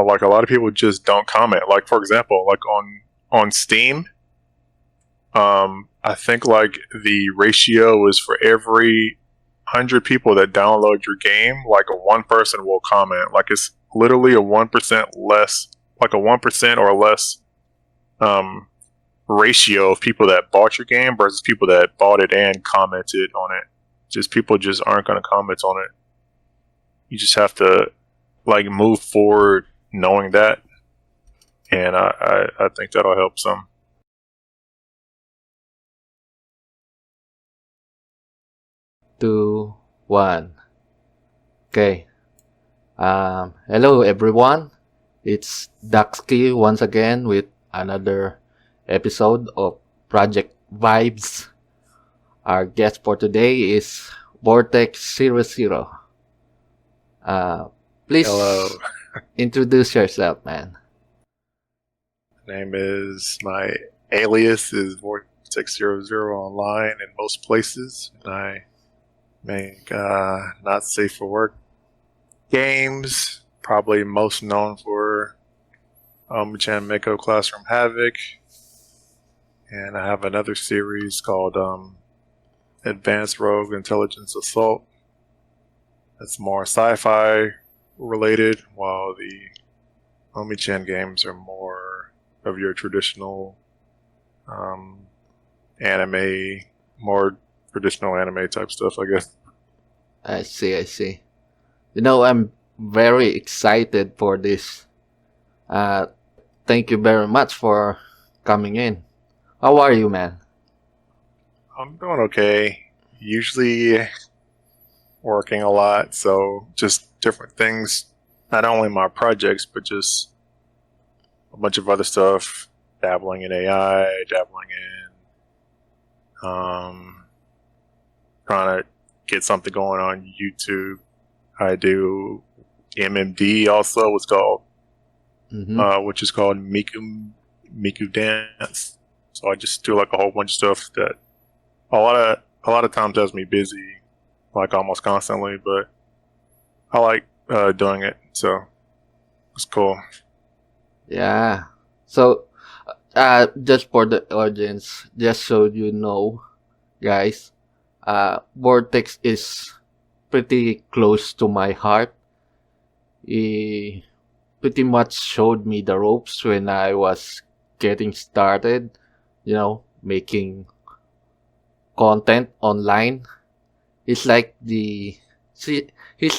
like a lot of people just don't comment. Like for example, like on Steam, I think like the ratio is for every 100 people that download your game, like a one person will comment. Like it's literally a 1% less, like a 1% or less ratio of people that bought your game versus people that bought it and commented on it. Just people just aren't going to comment on it. You just have to like move forward knowing that, and I think that'll help some. Two, one. Okay. Hello everyone. It's Daxki once again with another episode of Project Vibes. Our guest for today is Vortex00. Please Hello, introduce yourself, man. my alias is Vortex00 online in most places, and I make not safe for work games. Probably most known for Chan Mako Classroom Havoc, and I have another series called Advanced Rogue Intelligence Assault. That's more sci-fi related, while the Omi-chan games are more of your traditional anime, more traditional anime type stuff, I guess. I see. I'm very excited for this. Thank you very much for coming in. How are you, man? I'm doing okay. Usually working a lot, so just different things. Not only my projects, but just a bunch of other stuff. Dabbling in AI, dabbling in trying to get something going on YouTube. I do MMD also. It's called, which is called Miku Dance. So I just do like a whole bunch of stuff that a lot of times has me busy, like almost constantly. But I like doing it, so it's cool. Yeah. So, just for the audience, just so you know, guys, Vortex is pretty close to my heart. He pretty much showed me the ropes when I was getting started, making content online. He's like he's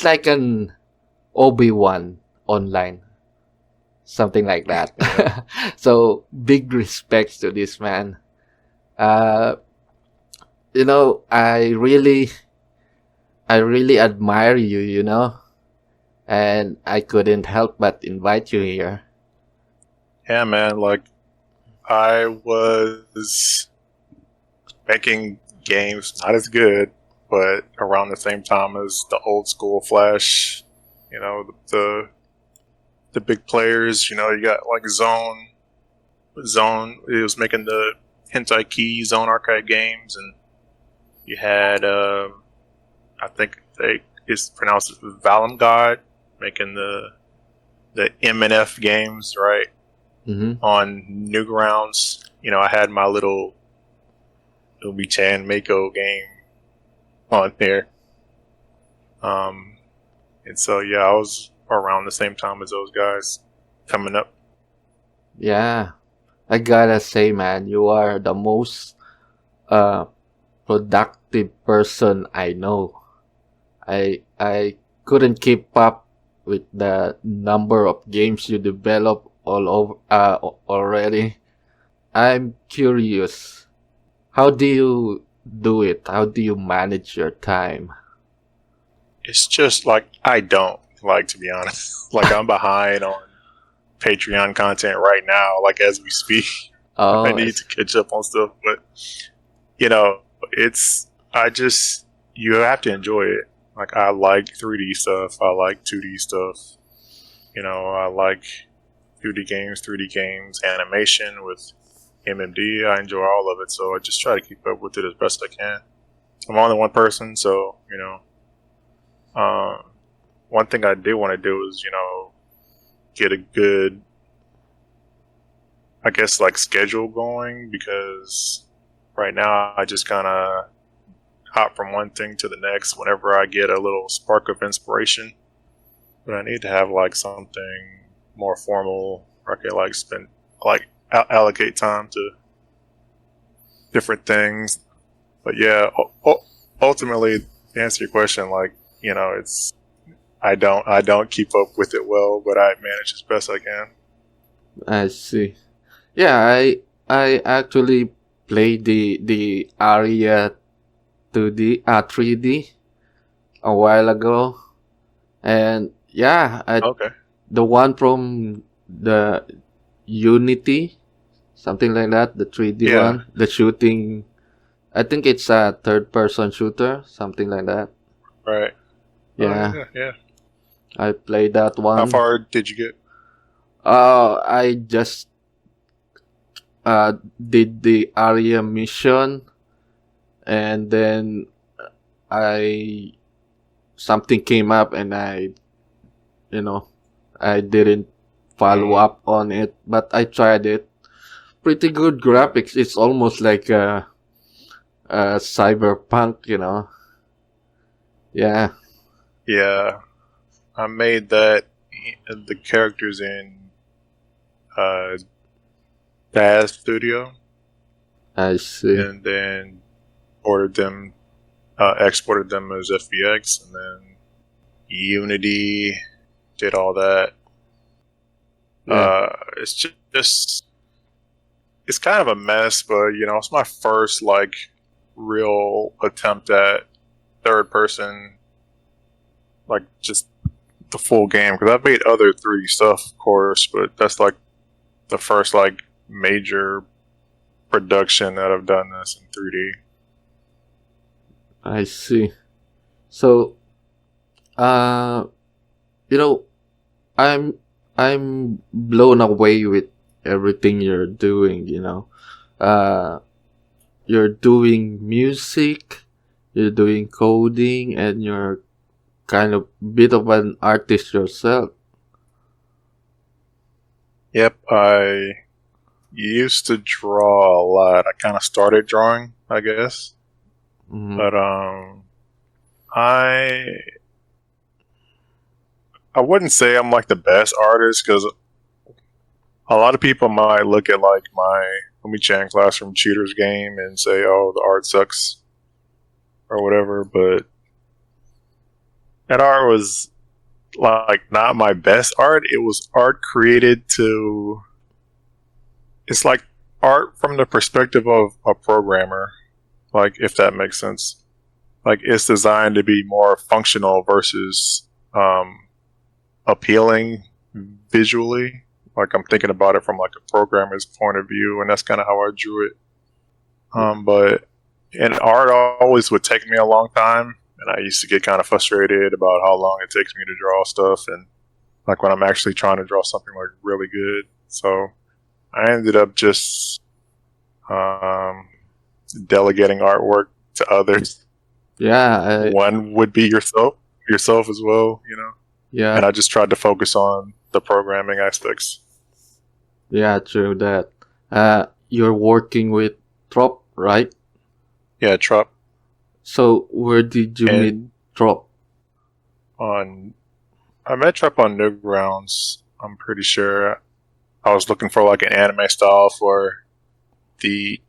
like an Obi-Wan online, something like that. So big respects to this man. Uh, I really admire you, and I couldn't help but invite you here. Yeah, man. Like I was making games not as good, but around the same time as the old school Flash. You know, the big players. You know, you got like Zone. It was making the Hentai Key Zone arcade games, and you had I think it's pronounced Valum God making the MNF games, right? Mm-hmm. On Newgrounds. You know, I had my little Umi-chan Mako game on there. And so yeah, I was around the same time as those guys coming up. Yeah, I gotta say, man, you are the most productive person I know. I couldn't keep up with the number of games you develop all over already. I'm curious. How do you do it? How do you manage your time? It's just like I don't like, to be honest. Like I'm behind on Patreon content right now, like as we speak. I Oh, need to catch up on stuff, but you know, you have to enjoy it. Like I like 3D stuff, I like 2D stuff. You know, I like 3D games, animation with MMD. I enjoy all of it, so I just try to keep up with it as best I can. I'm only one person, so one thing I do want to do is get a good, I guess, like schedule going, because right now I just kind of hop from one thing to the next whenever I get a little spark of inspiration. But I need to have like something more formal where I can like spend like allocate time to different things. But yeah, ultimately, to answer your question, like, you know, it's I don't keep up with it well, but I manage as best I can. I see. Yeah, I actually played the Aria 2D 3D a while ago, and yeah, Okay. the one from the Unity, something like that, the 3D Yeah. one, the shooting. I think it's a third-person shooter, something like that. Right. Oh Yeah, yeah. Yeah. I played that How one. far did you get? I just did the Aria mission, and then I something came up, and you know, I didn't follow Mm, up on it, but I tried it. Pretty good graphics. It's almost like a cyberpunk, you know. Yeah, yeah. I made that the characters in uh Daz Studio, I see. and then ordered them, exported them as FBX, and then Unity did all that. Yeah, It's just it's kind of a mess, but you know, it's my first like real attempt at third person, like just the full game. Because I've made other 3D stuff, of course, but that's like the first like major production that I've done this in 3D. I see. So, uh, you know, I'm I'm blown away with everything you're doing. You know, uh, you're doing music, you're doing coding, and you're kind of bit of an artist yourself. Yep, I used to draw a lot. I kind of started drawing, I guess, Hmm. but I I wouldn't say I'm like the best artist, because a lot of people might look at like my Homie Chan Classroom Cheaters game and say, "Oh, the art sucks" or whatever. But that art was like not my best art. It was art created to. It's like art from the perspective of a programmer, like if that makes sense. Like it's designed to be more functional versus appealing visually. Like I'm thinking about it from like a programmer's point of view, and that's kind of how I drew it. But and art always would take me a long time, and I used to get kind of frustrated about how long it takes me to draw stuff, and like when I'm actually trying to draw something like really good. So I ended up just um, delegating artwork to others. Yeah, One would be yourself as well, you know. yeah, And I just tried to focus on the programming aspects. yeah. True that. You're working with Trop, right? Yeah, Trop. So where did you meet And Trop? on I met Trop on Newgrounds. I'm pretty sure I was looking for like an anime style for the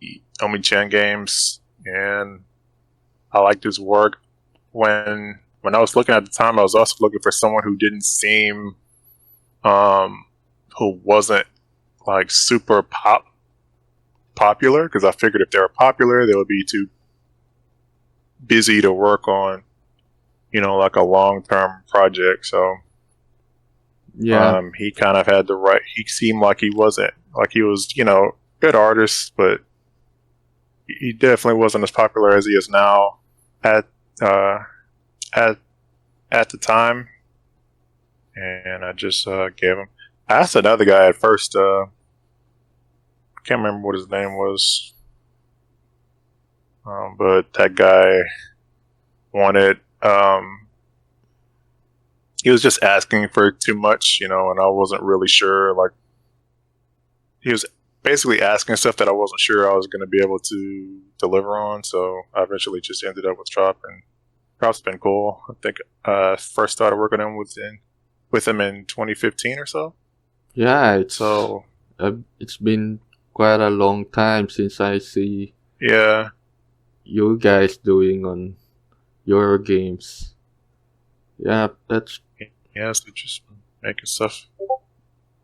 Omi-chan games, and I liked his work. When I was looking at the time, I was also looking for someone who didn't seem, um, who wasn't like super popular, because I figured if they were popular, they would be too busy to work on, you know, like a long term project. So Yeah, he kind of had the right. He seemed like he wasn't like he was, you know, good artist, but he definitely wasn't as popular as he is now at uh, at at the time. And I just gave him. I asked another guy at first. I can't remember what his name was, but that guy wanted he was just asking for too much, and I wasn't really sure. Like, he was basically asking stuff that I wasn't sure I was going to be able to deliver on. So I eventually just ended up with Trop, and Trop's been cool. I think first started working on with him in 2015 or so. Yeah, So it's been quite a long time since I see yeah, you guys doing on your games. Yeah, that's so just making stuff.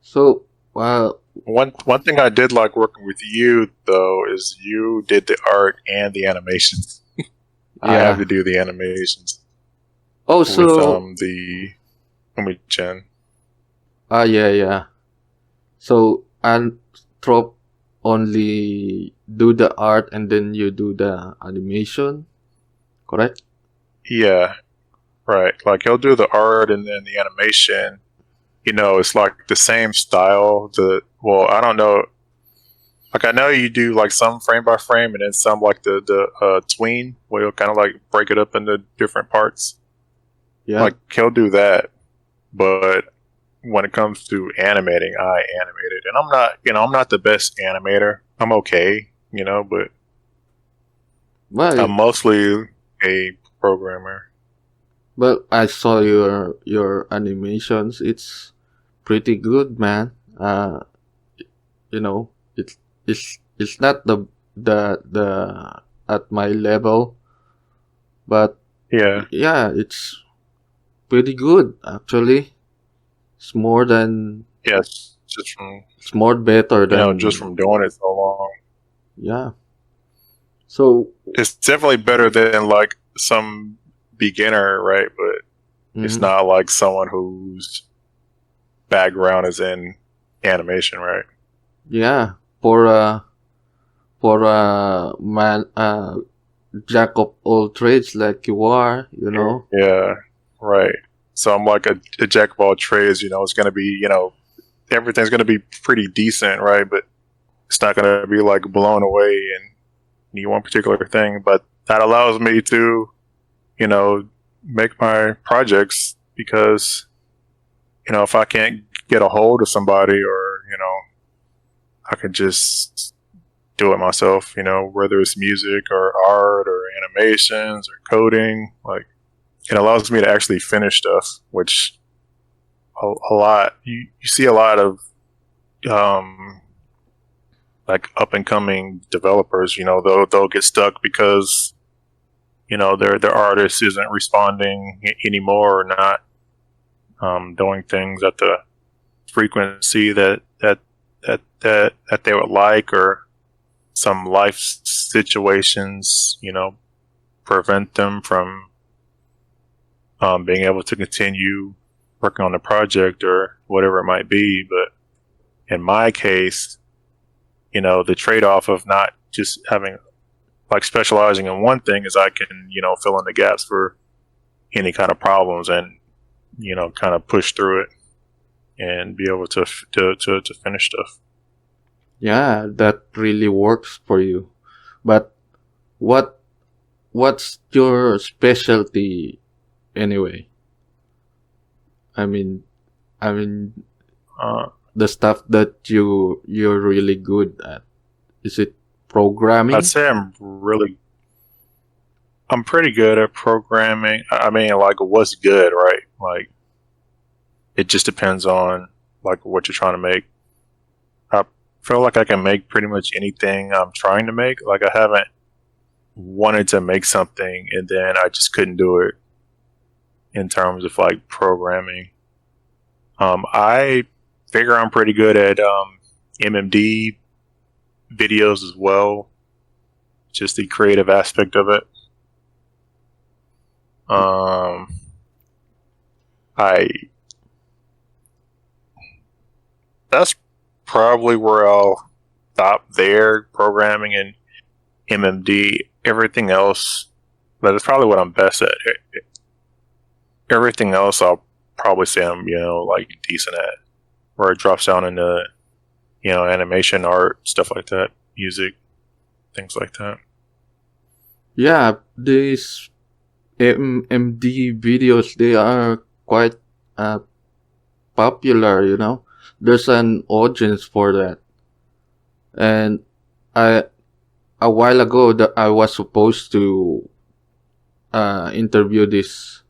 so. Well, One thing I did like working with you though is you did the art and the animations. I have yeah. to do the animations Oh, with so the Umi-chan. yeah. So and Trop only do the art and then you do the animation, correct? Yeah, right. Like he'll do the art and then the animation. It's like the same style. I don't know. Like I know you do like some frame by frame and then some like the tween where you'll kind of like break it up into different parts. Yeah. Like he'll do that, but when it comes to animating, I animate it, and I'm not the best animator. I'm okay, but I'm Well, mostly a programmer. I saw your animations. It's pretty good, man. You know, it's not the at my level, but Yeah, yeah, it's pretty good actually. It's more than yes, just from it's more better just than from doing it so long. yeah. So It's definitely better than like some beginner, right? But it's mhm. not like someone whose background is in animation, right? Yeah, for a man jack of all trades like you are, Yeah, right. So I'm like a jack of all trades. It's going to be, everything's going to be pretty decent, right? But it's not going to be like blown away in any one particular thing. But that allows me to, make my projects because, if I can't get a hold of somebody or, I can just do it myself, whether it's music or art or animations or coding. Like, it allows me to actually finish stuff, which a lot, you see a lot of um, like up and coming developers, they'll get stuck because their artist isn't responding anymore or not doing things at the frequency that they would like, or some life situations prevent them from being able to continue working on the project or whatever it might be. But in my case, the trade-off of not just having like specializing in one thing is I can fill in the gaps for any kind of problems and kind of push through it and be able to finish stuff. Yeah, that really works for you. But what what's your specialty anyway? I mean, I mean Uh, the stuff that you're really good at. Is it I'd programming? say I'm pretty good at programming. I mean, like what's good, right? Like it just depends on like what you're trying to make. I feel like I can make pretty much anything I'm trying to make. Like I haven't wanted to make something and then I just couldn't do it in terms of like programming. I figure I'm pretty good at MMD videos as well, just the creative aspect of it. I That's probably where I'll stop there, programming and MMD. Everything else, that's probably what I'm best at. Everything else, I'll probably say I'm like decent at, where it drops down into animation, art, stuff like that, music, things like that. Yeah, these MMD videos they are quite uh, popular. There's an audience for that. And I a while ago that I was supposed to interview this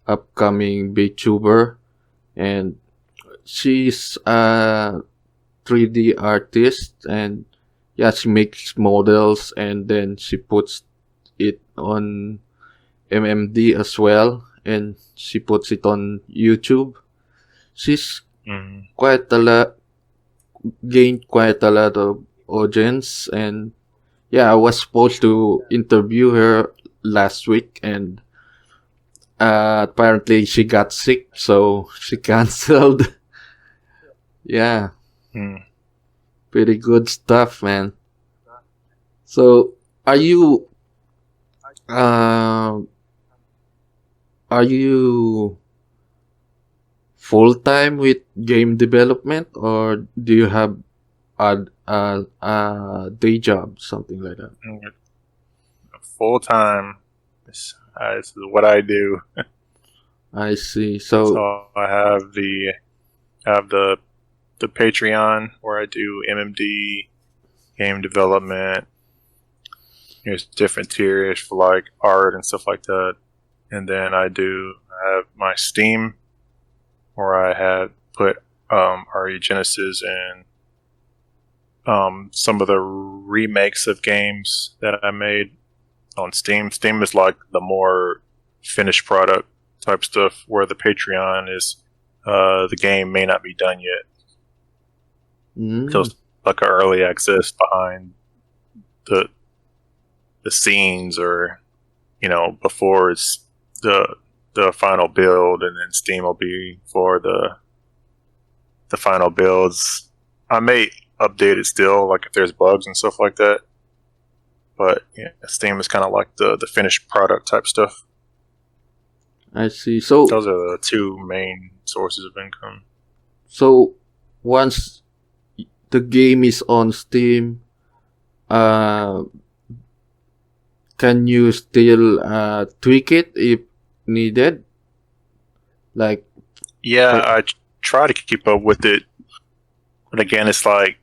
upcoming VTuber, and she's a 3D artist, and yeah, she makes models and then she puts it on MMD as well, and she puts it on YouTube. She's Mm. quite a lot gained quite a lot of audience, and yeah, I was supposed to interview her last week, and apparently she got sick, so she canceled. Yeah, Mm. pretty good stuff, man. So, are you uh, are you full time with game development, or do you have a day job, something like that? Full time. This is what I do. I see. So, So I have the Patreon where I do MMD game development. There's different tiers for like art and stuff like that, and then I have my Steam where I had put RE Genesis and some of the remakes of games that I made on Steam. Steam is like the more finished product type stuff, where the Patreon is the game may not be done yet. So it's like an early access behind the scenes, or before it's the final build, and then Steam will be for the final builds. I may update it still, like if there's bugs and stuff like that. But yeah, Steam is kind of like the finished product type stuff. I see. So, Those are the two main sources of income. so once the game is on Steam, uh, can you still tweak it if needed? Like, Yeah, for, I try to keep up with it, but again, it's like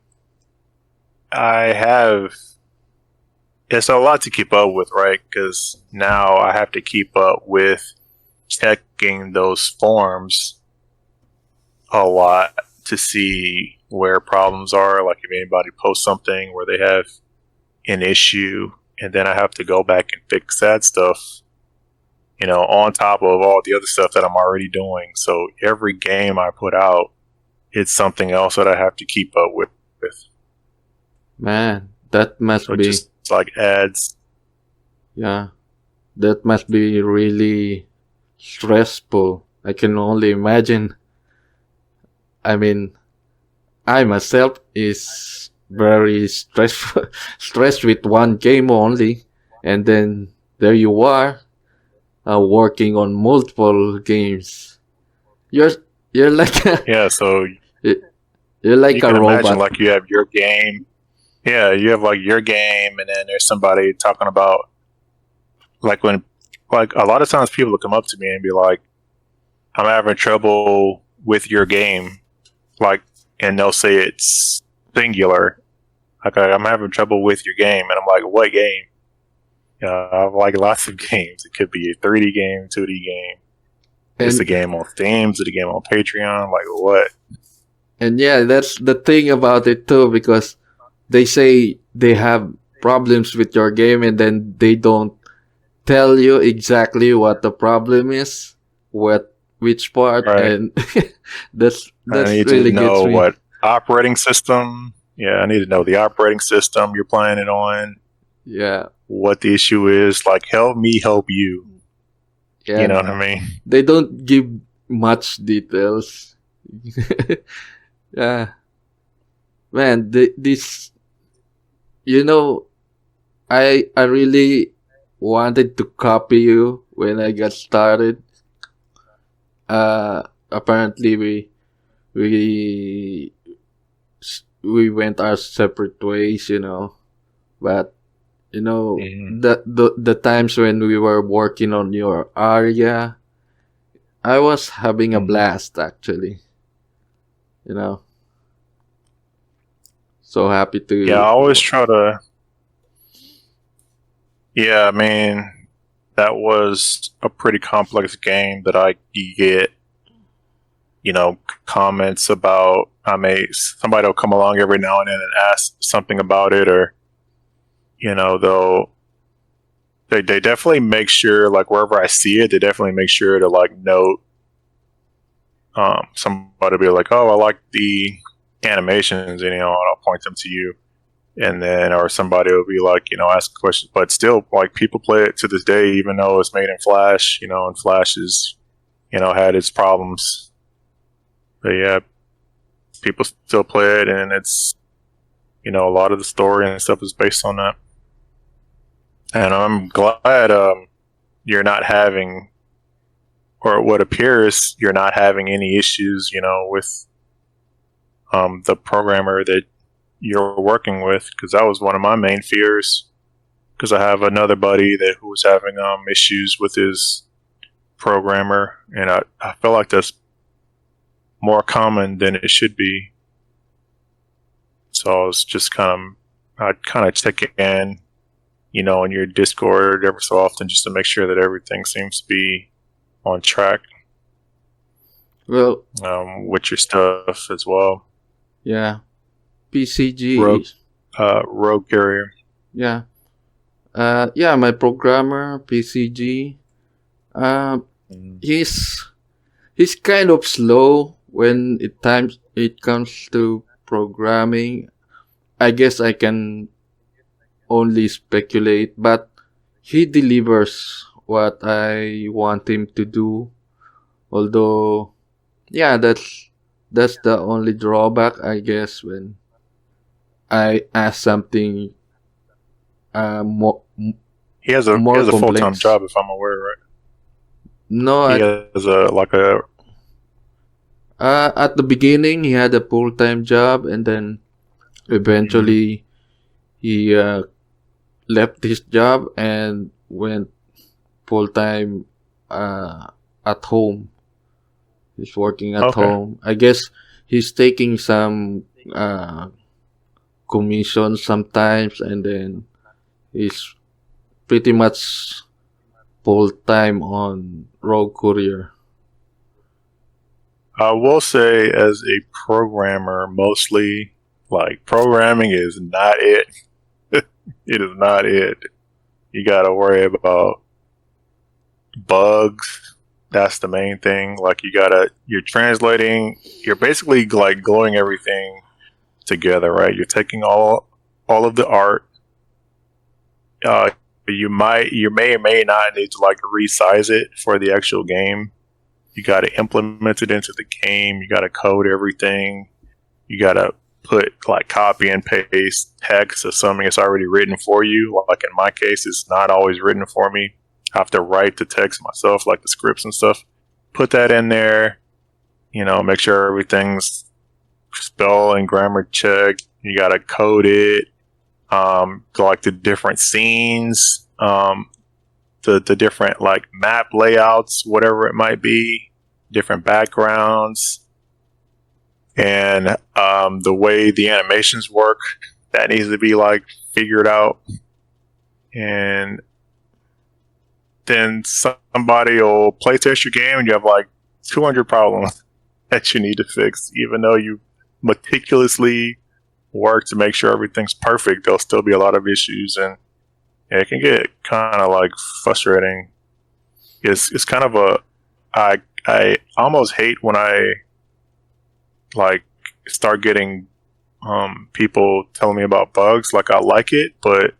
it's a lot to keep up with, right? Because now I have to keep up with checking those forms a lot to see where problems are. Like if anybody posts something where they have an issue, and then I have to go back and fix that stuff, on top of all the other stuff that I'm already doing. So every game I put out, it's something else that I have to keep up with. man, that must So it be, just like adds. yeah, that must be really stressful. I can only imagine. I mean, I myself is very stressful, stressed with one game only, and then there you are, working on multiple games. You're you're like Yeah, so you're you like a can imagine robot. like you have your game. Yeah, you have like your game, and then there's somebody talking about like when like a lot of times people will come up to me and be like, I'm having trouble with your game, like, and they'll say it's singular. Like, I'm having trouble with your game, and I'm like, what game? I have like lots of games. It could be a 3D game, 2D game. It's a And game on Steam. It's a game on Patreon. Like what? and yeah, that's the thing about it too, because they say they have problems with your game, and then they don't tell you exactly what the problem is, which part, Right. and that's I need to really gets know me. what operating system. Yeah, I need to know the operating system you're playing it on. Yeah, What the issue is. Like, help me help you. yeah. You know what I mean? They don't give much details. Yeah, man. This, you know, I really wanted to copy you when I got started. Apparently we we went our separate ways, but Mhm. the times when we were working on your area, I was having a Mhm. blast actually. You know, so happy Yeah, I to. always try to. Yeah, I mean, that was a pretty complex game that I get, comments about. I may somebody will come along every now and then and ask something about it, or they'll they definitely make sure, like wherever I see it, they definitely make sure to like note. Somebody will be like, "Oh, I like the animations," and I'll point them to you, and then or somebody will be like, ask questions, but still, like people play it to this day, even though it's made in Flash, and Flash is, had its problems, but yeah, people still play it, and it's, a lot of the story and stuff is based on that, and I'm glad you're not having, or what appears you're not having any issues, with the programmer that you're working with, because that was one of my main fears. Because I have another buddy who was having issues with his programmer, and I feel like that's more common than it should be. So I was just I'd kind of check in, in your Discord every so often, just to make sure that everything seems to be on track Well, with your stuff as well. yeah, PCG Rogue, is Rogue Carrier. yeah. Yeah, my programmer PCG. Uh, he's he's kind of slow when it comes to programming. I guess I can only speculate, but he delivers what I want him to do. Although, yeah, that's the only drawback, I guess, when I ask something more He more has a full time complex. job, if I'm aware, right? No, He has a. at the beginning he had a full time job, and then Mhm. eventually he left his job and went full time at home. He's working at Okay. home. I guess he's taking some uh, commissions sometimes, and then he's pretty much full time on Road Courier. I will say, as a programmer, mostly, like, programming is not it. It is not it. You got to worry about bugs. That's the main thing. Like, you're translating, you're basically like gluing everything together, right? You're taking all of the art. Uh, you may or may not need to like resize it for the actual game. You got to implement it into the game. You got to code everything. You got to put like copy and paste text, assuming it's already written for you. Like in my case, it's not always written for me. I have to write the text myself, like the scripts and stuff. Put that in there. Make sure everything's spell and grammar checked. You got to code it. Like the different scenes, the different like map layouts, whatever it might be, different backgrounds, and the way the animations work, that needs to be like figured out. And then somebody will play test your game, and you have like 200 problems that you need to fix, even though you meticulously work to make sure everything's perfect. There'll still be a lot of issues, and it can get kind of like frustrating. It's kind of I almost hate when I like start getting people telling me about bugs. Like I like it, but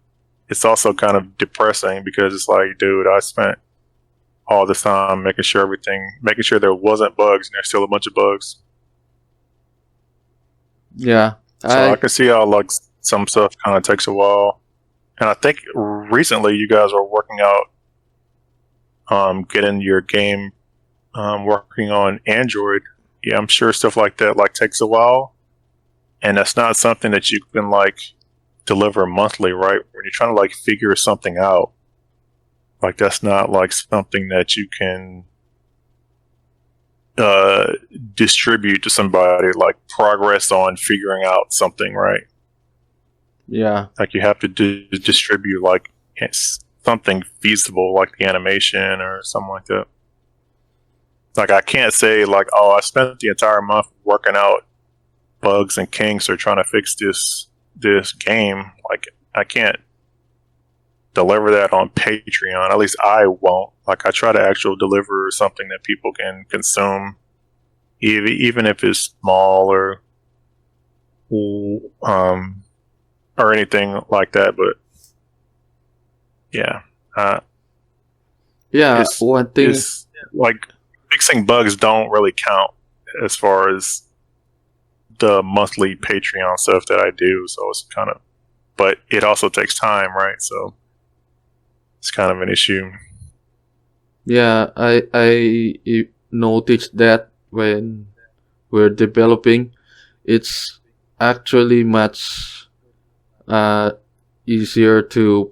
it's also kind of depressing because it's like, dude, I spent all this time making sure there wasn't bugs, and there's still a bunch of bugs. Yeah, So I I can see how like some stuff kind of takes a while. And I think recently you guys are working out getting your game working on Android. Yeah, I'm sure stuff like that like takes a while, and that's not something that you can like deliver monthly, right? When you're trying to like figure something out, like that's not like something that you can distribute to somebody, like progress on figuring out something, right? Yeah. Like you have to distribute like something feasible, like the animation or something like that. Like I can't say like, oh, I spent the entire month working out bugs and kinks or trying to fix this game. Like I can't deliver that on Patreon. At least I won't. Like I try to actually deliver something that people can consume, even if it's small or anything like that. But yeah, Yeah. it's One thing. it's like fixing bugs don't really count as far as the monthly Patreon stuff that I do. So it's kind of, but it also takes time, right? So it's kind of an issue. Yeah, I noticed that when we're developing, it's actually much uh, easier to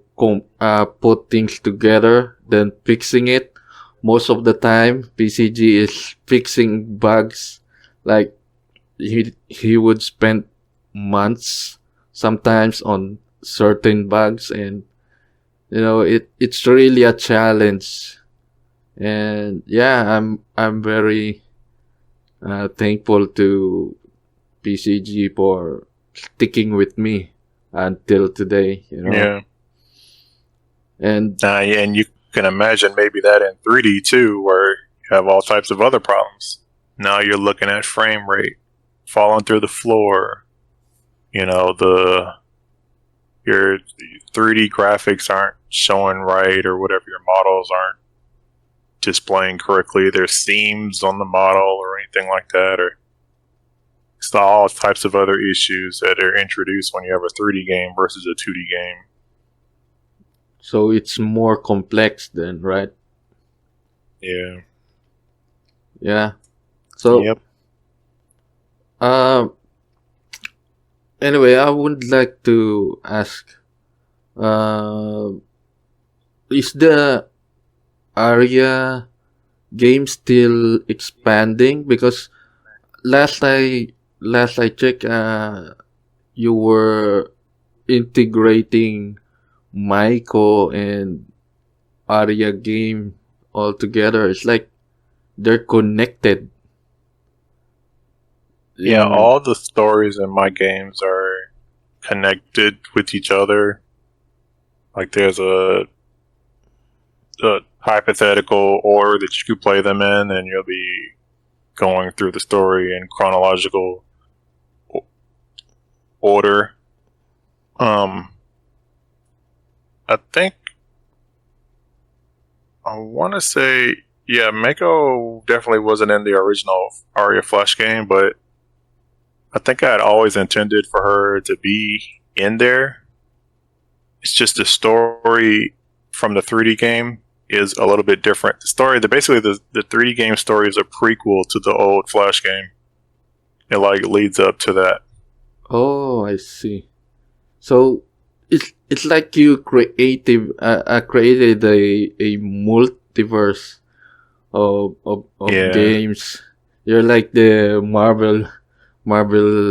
put things together than fixing it. Most of the time, PCG is fixing bugs. Like he would spend months sometimes on certain bugs, and it's really a challenge. And yeah, I'm very thankful to PCG for sticking with me until today. Yeah. And Yeah, and you can imagine maybe that in 3D too, where you have all types of other problems. Now you're looking at frame rate falling through the floor. Your 3D graphics aren't showing right, or whatever. Your models aren't displaying correctly. There's seams on the model or anything like that, or it's all types of other issues that are introduced when you have a 3D game versus a 2D game. so it's more complex then, right? Yeah. Yeah. So Yep. anyway, I would like to ask, uh, is the Aria game still expanding? Because last I checked, you were integrating Maiko and Aria game all together. It's like they're connected. Yeah, all the stories in my games are connected with each other. Like there's a hypothetical order that you could play them in, and you'll be going through the story in chronological order. I think I want to say, yeah, Mako definitely wasn't in the original Aria Flash game, but I think I had always intended for her to be in there. It's just the story from the 3D game is a little bit different. Basically the 3D game story is a prequel to the old Flash game. It like leads up to that. Oh, I see. So it's like you created a multiverse of Yeah. games. You're like the Marvel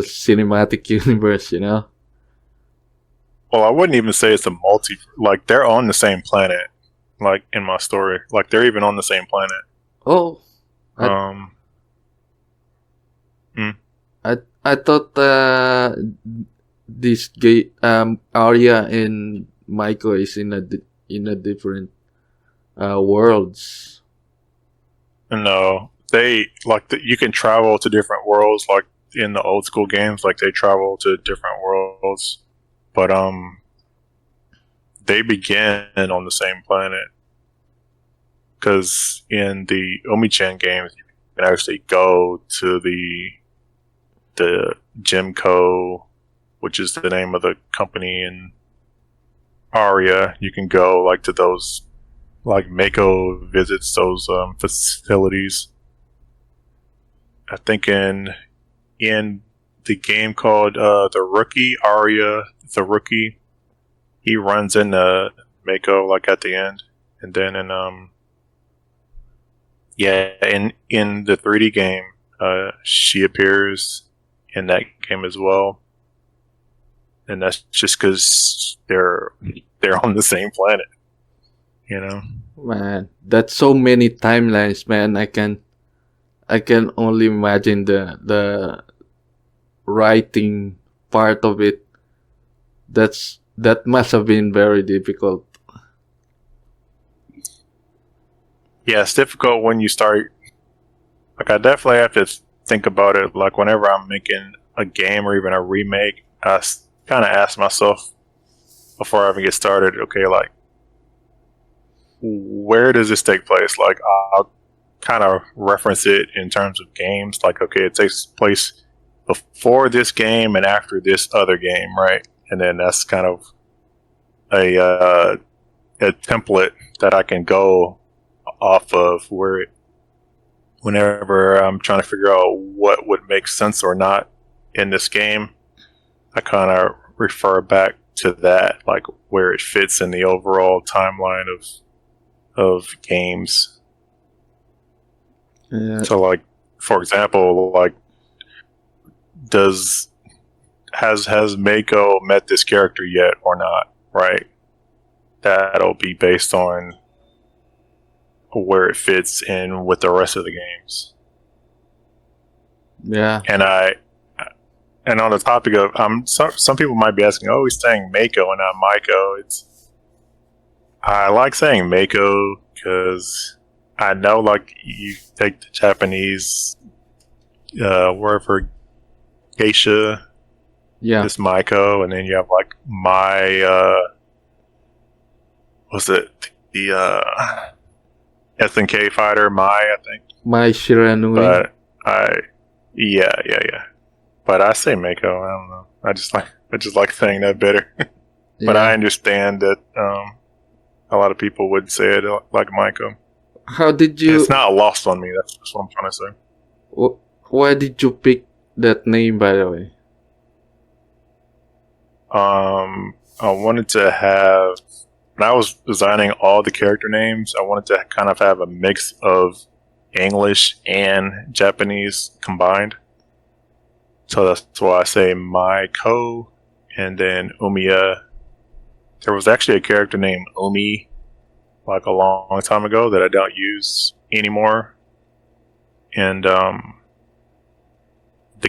Cinematic Universe, Well, I wouldn't even say it's a multi. Like they're on the same planet. Like in my story, like they're even on the same planet. Oh, I thought this Arya and Michael is in a different worlds. No, they you can travel to different worlds. Like in the old school games, like they travel to different worlds, but they begin on the same planet. Because in the Omi-chan games, you can actually go to the Gemco, which is the name of the company in Aria. You can go like to those, like Mako visits those facilities. I think in the game called The Rookie, Aria the Rookie, he runs into Mako like at the end, and then in Yeah, in the 3D game, she appears in that game as well, and that's just because they're on the same planet. You know. Man, that's so many timelines, man. I can only imagine the writing part of it. That must have been very difficult. Yeah, it's difficult when you start. Like, I definitely have to think about it. Like, whenever I'm making a game or even a remake, I kind of ask myself before I even get started. Okay, like, where does this take place? Like, I'll kind of reference it in terms of games. Like, okay, it takes place before this game and after this other game, right? And then that's kind of a template that I can go off of whenever I'm trying to figure out what would make sense or not in this game. I kind of refer back to that, like where it fits in the overall timeline of games. Yeah, So, like, for example, like, has Mako met this character yet or not? Right. That'll be based on where it fits in with the rest of the games. yeah, And on the topic of some people might be asking, oh, he's saying Mako and not Maiko. I like saying Mako because I know, like, you take the Japanese wherever geisha yeah. is Maiko, and then you have like was it the SNK fighter Mai, I think. My Shiranui. But yeah. But I say Mako. I don't know. I just like saying that better. But I Yeah. understand that a lot of people would say it like Maiko. How did you? It's not lost on me. That's what I'm trying to say. Why did you pick that name, by the way? I wanted to have, when I was designing all the character names, I wanted to kind of have a mix of English and Japanese combined. So that's why I say Maiko and then Umiya. There was actually a character named Umi like a long time ago that I don't use anymore. And the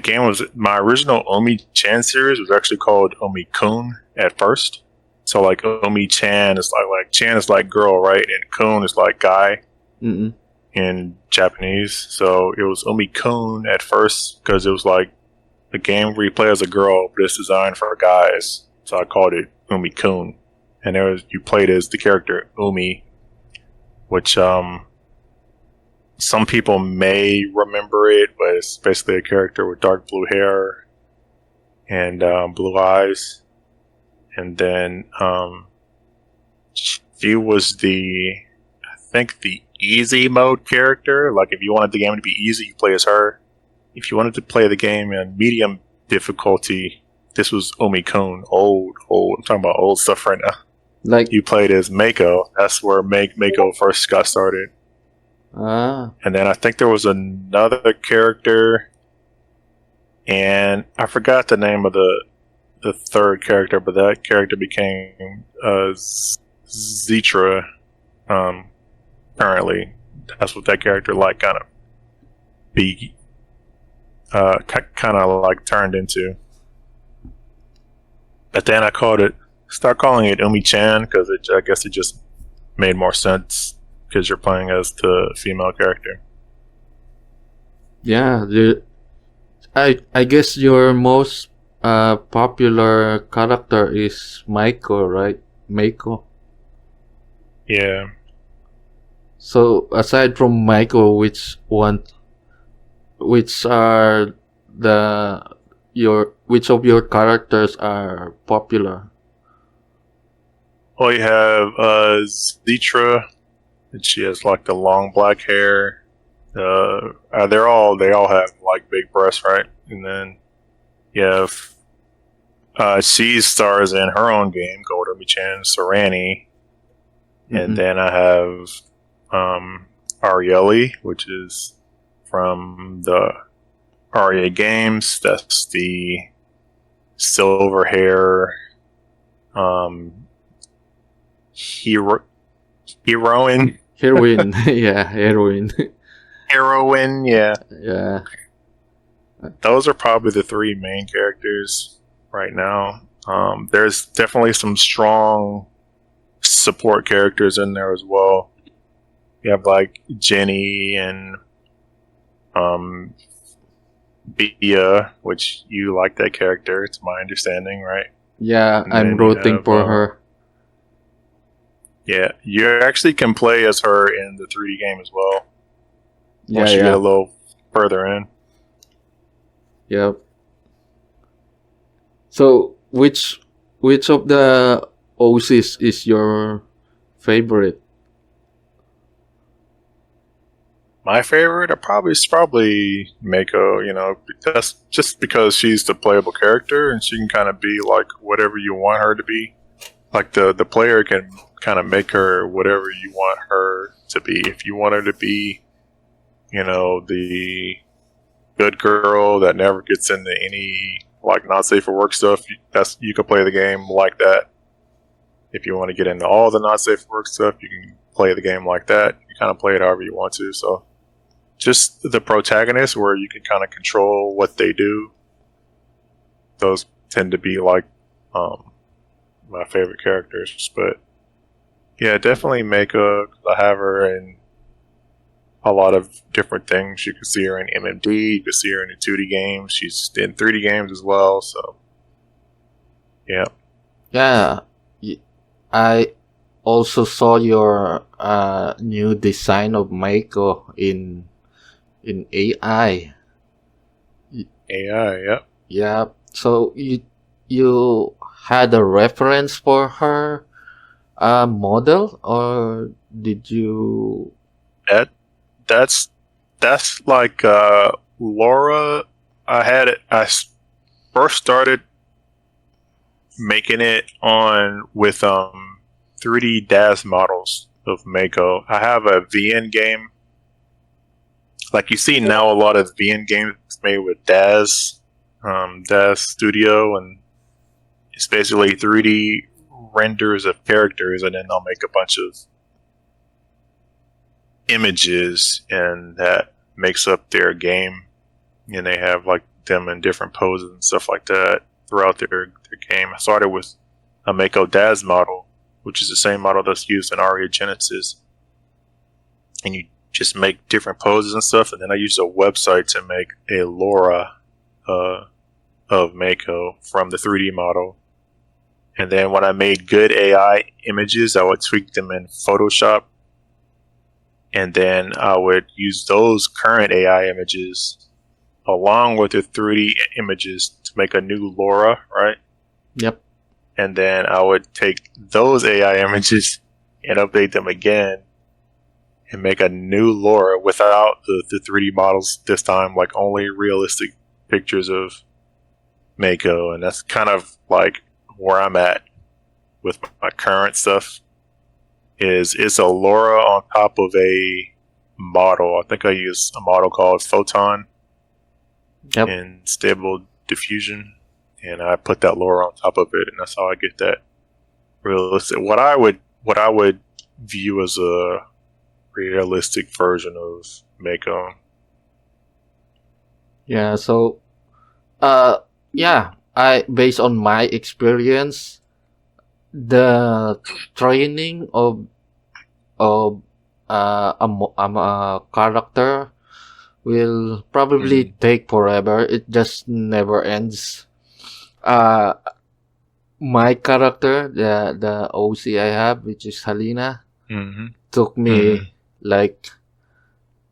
game was, my original Omi-chan series was actually called Omi-kun at first. So, like, Omi-chan is like Chan is like girl, right? And kun is like guy in Japanese. So it was Omi-kun at first because it was like a game where you play as a girl, but it's designed for guys. So I called it Umi-kun. And you played as the character Umi, which some people may remember it, but it's basically a character with dark blue hair and blue eyes. And then she was I think the easy mode character. Like, if you wanted the game to be easy, you play as her. If you wanted to play the game in medium difficulty, this was Omi-kun. Old. I'm talking about old stuff right now. Like, You played as Mako. That's where Mako first got started. And then I think there was another character, and I forgot the name of the third character, but that character became Zitra. Currently, that's what that character like kind of like turned into. But then I start calling it Umi-chan because I guess it just made more sense because you're playing as the female character. yeah, I guess your most popular character is Maiko, right? Maiko. Yeah. So aside from Maiko, which are which of your characters are popular? Well, you have Zitra, and she has like the long black hair. They all have like big breasts, right? And then you have she stars in her own game, Gold Omi-chan, Sarani, and then I have Arieli, which is from the REA games. That's the silver hair heroine. Heroine. Yeah, heroine. Heroine, yeah. Yeah. Those are probably the three main characters right now. There's definitely some strong support characters in there as well. You have like Jenny and Bia, which you like that character, it's my understanding, right? Yeah, And I'm then you rooting have, for her. Yeah, you actually can play as her in the 3D game as well. Yeah, Once you get yeah. a little further in. Yep. So which of the OCs is your favorite? My favorite, is probably Mako. You know, that's just because she's the playable character and she can kind of be like whatever you want her to be. Like the player can kind of make her whatever you want her to be. If you want her to be, you know, the good girl that never gets into any like not safe for work stuff, you can play the game like that. If you want to get into all the not safe for work stuff, you can play the game like that. You kind of play it however you want to. So just the protagonists where you can kind of control what they do, those tend to be like my favorite characters. But yeah, definitely Mako. I have her in a lot of different things. You can see her in MMD, you can see her in the 2D games, she's in 3D games as well. So yeah. Yeah, I also saw your new design of Mako in AI. AI, yeah. Yeah. So you had a reference for her model, or did you? That that's like Laura. I first started making it on with 3D DAS models of Mako. I have a VN game. Like you see now, a lot of VN games made with DAS, DAS Studio, and it's basically 3D renders of characters, and then I'll make a bunch of images, and that makes up their game. And they have like them in different poses and stuff like that throughout their game. I started with a Mako DAS model, which is the same model that's used in Aria Genesis, and you just make different poses and stuff. And then I use a website to make a Laura of Mako from the 3D model. And then when I made good AI images, I would tweak them in Photoshop. And then I would use those current AI images along with the 3D images to make a new Laura, right? Yep. And then I would take those AI images and update them again and make a new Laura without the 3D models this time, like only realistic pictures of Mako. And that's kind of like where I'm at with my current stuff. It's a Laura on top of a model. I think I use a model called Photon in Stable Diffusion, and I put that Laura on top of it, and that's how I get that realistic. What I would view as a realistic version of Mako. Yeah. So, yeah. Based on my experience, the training of a character will probably take forever. It just never ends. My character, the OC I have, which is Halina, took me like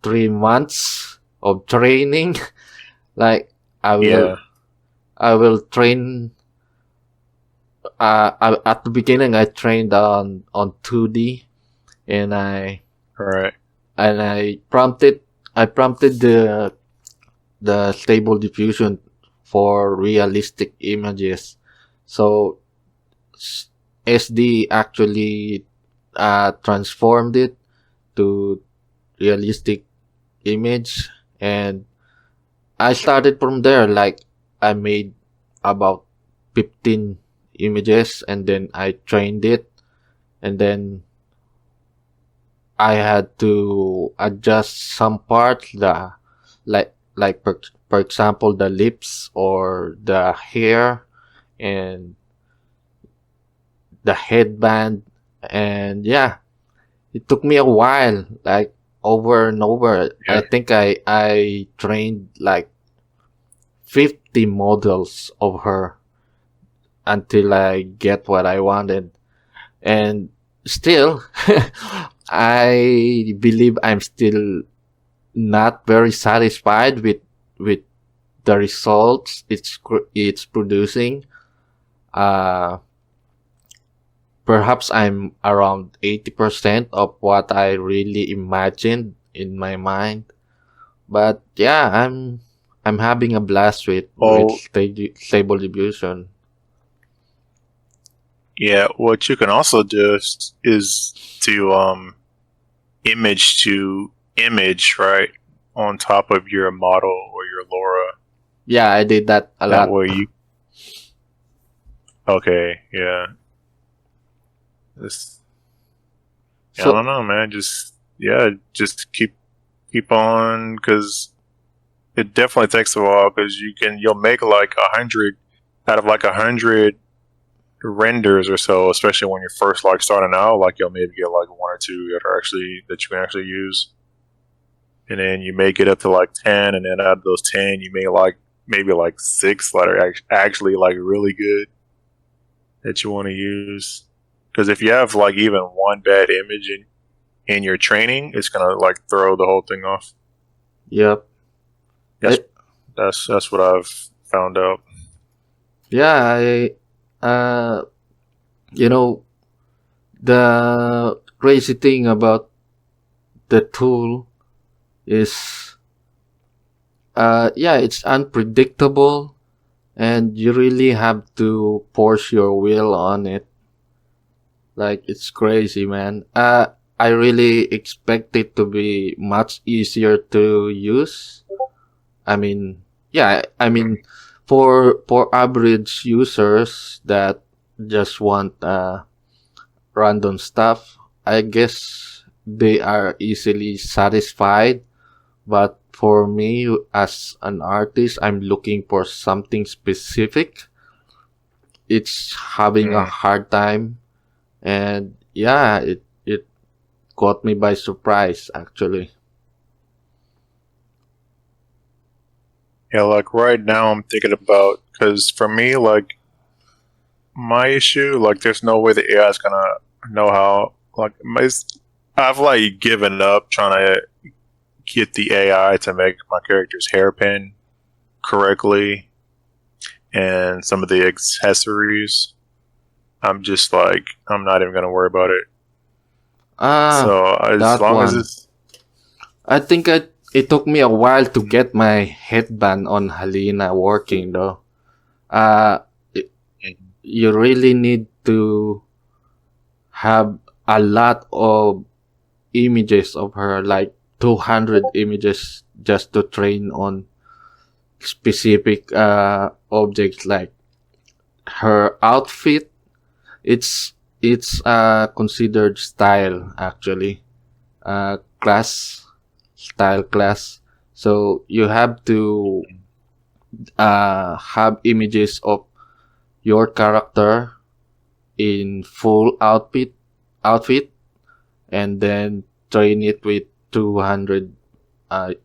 3 months of training. Like I will train. At the beginning, I trained on 2D, and I prompted the stable diffusion for realistic images. So SD actually transformed it to realistic image, and I started from there. Like I made about 15 images, and then I trained it, and then I had to adjust some parts, the like for example the lips or the hair and the headband, and yeah, it took me a while, like over and over. I Yeah. think I trained like 50 models of her until I get what I wanted. And still, I believe I'm still not very satisfied with the results it's producing. Uh, Perhaps I'm around 80% of what I really imagined in my mind. But yeah, I'm having a blast with Well, stable diffusion. yeah. What you can also do is to image to image, right, on top of your model or your LoRa. Yeah, I did that a That lot. way you. Okay. Yeah. This. Yeah, I So don't know, man. Just keep on, because it definitely takes a while. Because you'll make like 100 out of like 100 renders or so, especially when you're first like starting out. Like you'll maybe get like one or two that you can actually use, and then you may get up to like 10, and then out of those 10, you may like maybe like 6 that are actually like really good that you want to use. Because if you have like even one bad image in your training, it's gonna like throw the whole thing off. yep. That's I, that's what I've found out. yeah, you know, the crazy thing about the tool is, yeah, it's unpredictable, and you really have to force your will on it. Like it's crazy, man. I really expect it to be much easier to use. I mean, yeah, I mean, for average users that just want random stuff, I guess they are easily satisfied. But for me, as an artist, I'm looking for something specific. It's having a Mm. hard time, and yeah, it caught me by surprise actually. Yeah, like right now I'm thinking about, because for me, like my issue, like there's no way the AI is gonna know how. Like I've like given up trying to get the AI to make my character's hairpin correctly and some of the accessories. I'm just like I'm not even gonna worry about it. Ah, So as that long as one. it's I think it took me a while to get my headband on Halina working though. Uh, it, you really need to have a lot of images of her, like 200 images just to train on specific objects, like her outfit. It's considered style actually, class, style class. So you have to have images of your character in full outfit, and then train it with 200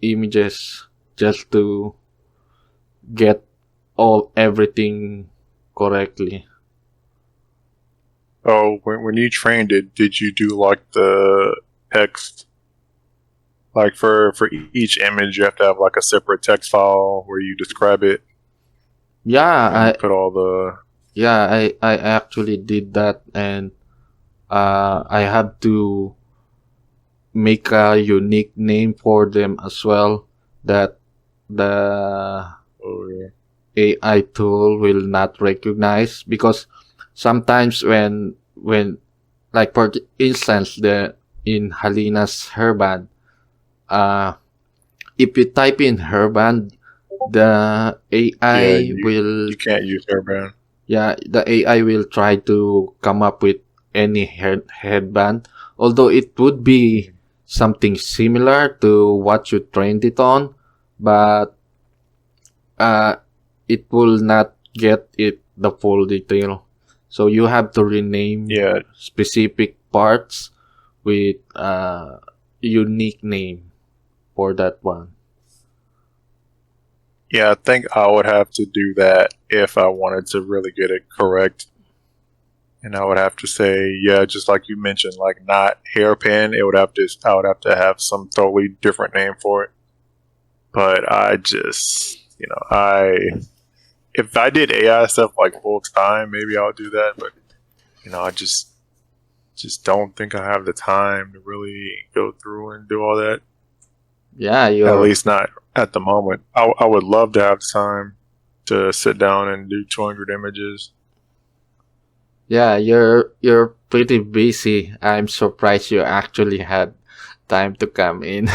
images just to get all everything correctly. oh, when you trained it, did you do like the text? Like for each image, you have to have like a separate text file where you describe it Yeah, and you put all the. I actually did that, and I had to make a unique name for them as well that the Oh, yeah. AI tool will not recognize, because sometimes when like for instance the in Halina's hairband, uh, if you type in hairband, the Yeah, AI will you can't use hairband. the AI will try to come up with any headband, although it would be something similar to what you trained it on, but uh, it will not get it the full detail. So you have to rename Yeah, specific parts with unique name for that one. yeah. I think I would have to do that if I wanted to really get it correct. And I would have to say, yeah, just like you mentioned, like not hairpin. I would have to have some totally different name for it. But I just, if I did AI stuff like full time, maybe I'll do that. But I just don't think I have the time to really go through and do all that. Yeah, At you're least not at the moment. I would love to have time to sit down and do 200 images. you're pretty busy. I'm surprised you actually had time to come in.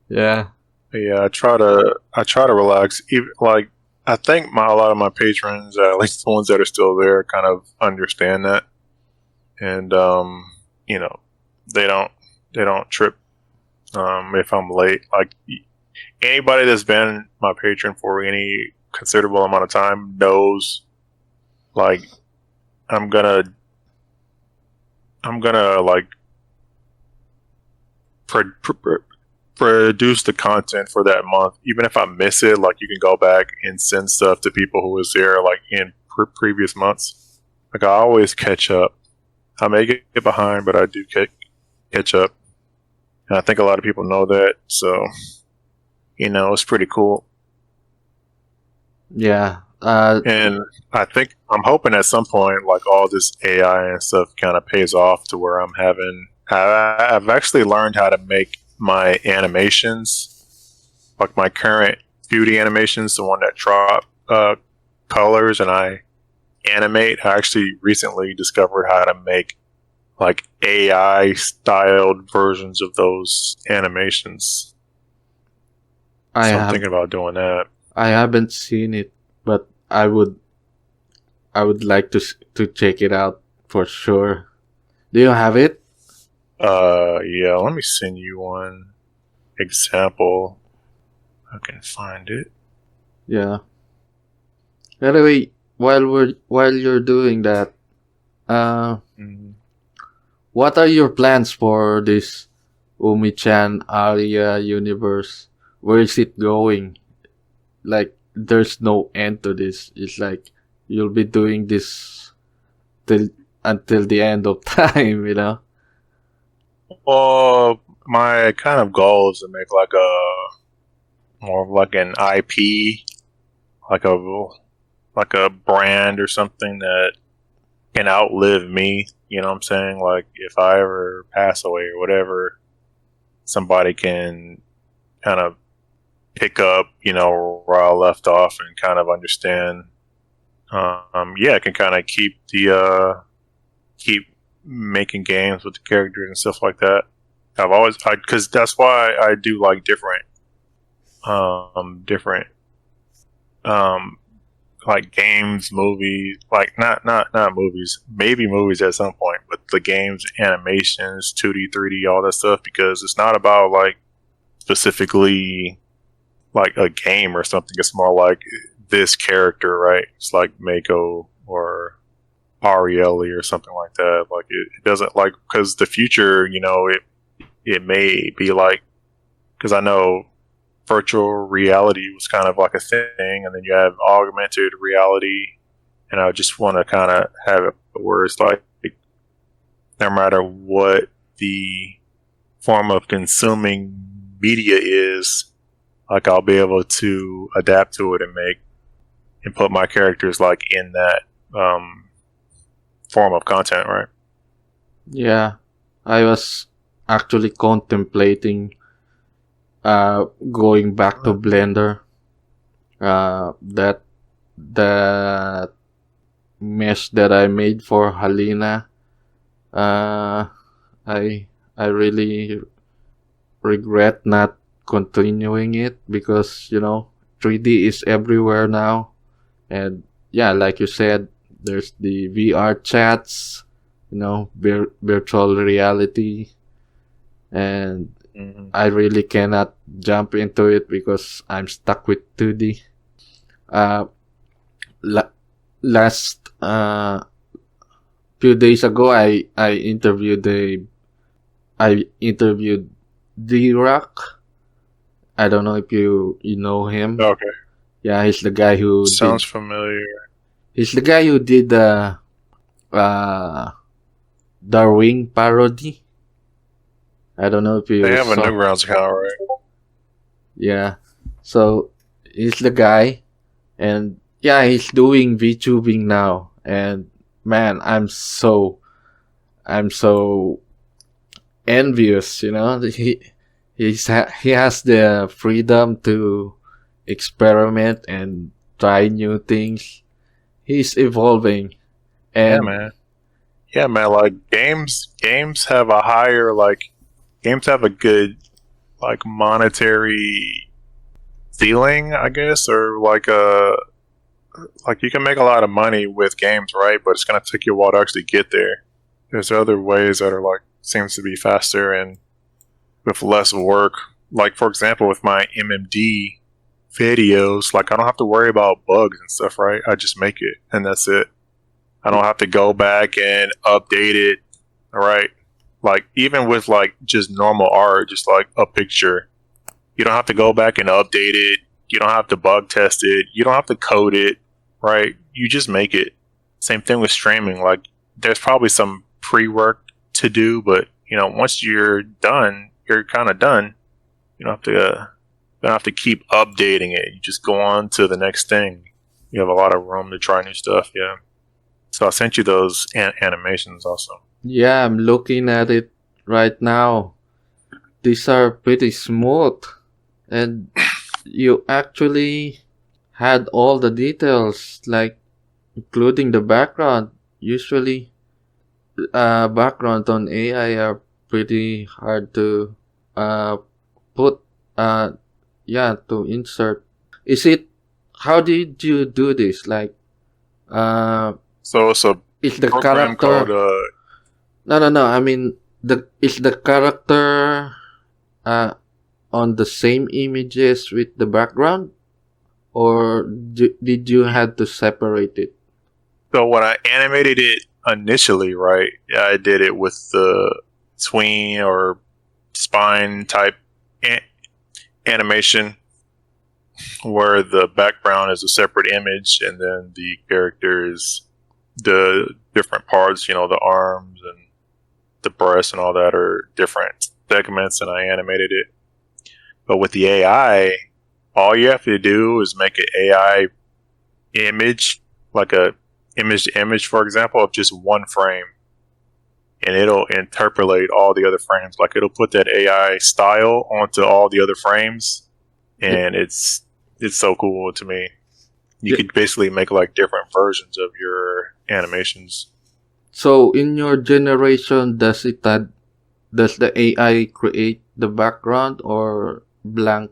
Yeah. But yeah, I try to relax. Even like I think a lot of my patrons, at least the ones that are still there, kind of understand that, and you know, they don't they don't trip if I'm late. Like anybody that's been my patron for any considerable amount of time knows, like I'm gonna like pro- pro- produce the content for that month. Even if I miss it, like you can go back and send stuff to people who was there like in previous months. Like I always catch up. I may get behind, but I do catch up. And I think a lot of people know that. So it's pretty cool. Yeah. And I'm hoping at some point, like all this AI and stuff kind of pays off to where I've actually learned how to make my animations, like my current beauty animations, the one that drop colors and I animate. I actually recently discovered how to make like AI styled versions of those animations. I So I'm have thinking about doing that. I haven't seen it, but I would like to check it out for sure. Do you have it? Yeah, let me send you one example. I can find it. Yeah. Anyway, while you're doing that, uh, Mm. what are your plans for this Umi-chan Aria universe? Where is it going? Like, there's no end to this. It's like you'll be doing this till until the end of time. Well, my kind of goal is to make like more of like an IP, like a brand or something that can outlive me. You know what I'm saying? Like if I ever pass away or whatever, somebody can kind of pick up, where I left off and kind of understand. Yeah, I can kind of keep making games with the characters and stuff like that. Because that's why I do like different, um, like games, movies, like not movies, maybe movies at some point, but the games, animations, 2D, 3D, all that stuff, because it's not about like specifically like a game or something. It's more like this character, right? It's like Mako or Arieli or something like that. Like it doesn't like because the future, it may be like because I know virtual reality was kind of like a thing, and then you have augmented reality, and I just want to kind of have it where it's like no matter what the form of consuming media is, like I'll be able to adapt to it and put my characters like in that form of content, right? Yeah. I was actually contemplating going back to Blender. That mesh that I made for Halina. Uh, I I really regret not continuing it because 3D is everywhere now, and yeah, like you said, there's the VR chats, virtual reality, and Mhm. I really cannot jump into it because I'm stuck with 2D. Uh, la- last few days ago, I interviewed D-Rock. I don't know if you know him. Okay, Yeah, he's the guy who did. sounds familiar. He's the guy who did the uh, Darwin parody. I don't know if They you have a saw. Newgrounds account, right? Yeah, so he's the guy, and yeah, he's doing VTubing now. And man, I'm so envious. He has the freedom to experiment and try new things. He's evolving, Yeah, and man. Yeah, man. Like games have a higher games have a good monetary ceiling, I guess, or like you can make a lot of money with games, right? But it's gonna take you a while to actually get there. There's other ways that are seems to be faster and with less work. Like for example, with my MMD videos, I don't have to worry about bugs and stuff, right? I just make it and that's it. I don't have to go back and update it, right? Like even with just normal art, just like a picture, you don't have to go back and update it. You don't have to bug test it. You don't have to code it, right? You just make it. Same thing with streaming. Like there's probably some pre-work to do, but once you're done, you're kind of done. You don't have to. You don't have to keep updating it. You just go on to the next thing. You have a lot of room to try new stuff. Yeah. So I sent you those animations also. yeah, I'm looking at it right now. These are pretty smooth, and you actually had all the details, like including the background. Usually, background on AI are pretty hard to uh, put. Yeah, to insert. Is it? How did you do this? Like, uh, So it's a is the program called character? No, no, no. I mean, the character uh on the same images with the background, or did you had to separate it? So when I animated it initially, right, I did it with the tween or spine type a- animation where the background is a separate image and then the character is the different parts, the arms and the breast and all that are different segments, and I animated it. But with the AI, all you have to do is make an AI image, like a image to image, for example, of just one frame, and it'll interpolate all the other frames. Like it'll put that AI style onto all the other frames, Yeah, and it's so cool to me. You yeah. could basically make different versions of your animations. So in your generation, does the AI create the background or blank?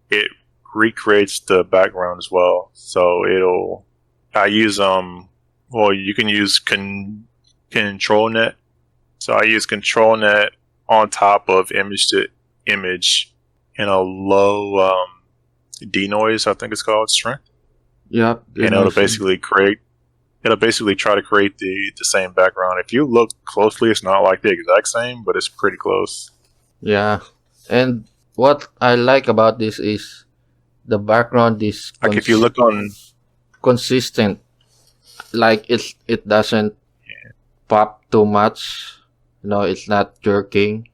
It recreates the background as well, so it'll. I use Well, you can use control net. So I use control net on top of image to image in a low denoise, I think it's called, strength, Yep, and it'll basically try to create the same background. If you look closely, it's not like the exact same, but it's pretty close. yeah. And what I like about this is the background is Like if you look on, consistent. Like it doesn't pop too much. It's not jerking.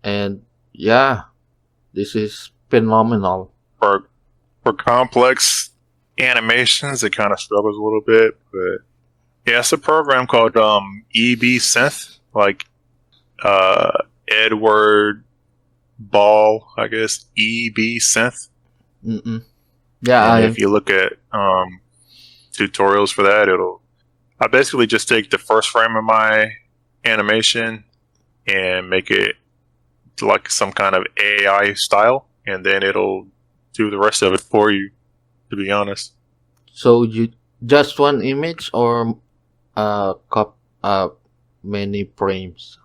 And yeah, this is phenomenal. for complex animations, it kind of struggles a little bit, but yeah, it's a program called EB Synth, like Edward Ball, I guess. EB Synth. Mm-mm. Yeah, And I if you look at tutorials for that, I basically just take the first frame of my animation and make it like some kind of AI style, and then it'll do the rest of it for you. To be honest, So you just one image or cop many frames?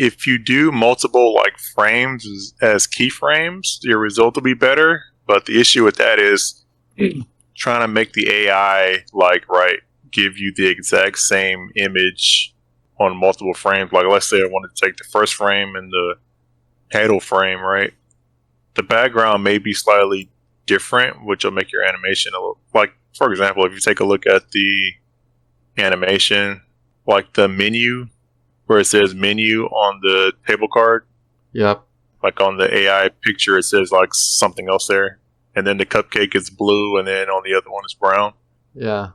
if you do multiple like frames as keyframes, your result will be better. But the issue with that is trying to make the AI give you the exact same image on multiple frames. Like let's say I wanted to take the first frame and the title frame, right? The background may be slightly different, which will make your animation a little, like for example, if you take a look at the animation, like the menu where it says menu on the table card, Yep. like on the AI picture it says like something else there, and then the cupcake is blue and then on the other one is brown. Yeah.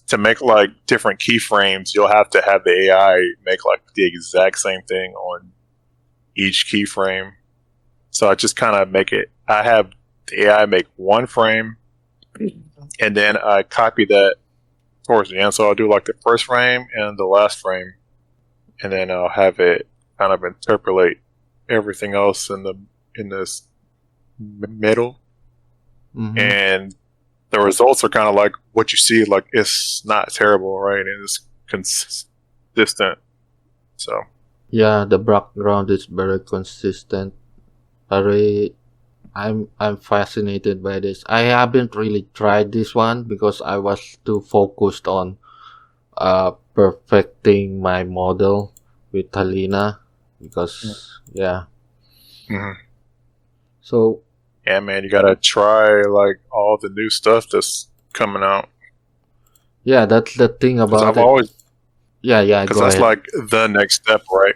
To make like different keyframes, you'll have to have the AI make like the exact same thing on each keyframe. So I just kind of make it, I have the AI make one frame and then I copy that towards the end. So I'll do like the first frame and the last frame, and then I'll have it kind of interpolate everything else in this middle, Mm-hmm. and the results are kind of like what you see. Like it's not terrible, right? And it's consistent. So Yeah, the background is very consistent. I'm fascinated by this. I haven't really tried this one because I was too focused on perfecting my model with Helena because yeah. mhm. So Yeah, man, you gotta try like all the new stuff that's coming out. yeah, that's the thing Because about I've it. always, Yeah, because go that's ahead. like the next step, right?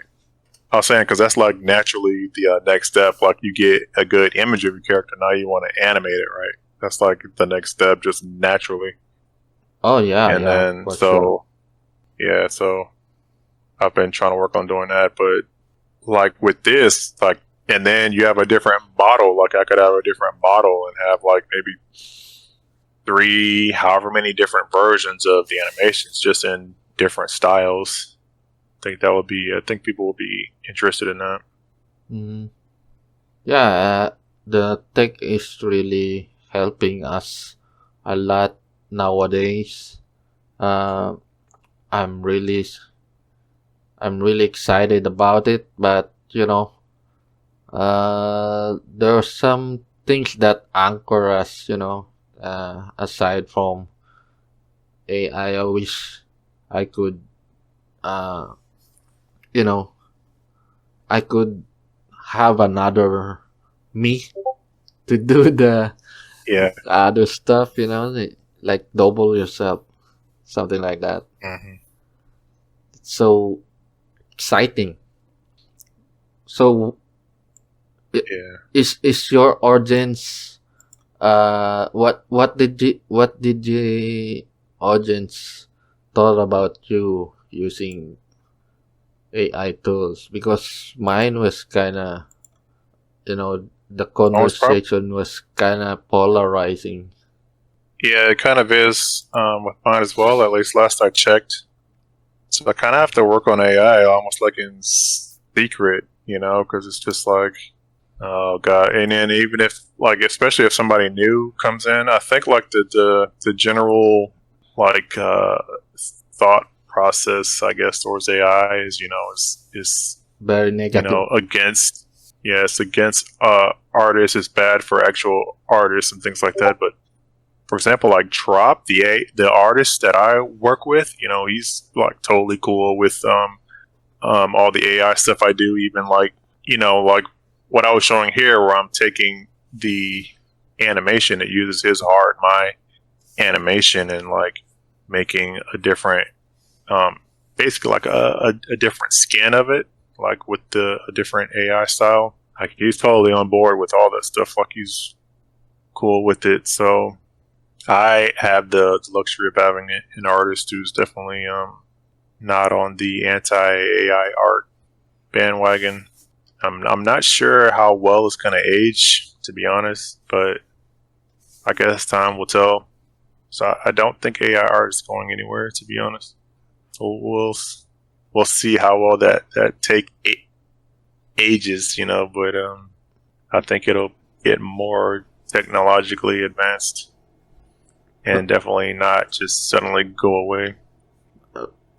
I was saying because that's like naturally the next step. Like you get a good image of your character, now you want to animate it, right? That's like the next step, just naturally. Oh yeah, And yeah, then for sure. so I've been trying to work on doing that, but like with this, like, and then you have a different model. Like I could have a different model and have like maybe three, however many different versions of the animations, just in different styles. I think people will be interested in that. Mm. Yeah, the tech is really helping us a lot nowadays. Uh, I'm really I'm really excited about it, but there are some things that anchor us. Aside from AI, I wish I could, uh, you know, I could have another me to do the Yeah. other stuff. Like double yourself, something like that. Hmm. It's so exciting. So, i- Yeah. is your audience? What did the audience thought about you using AI tools? Because mine was kind of, the Almost probably. conversation was kind of polarizing. Yeah, it kind of is with mine as well. At least last I checked. So I kind of have to work on AI almost like in secret, because it's just like, oh god. And then even if like, especially if somebody new comes in, I think like the general like thought process, I guess, towards AI is is Very negative. against, yeah, it's against artists. It's bad for actual artists and things like that. But for example, like Trop, the artist that I work with, he's like totally cool with all the AI stuff I do. Even like like what I was showing here, where I'm taking the animation that uses his art, my animation, and like making a different, basically like a different skin of it, like with a different AI style. Like he's totally on board with all that stuff. Like he's cool with it. So I have the luxury of having an artist who's definitely not on the anti AI art bandwagon. I'm not sure how well it's gonna age, to be honest, but I guess time will tell. So I don't think AI art is going anywhere, to be honest. So we'll see how well that take ages, but I think it'll get more technologically advanced and definitely not just suddenly go away.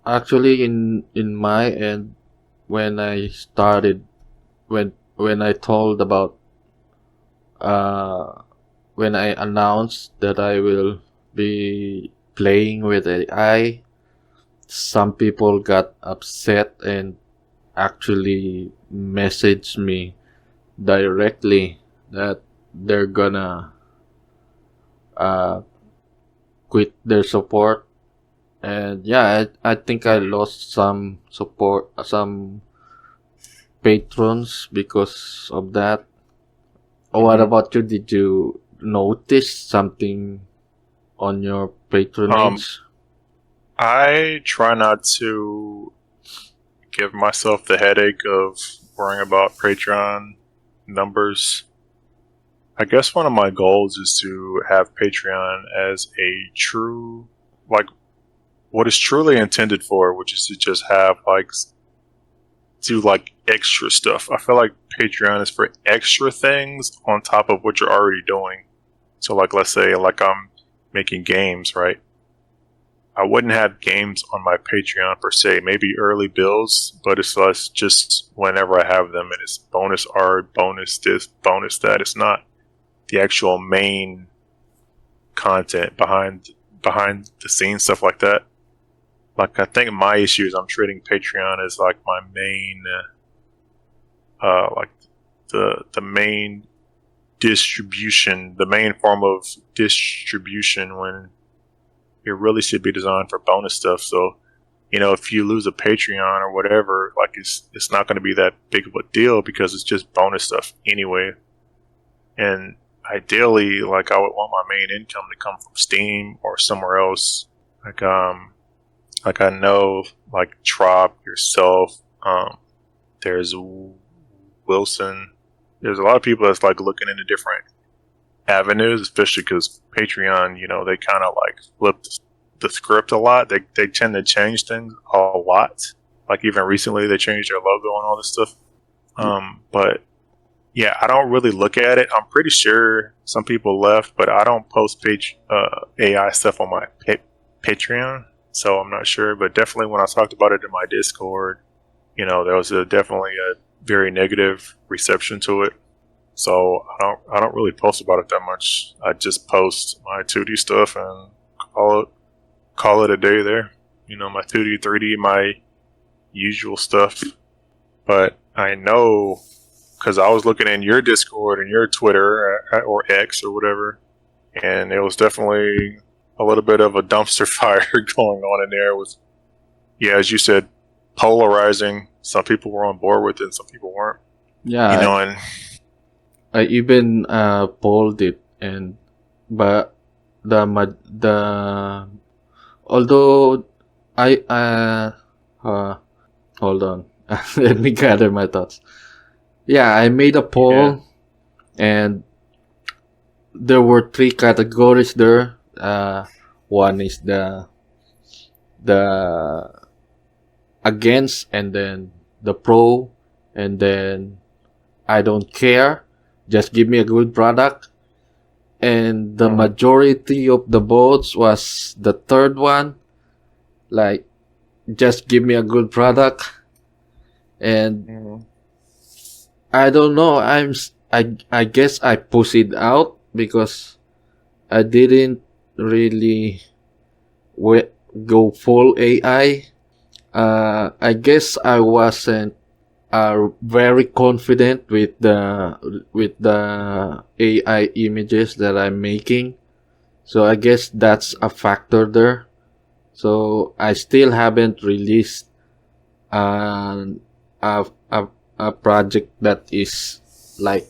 Actually, in my end, when I started, when I told about uh when I announced that I will be playing with AI, some people got upset and actually messaged me directly that they're gonna uh, quit their support. And yeah, I think I lost some support, some patrons because of that. What Mhm. about you? Did you notice something on your Um, patronage? I try not to give myself the headache of worrying about Patreon numbers. I guess one of my goals is to have Patreon as a true, like, what it's truly intended for, which is to just have, like, do, like, extra stuff. I feel like Patreon is for extra things on top of what you're already doing. So, like, let's say, like, I'm making games, right? I wouldn't have games on my Patreon per se. Maybe early builds, but it's less just whenever I have them, and it's bonus art, bonus this, bonus that. It's not the actual main content behind the scenes stuff like that. Like, I think my issue is I'm treating Patreon as like my main, like the main distribution, the main form of distribution when it really should be designed for bonus stuff. So, if you lose a Patreon or whatever, like it's not going to be that big of a deal because it's just bonus stuff anyway. And ideally, like, I would want my main income to come from Steam or somewhere else. Like I know, like Trop, yourself, there's Wilson. There's a lot of people that's like looking into different avenues, especially because Patreon, they kind of like flip the script a lot. They tend to change things a lot. Like even recently, they changed their logo and all this stuff. But yeah, I don't really look at it. I'm pretty sure some people left, but I don't post AI stuff on my Patreon, so I'm not sure. But definitely, when I talked about it in my Discord, there was definitely a very negative reception to it. So I don't really post about it that much. I just post my 2D stuff and call it a day there. My 2D, 3D, my usual stuff. But I know because I was looking in your Discord and your Twitter or X or whatever, and it was definitely a little bit of a dumpster fire going on in there. With, yeah, as you said, polarizing. Some people were on board with it, and some people weren't. Yeah, And I even polled it, but the although I hold on, let me gather my thoughts. Yeah, I made a yeah, poll, and there were three categories there. One is the against, and then the pro, and then I don't care. Just give me a good product. And the mm-hmm. majority of the votes was the third one, like just give me a good product. And Mm-hmm. I don't know, I guess I push it out because I didn't really go full AI. I guess I wasn't very confident with the AI images that I'm making. So I guess that's a factor there. So I still haven't released an a, a, a project that is like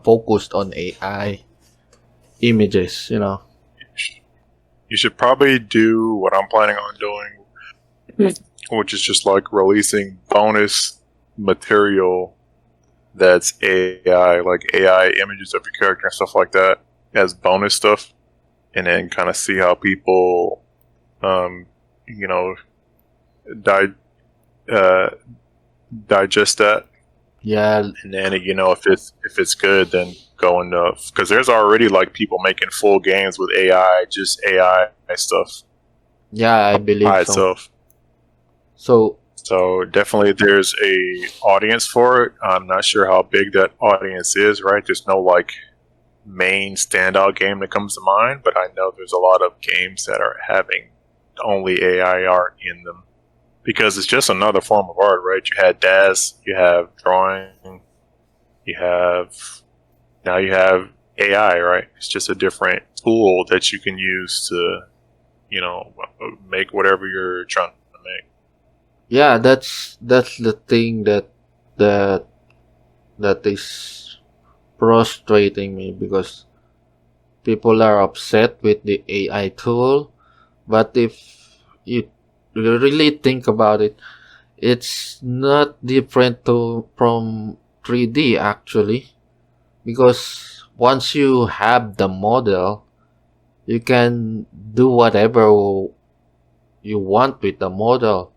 focused on AI images, you know. You should probably do what I'm planning on doing, which is just like releasing bonus material that's AI, like AI images of your character and stuff like that, as bonus stuff, and then kind of see how people, um, you know, die, uh, digest that, Yeah, and then if it's good, then go into, because there's already like people making full games with AI, just AI stuff yeah, I believe by so. itself. So So definitely there's a audience for it. I'm not sure how big that audience is, right? There's no like main standout game that comes to mind, but I know there's a lot of games that are having only AI art in them because it's just another form of art, right? You had DAS, you have drawing, you have now you have AI, right? It's just a different tool that you can use to, make whatever you're trying to make. yeah, that's the thing that that is frustrating me because people are upset with the AI tool, but if you really think about it, it's not different from 3D actually, because once you have the model, you can do whatever you want with the model.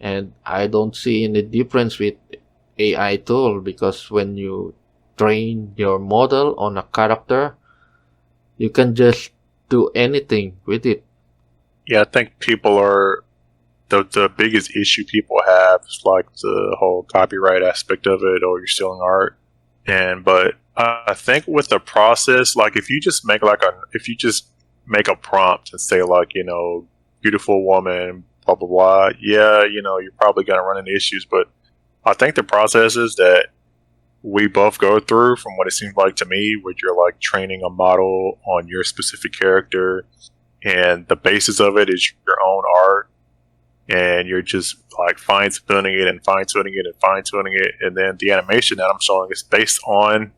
And I don't see any difference with AI tool because when you train your model on a character, you can just do anything with it. Yeah, I think people are the biggest issue people have is like the whole copyright aspect of it, or you're stealing art. And but I think with the process, like if you just make a prompt and say like beautiful woman, blah blah blah, yeah, you're probably gonna run into issues. But I think the processes that we both go through, from what it seems like to me, where you're like training a model on your specific character, and the basis of it is your own art, and you're just like fine tuning it and fine tuning it and fine tuning it, and then the animation that I'm showing is based on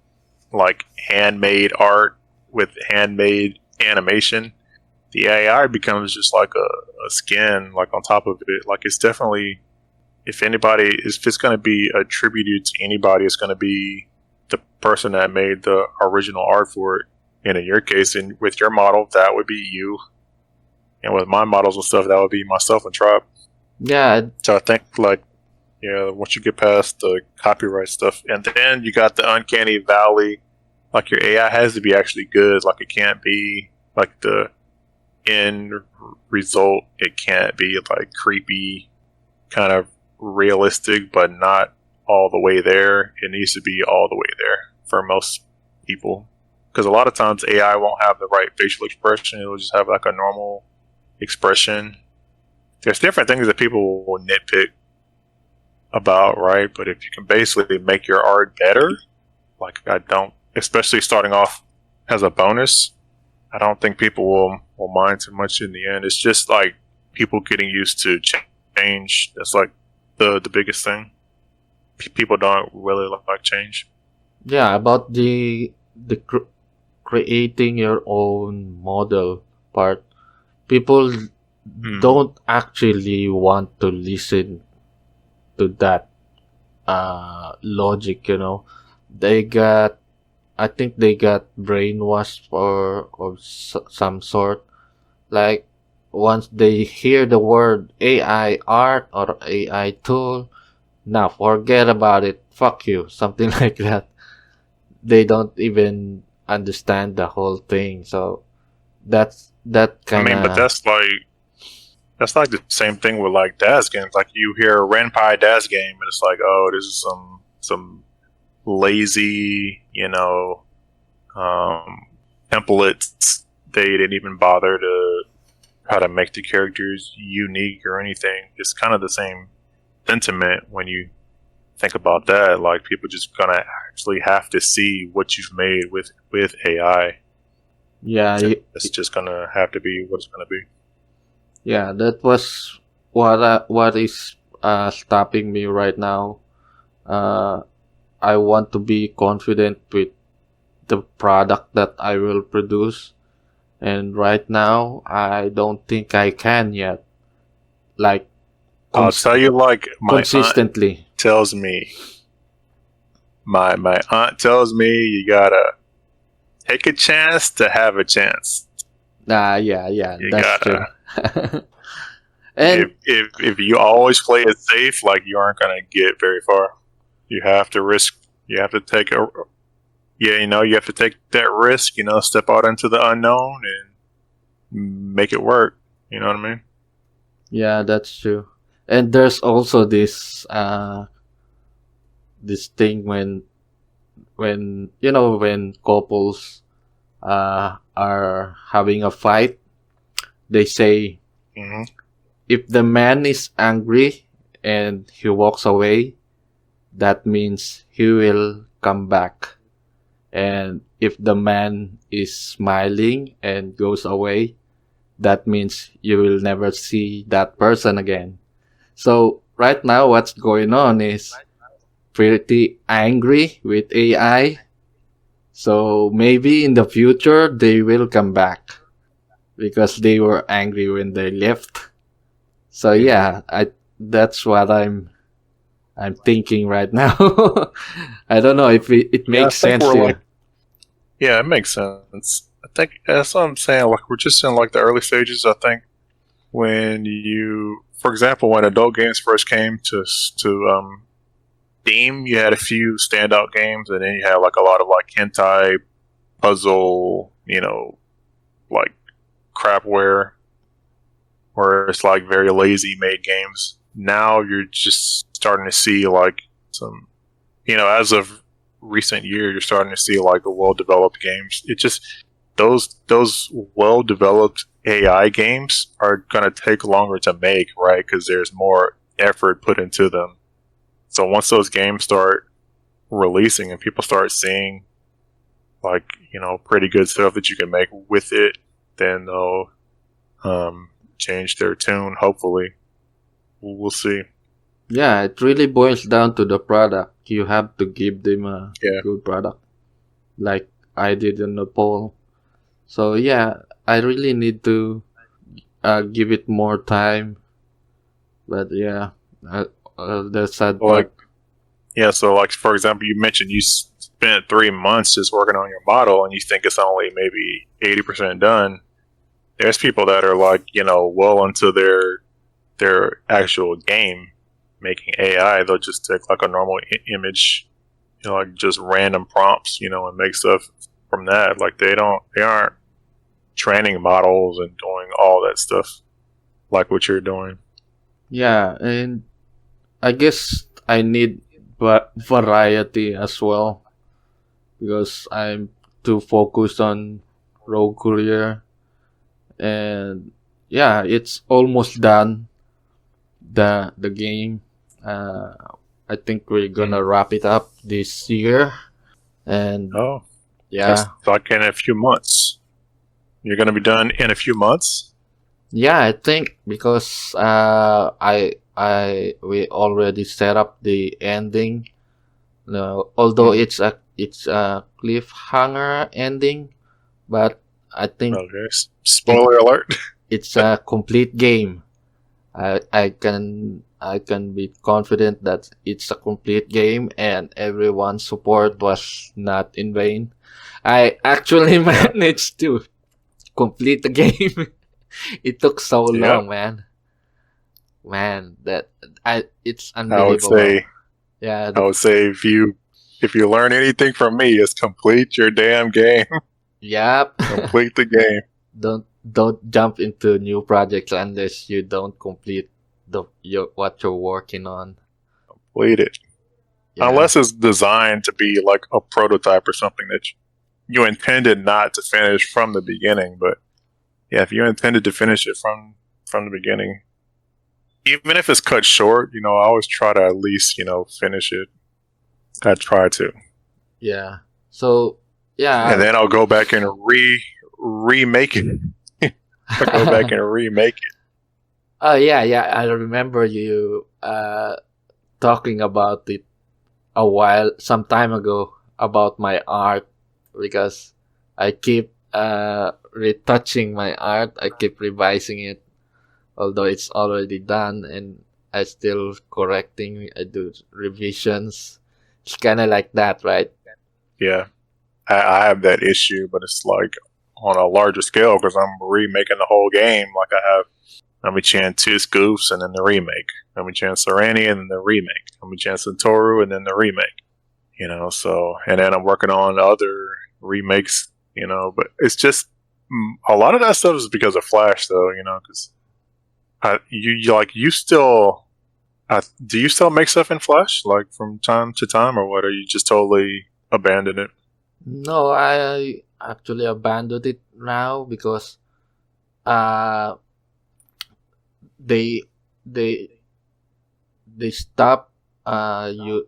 like handmade art with handmade animation. The AI becomes just like a skin like on top of it. Like it's definitely, if it's going to be attributed to anybody, it's going to be the person that made the original art for it. And in your case, and with your model, that would be you. And with my models and stuff, that would be myself and Trop. Yeah, So I think like, once you get past the copyright stuff, and then you got the uncanny valley, like your AI has to be actually good. Like it can't be like the end result. It can't be like creepy, kind of realistic, but not all the way there. It needs to be all the way there for most people. Because a lot of times AI won't have the right facial expression. It'll just have like a normal expression. There's different things that people will nitpick about, right? But if you can basically make your art better, like I don't, especially starting off as a bonus, I don't think people will mind too much in the end. It's just like people getting used to change. That's like the biggest thing. People don't really like change. yeah. About the creating your own model part, people Mm. don't actually want to listen to that logic. They got I think they got brainwashed or some sort. Like once they hear the word AI art or AI tool, now forget about it. Fuck you, something like that. They don't even understand the whole thing. So that I kind mean, but of that's like the same thing with like DAS games. Like you hear a Renpai DAS game, and it's like, oh, this is some lazy, templates. They didn't even bother to how to make the characters unique or anything. It's kind of the same sentiment when you think about that. Like people just gonna actually have to see what you've made with AI. yeah, It's just gonna have to be what it's gonna be. yeah. That was what is stopping me right now. Uh, I want to be confident with the product that I will produce. And right now, I don't think I can yet. Like I'll tell you, like consistently. tells me, my aunt tells me, you gotta take a chance to have a chance. Yeah, You that's true. gotta And If you always play it safe, like you aren't gonna get very far. You have to risk. You have to take a yeah. You have to take that risk. Step out into the unknown and make it work. You know what I mean? yeah, that's true. And there's also this thing when when couples are having a fight, they say Hmm. if the man is angry and he walks away, that means he will come back. And if the man is smiling and goes away, that means you will never see that person again. So right now, what's going on is pretty angry with AI. So maybe in the future they will come back because they were angry when they left. So Hmm. yeah, I that's what I'm thinking right now. I don't know if it Yeah, I makes think sense we're to you. like, yeah, it makes sense. I think that's what I'm saying. Like we're just in like the early stages. I think when for example, when adult games first came to Steam, you had a few standout games, and then you had like a lot of like hentai puzzle, like crapware, where it's like very lazy made games. Now you're just starting to see like some, as of recent years, you're starting to see like a well developed games. It just those well developed AI games are gonna take longer to make, right? Because there's more effort put into them. So once those games start releasing and people start seeing like pretty good stuff that you can make with it, then they'll change their tune. Hopefully, we'll see. Yeah, it really boils down to the product. You have to give them a Yeah, good product, like I did in the poll. So yeah, I really need to give it more time. But yeah, uh, the sad like part. so like for example, you mentioned you spent 3 months just working on your model, and you think it's only maybe 80% done. There's people that are like well into their actual game making AI. They'll just take like a normal image, like just random prompts, and make stuff from that. Like they aren't training models and doing all that stuff like what you're doing. Yeah, and I guess I need variety as well because I'm too focused on Rogue Courier, and yeah, it's almost done the game. Uh, I think we're Mm. gonna wrap it up this year, and Oh, that's yeah, like in a few months. You're gonna be done in a few months. yeah, I think because I we already set up the ending. No, although Mm. it's a cliffhanger ending, but I think Okay. it Spoiler alert. it's a complete game. I can be confident that it's a complete game and everyone's support was not in vain. I actually Yeah. managed to complete the game. It took so Yep. long, man. Man, that I it's I would unbelievable. say Yeah, I the would say if you learn anything from me, is complete your damn game. yep. Complete the game. Don't jump into new projects unless you don't complete what you're working on. Complete it. Yeah. Unless it's designed to be like a prototype or something that you intended not to finish from the beginning. But yeah, if you intended to finish it from the beginning, even if it's cut short, I always try to at least finish it. I try to, Yeah. So and yeah. then I'll go back and remake it. I'll go back and remake it. Oh yeah, yeah. I remember you talking about it some time ago about my art because I keep retouching my art. I keep revising it, although it's already done, and I still correcting. I do revisions. It's kind of like that, right? Yeah, I have that issue, but it's like on a larger scale because I'm remaking the whole game. Like I have Nami-chan 2 Goofs and then the remake. Nami-chan Sarani and then the remake. Nami-chan Satoru and then the remake. So, and then I'm working on other remakes, but it's just a lot of that stuff is because of Flash, though, because you still, do you still make stuff in Flash, like from time to time, or what? Or you just totally abandon it? No, I actually abandoned it now because uh they they they stop you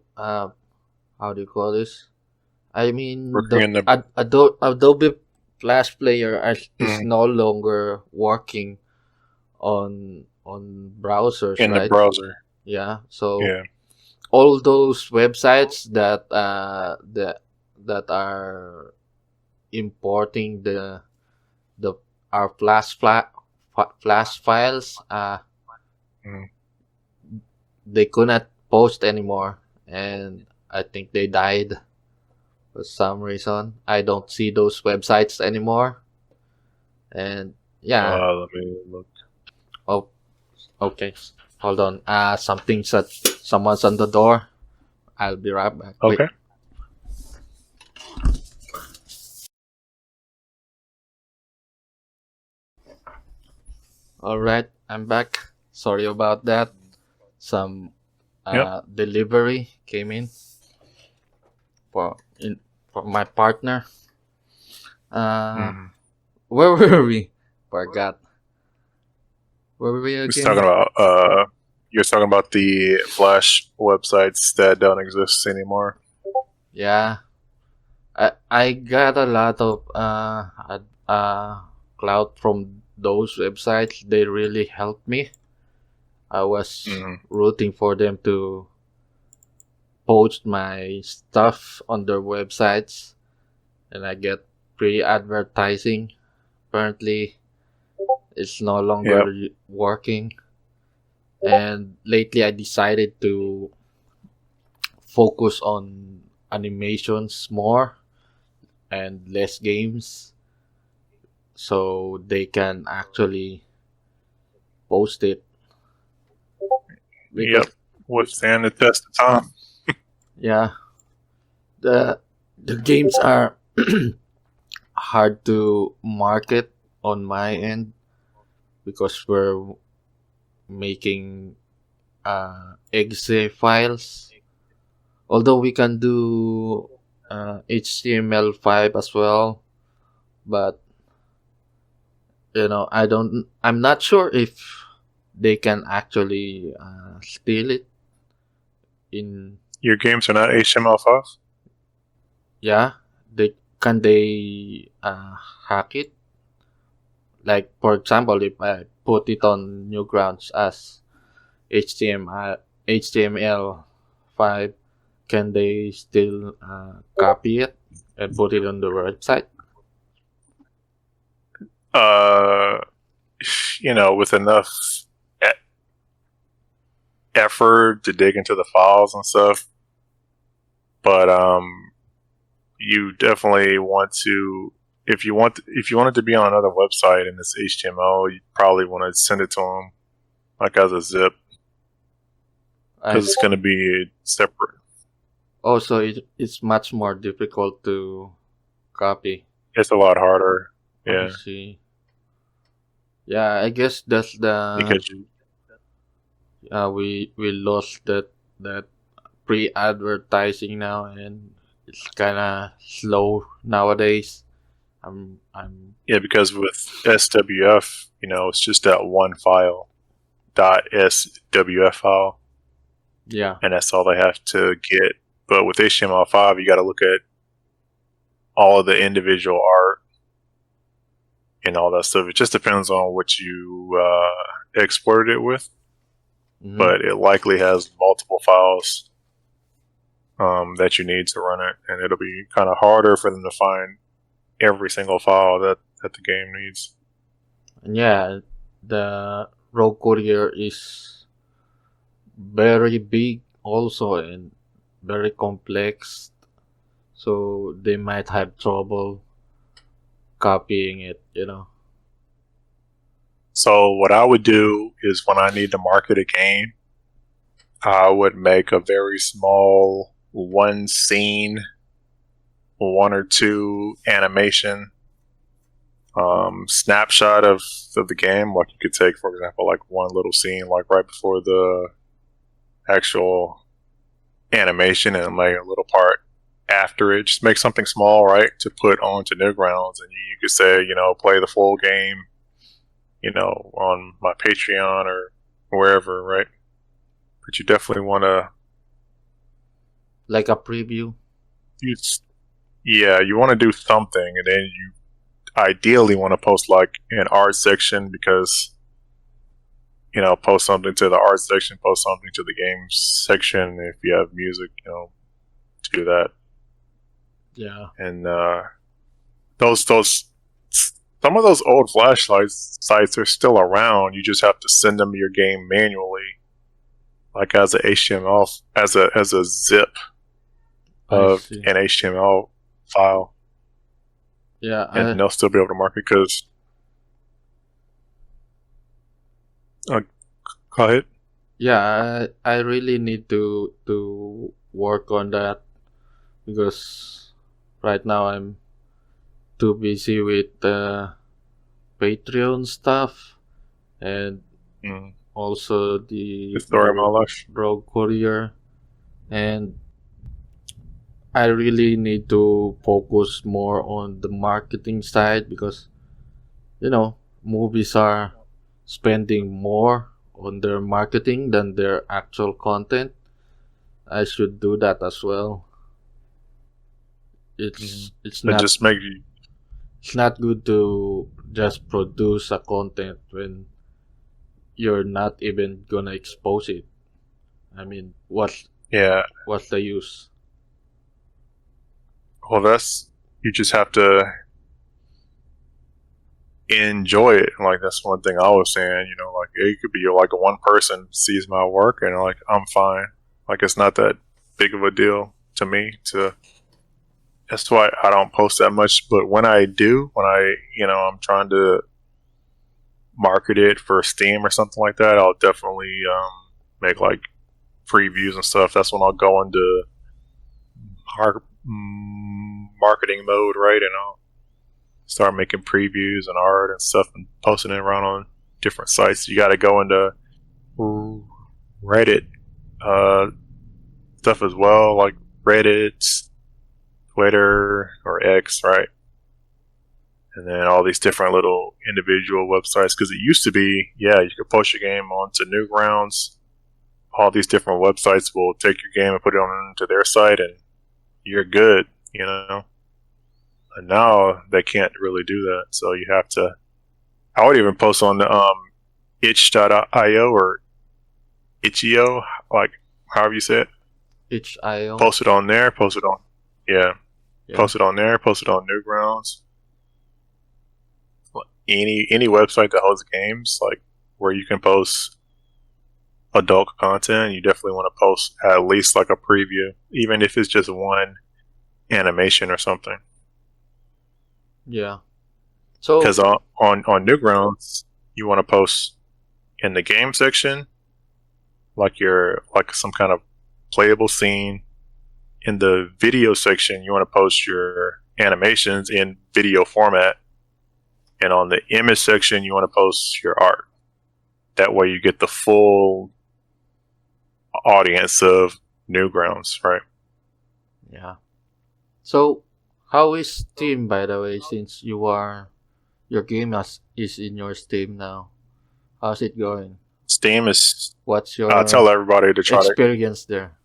how do you call this? I mean Working the in the Adobe Flash Player is mm, no longer working on browsers, in the right? browser, Yeah. So yeah, all those websites that are importing the our flash files mm. they could not post anymore, and I think they died for some reason. I don't see those websites anymore, and yeah. Let me look. Oh, okay, hold on. Someone's on the door. I'll be right back. Wait. Okay, All right, I'm back. Sorry about that. Some yep. delivery came in for in for my partner. Uh, Mm. where were we? Forgot. Where were we It's talking again? about you're talking about the Flash websites that don't exist anymore. Yeah, I got a lot of cloud from those websites. They really helped me. I was Mm. rooting for them to post my stuff on their websites, and I get free advertising. Apparently, it's no Yep. longer working. And lately, I decided to focus on animations more and less games, so they can actually post it Yep. because Withstand the test of time. yeah, the games are hard to market on my end because we're making exe files, although we can do HTML5 as well, but I'm not sure if they can actually steal it in. Your games are not HTML5. Yeah, they hack it, like for example if I put it on Newgrounds as HTML5, can they still copy it and put it on the website? Uh, with enough e- effort to dig into the files and stuff, but you definitely want to. If you want it to be on another website and it's HTML, you probably want to send it to them like as a zip I because it's going to be separate. Also, it's much more difficult to copy. It's a lot harder. I Yeah, see. Yeah, I guess that's the because you. we lost that pre-advertising now, and it's kind of slow nowadays. I'm Yeah, because with SWF, it's just that one file, .swf file, Yeah. and that's all they have to get. But with HTML5, you got to look at all of the individual art and all that stuff. It just depends on what you exported it with, Mhm. but it likely has multiple files that you need to run it, and it'll be kind of harder for them to find every single file that the game needs. And yeah, the Rogue Courier is very big also and very complex, so they might have trouble copying it. So what I would do is when I need to market a game, I would make a very small one scene, one or two animation snapshot of the game. Like you could take, for example, like one little scene, like right before the actual animation, and make a little part after it. Just make something small, right, to put onto Newgrounds, and you could say, play the full game, on my Patreon or wherever, right? But you definitely want to, Like a preview. you want to do something, and then you ideally want to post like an art section because, post something to the art section, post something to the games section if you have music, to do that. Yeah. And those some of those old flashlight sites are still around. You just have to send them your game manually, like as a HTML, as a zip of an HTML file. Yeah, and they'll still be able to market because. Go ahead. Yeah, I really need to work on that because right now I'm too busy with Patreon stuff and also the story of my life. Rogue Courier, and I really need to focus more on the marketing side because movies are spending more on their marketing than their actual content. I should do that as well. It's not just make you. It's not good to just produce a content when you're not even gonna expose it. I mean, what's the use? Well, you just have to enjoy it. Like that's one thing I was saying. Like it could be like one person sees my work and like I'm fine. Like it's not that big of a deal to me. That's why I don't post that much. But when I do, I'm trying to market it for Steam or something like that, I'll definitely make like previews and stuff. That's when I'll go into marketing mode, right? And I'll start making previews and art and stuff and posting it around on different sites. You got to go into Reddit stuff as well, like Reddit, Twitter, or X, right? And then all these different little individual websites. Because it used to be, you could post your game onto Newgrounds. All these different websites will take your game and put it onto their site, and you're good, And now they can't really do that. So you have to. I would even post on the itch.io or itch.io, like however you say it. Itch.io. Post it on there. Post it on. Post it on there. Post it on Newgrounds. Any website that holds games, like where you can post adult content, you definitely want to post at least like a preview, even if it's just one animation or something. Yeah. So because on Newgrounds, you want to post in the game section, like some kind of playable scene. In the video section, you want to post your animations in video format. And on the image section, you want to post your art. That way you get the full audience of Newgrounds, right? Yeah. So, how is Steam, by the way, since your game is in your Steam now? How's it going? Steam is... What's your I tell everybody to try experience there?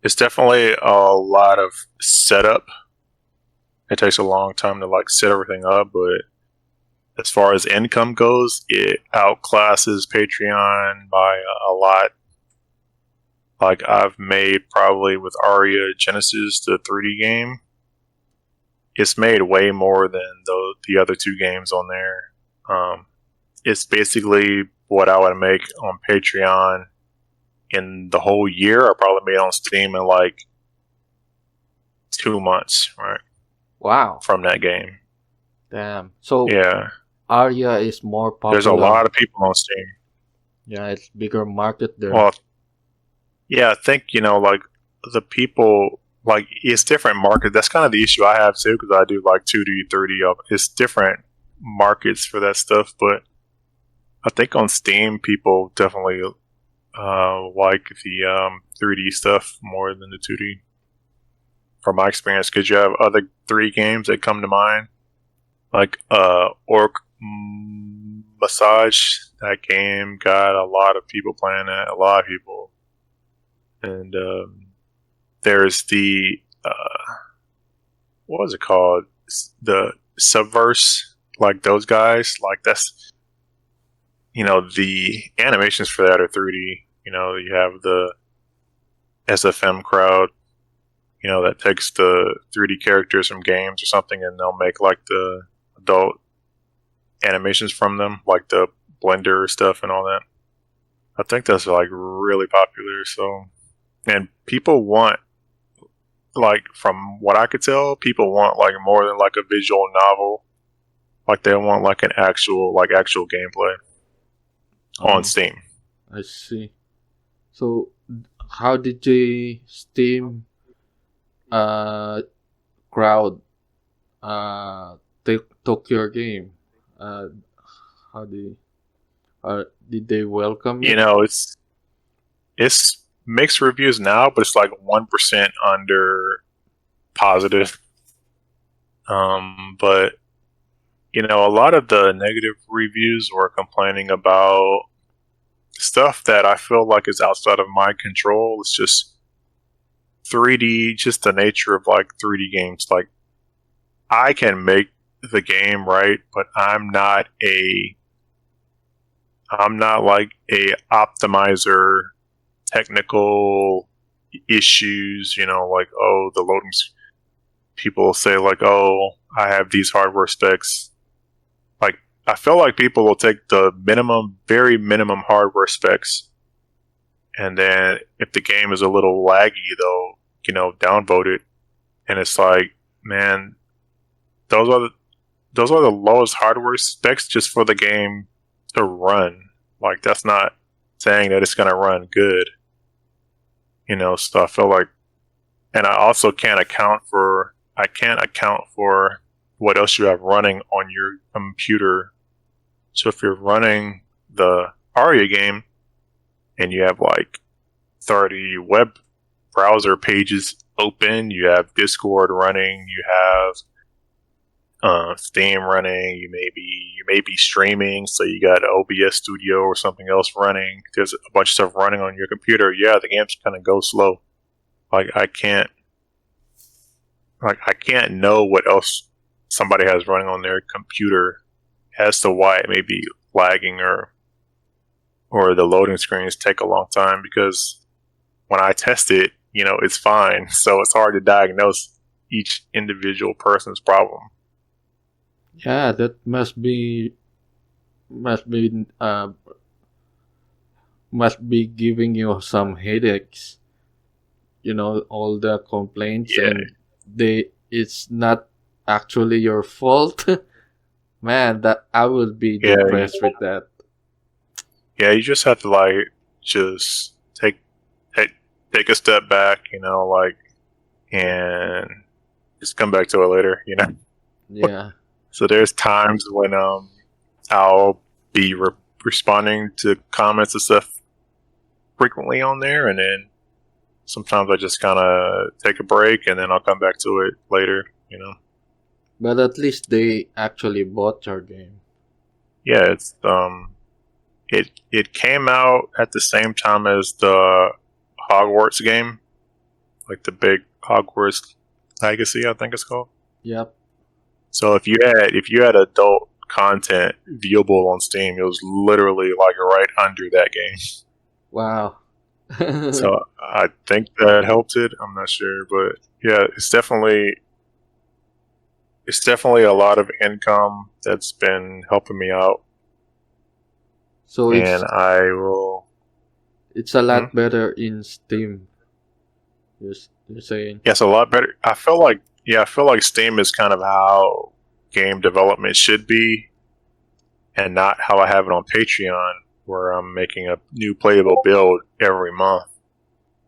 It's definitely a lot of setup. It takes a long time to set everything up, but as far as income goes, it outclasses Patreon by a lot. Like I've made probably with Aria Genesis, the 3D game, it's made way more than the other two games on there. It's basically what I would make on Patreon in the whole year. I probably made on Steam in 2 months, right? Wow. From that game. Damn. So yeah. Aria is more There's a popular. lot of people on Steam. Yeah, it's bigger market there. Well, yeah, I think like the people like it's different market. That's kind of the issue I have too because I do like 2D, 3D. It's different markets for that stuff, but I think on Steam people definitely like the 3D stuff more than the 2D. From my experience, because you have other 3 games that come to mind, like Orc Massage. That game got a lot of people playing that. A lot of people, and there's the what was it called? The Subverse, like those guys. Like that's the animations for that are 3D. You have the SFM crowd. That takes the 3D characters from games or something, and they'll make like the adult animations from them, like the Blender stuff and all that. I think that's like really popular. So, and people want, like, from what I could tell, people want like more than like a visual novel. Like they want like an actual gameplay on Oh, Steam. I see. So, how did the Steam crowd took your game? Uh, how did they welcome it? It's mixed reviews now, but it's like 1% under positive. But a lot of the negative reviews were complaining about stuff that I feel like is outside of my control. It's just 3D, just the nature of like 3D games. Like I can make the game right, but I'm not like a optimizer. Technical issues, like the loading. People say like, oh, I have these hardware specs. Like I feel like people will take the very minimum hardware specs, and then if the game is a little laggy, they'll downvote it. And it's like, man, those are the lowest hardware specs just for the game to run. Like that's not saying that it's gonna run good. So I feel like, and I also can't account for what else you have running on your computer. So if you're running the Aria game and you have like 30 web browser pages open, you have Discord running, you have Steam running, you may be streaming, so you got OBS Studio or something else running. There's a bunch of stuff running on your computer. Yeah, the game's gonna go slow. Like I can't know what else somebody has running on their computer as to why it may be lagging or the loading screens take a long time, because when I test it, it's fine. So it's hard to diagnose each individual person's problem. Yeah, that uh must be giving you some headaches. All the complaints, Yeah, and it's not actually your fault. Man, that I would be yeah, depressed with that. yeah. You just have to like just take take a step back, and just come back to it later. Yeah. So there's times when I'll be responding to comments and stuff frequently on there, and then sometimes I just kind of take a break and then I'll come back to it later. But at least they actually bought your game. Yeah, it came out at the same time as the Hogwarts game, like the big Hogwarts Legacy, I think it's called. Yep. So if you had adult content viewable on Steam, it was literally like right under that game. Wow. So I think that helped it. I'm not sure, but yeah, it's definitely a lot of income that's been helping me out, So and I will. it's a lot better in Steam. You're saying. Yes, a lot better. I feel like Steam is kind of how game development should be. and not how I have it on Patreon, where I'm making a new playable build every month.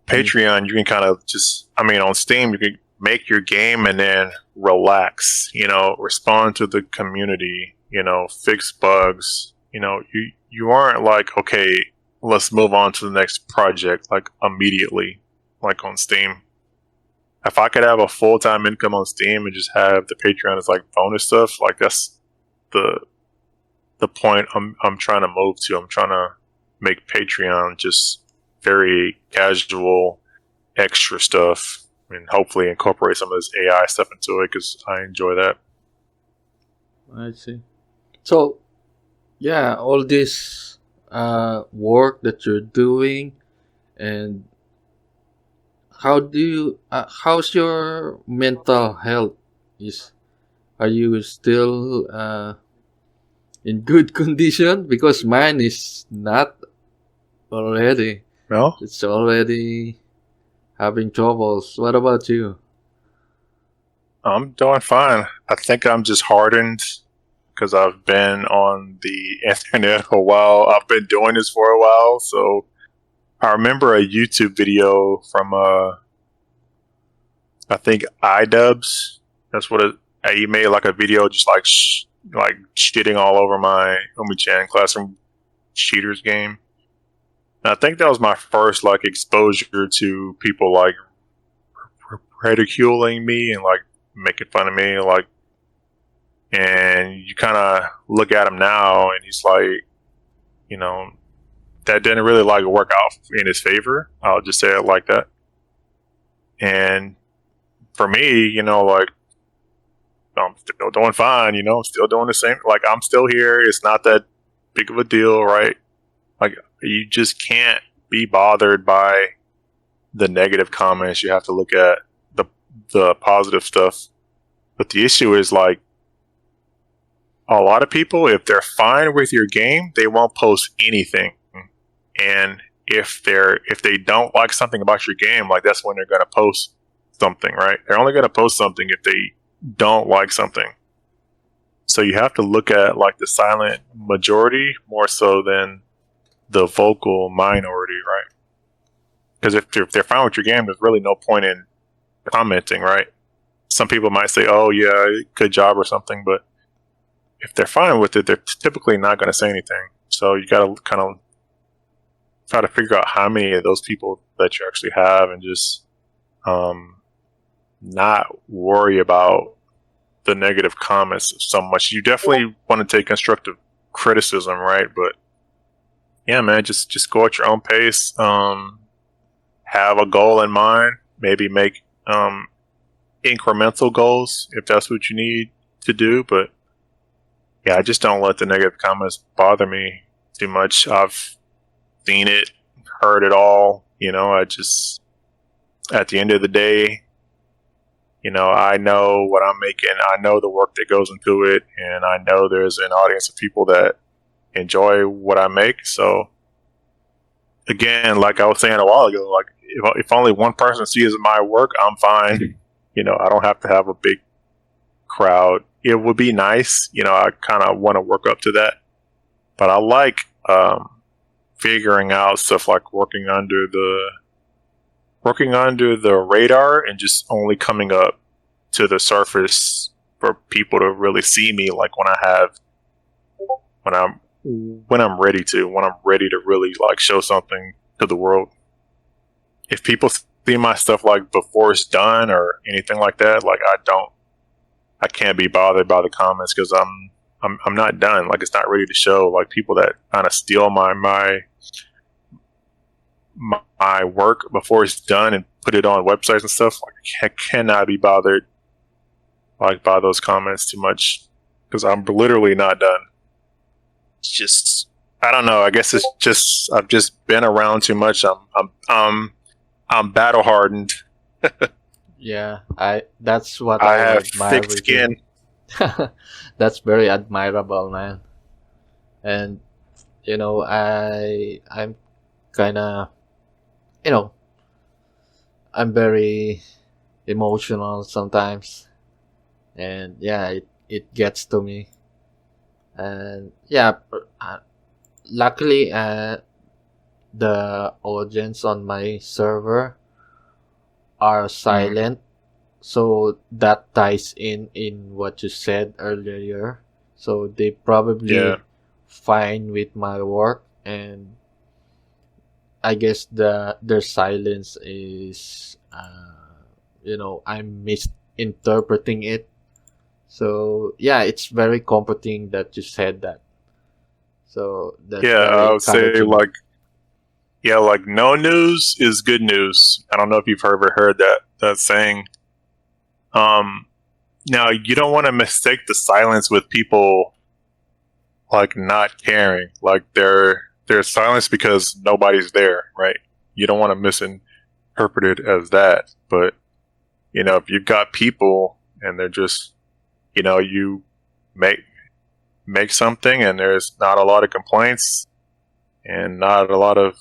Patreon, you can kind of on Steam, you can make your game and then relax, respond to the community, fix bugs. You aren't like, okay, let's move on to the next project, like immediately, like on Steam. If I could have a full-time income on Steam and just have the Patreon as like bonus stuff, like that's the point I'm trying to move to. I'm trying to make Patreon just very casual, extra stuff, and hopefully incorporate some of this AI stuff into it because I enjoy that. I see. So, yeah, all this work that you're doing, and how's your mental health? Are you still in good condition? Because mine is not already. No, It's already having troubles. What about you? I'm doing fine. I think I'm just hardened because I've been on the internet a while. I've been doing this for a while, so I remember a YouTube video from I think iDubbbz. That's what he made, like a video just like shitting all over my Umi-chan Classroom Cheaters game. And I think that was my first like exposure to people like ridiculing me and like making fun of me, like. And you kind of look at him now, and he's like, that didn't really like work out in his favor. I'll just say it like that. And for me, like, I'm still doing fine. I'm still doing the same. Like, I'm still here. It's not that big of a deal, right? Like, you just can't be bothered by the negative comments. You have to look at the positive stuff. But the issue is like, a lot of people, if they're fine with your game, they won't post anything. And if they don't like something about your game, like that's when they're going to post something, right? They're only going to post something if they don't like something. So you have to look at like the silent majority more so than the vocal minority, right? Because if they're fine with your game, there's really no point in commenting, right? Some people might say, "Oh yeah, good job" or something, but if they're fine with it, they're typically not going to say anything. So you got to kind of try to figure out how many of those people that you actually have, and just not worry about the negative comments so much. You definitely want to take constructive criticism, right? But yeah, man, just go at your own pace. Have a goal in mind. Maybe make incremental goals if that's what you need to do. But yeah, I just don't let the negative comments bother me too much. I've seen it, heard it all. I just, at the end of the day, I know what I'm making. I know the work that goes into it, and I know there's an audience of people that enjoy what I make. So, again, like I was saying a while ago, like if only one person sees my work, I'm fine. I don't have to have a big crowd. It would be nice, I kind of want to work up to that, but I like figuring out stuff like working under the radar and just only coming up to the surface for people to really see me, like when I'm ready to really like show something to the world. If people see my stuff like before it's done or anything like that, like I can't be bothered by the comments because I'm not done. Like it's not ready to show. Like people that kind of steal my work before it's done and put it on websites and stuff. Like I cannot be bothered like by those comments too much because I'm literally not done. It's just, I don't know. I guess it's just I've just been around too much. I'm battle hardened. Yeah, that's what I I have admire thick with skin. you. That's very admirable, man. And I'm kind of, you know, I'm very emotional sometimes, and yeah, it gets to me. And yeah, luckily, the audience on my server are Mm, silent, so that ties in what you said earlier. So they yeah, probably fine with my work, and I guess their silence is, I'm misinterpreting it. So yeah, it's very comforting that you said that. So that's yeah. very I would say encouraging. like yeah, like no news is good news. I don't know if you've ever heard that saying. Um, Now you don't want to mistake the silence with people like not caring, like they're silence because nobody's there, right? You don't want to misinterpret it as that, but if you've got people and they're just you make make something and there's not a lot of complaints and not a lot of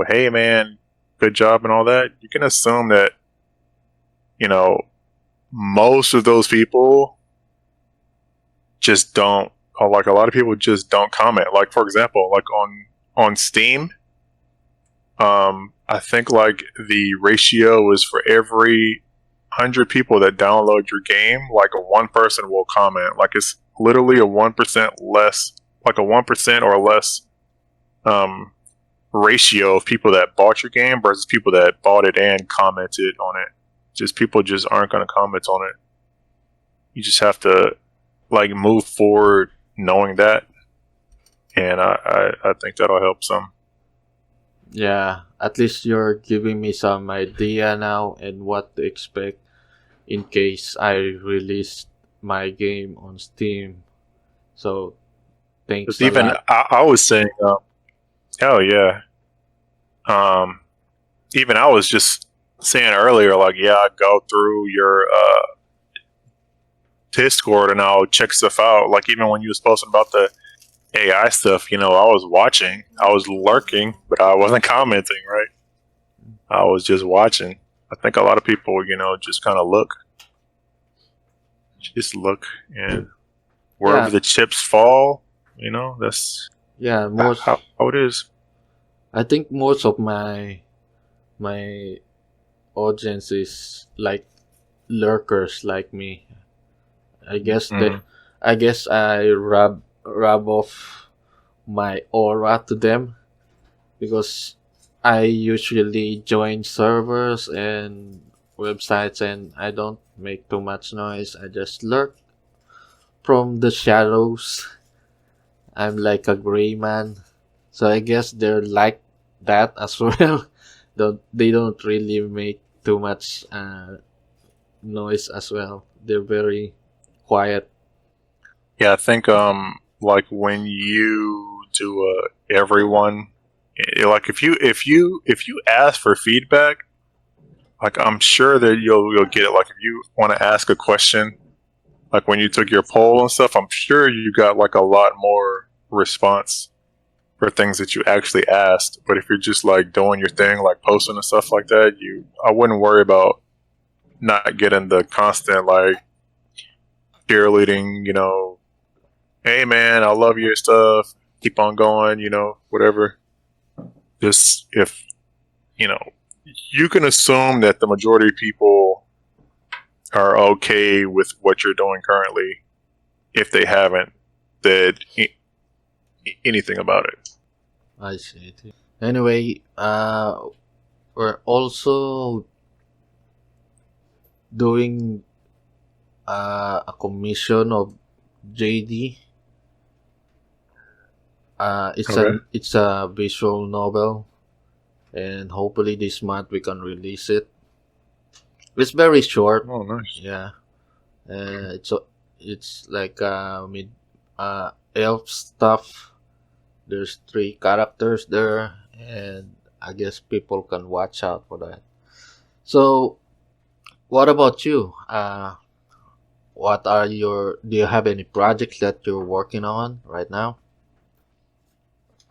hey man, good job and all that, you can assume that you know most of those people just don't, or like a lot of people just don't comment. Like for example, like on Steam, I think like the ratio is for every 100 people that download your game, like a one person will comment. Like it's literally a 1% less, like a 1% or less um, ratio of people that bought your game versus people that bought it and commented on it. Just people just aren't going to comment on it. You just have to like move forward knowing that, and I think that'll help some. Yeah, at least you're giving me some idea now and what to expect in case I release my game on Steam. So thanks Because a even lot. I was saying, hell yeah. Um, Even I was just saying earlier, like, yeah, I go through your Discord and I'll check stuff out. Like, even when you was posting about the AI stuff, I was watching, I was lurking, but I wasn't commenting, right? I was just watching. I think a lot of people, just kind of just look, and wherever Yeah, the chips fall, that's yeah. how it is. I think most of my audience is like lurkers like me. I guess that Mm. I guess I rub off my aura to them because I usually join servers and websites and I don't make too much noise. I just lurk from the shadows. I'm like a gray man. So I guess they're like that as well. They don't really make too much noise as well. They're very quiet. Yeah, I think like when you do everyone, like if you ask for feedback, like I'm sure that you'll get it. Like if you want to ask a question, like when you took your poll and stuff, I'm sure you got like a lot more response for things that you actually asked. But if you're just like doing your thing, like posting and stuff like that, I wouldn't worry about not getting the constant like cheerleading, hey man, I love your stuff. Keep on going, whatever. Just if you know, you can assume that the majority of people are okay with what you're doing currently if they haven't said anything about it. I see. Anyway, we're also doing a commission of JD. Okay. It's a visual novel, and hopefully this month we can release it. It's very short. Oh, nice. Yeah, it's like mid elf stuff. There's three characters there, and I guess people can watch out for that. So, what about you? What are your? Do you have any projects that you're working on right now,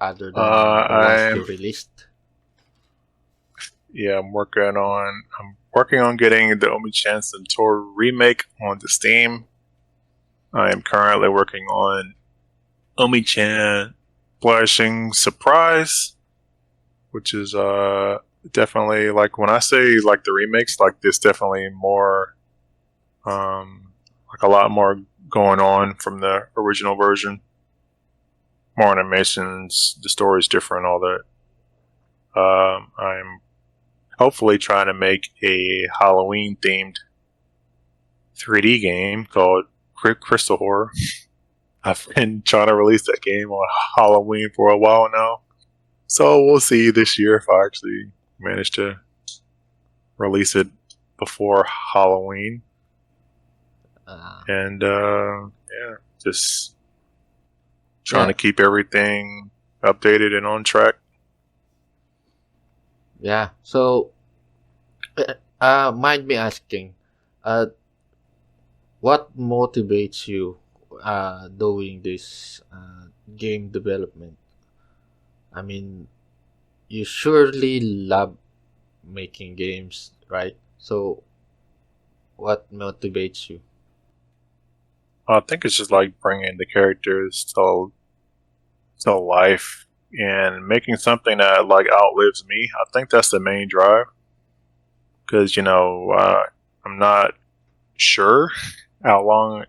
other than the ones you I'm released? yeah, I'm working on getting the Omi Chance and Tour remake onto Steam. I am currently working on Omi-chan Flashing Surprise, which is definitely like when I say like the remakes, like there's definitely more like a lot more going on from the original version. More animations, the story's different, all that. I'm hopefully trying to make a Halloween themed 3D game called Crystal Horror. I've been trying to release that game on Halloween for a while now. So we'll see this year if I actually manage to release it before Halloween. And yeah, just trying to keep everything updated and on track. Yeah. So, might be asking, what motivates you doing this game development? I mean, you surely love making games, right? So, what motivates you? I think it's just like bringing the characters to life and making something that like outlives me. I think that's the main drive. Because I'm not sure how long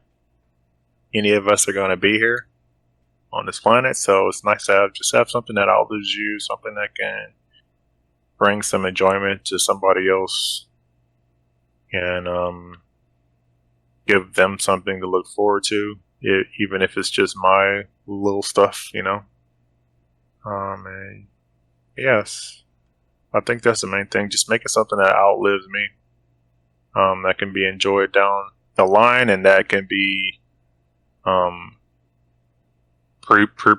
any of us are going to be here on this planet. So it's nice to have something that outlives you, something that can bring some enjoyment to somebody else, and give them something to look forward to, even if it's just my little stuff, And yes, I think that's the main thing. Just making something that outlives me, that can be enjoyed down the line, and that can be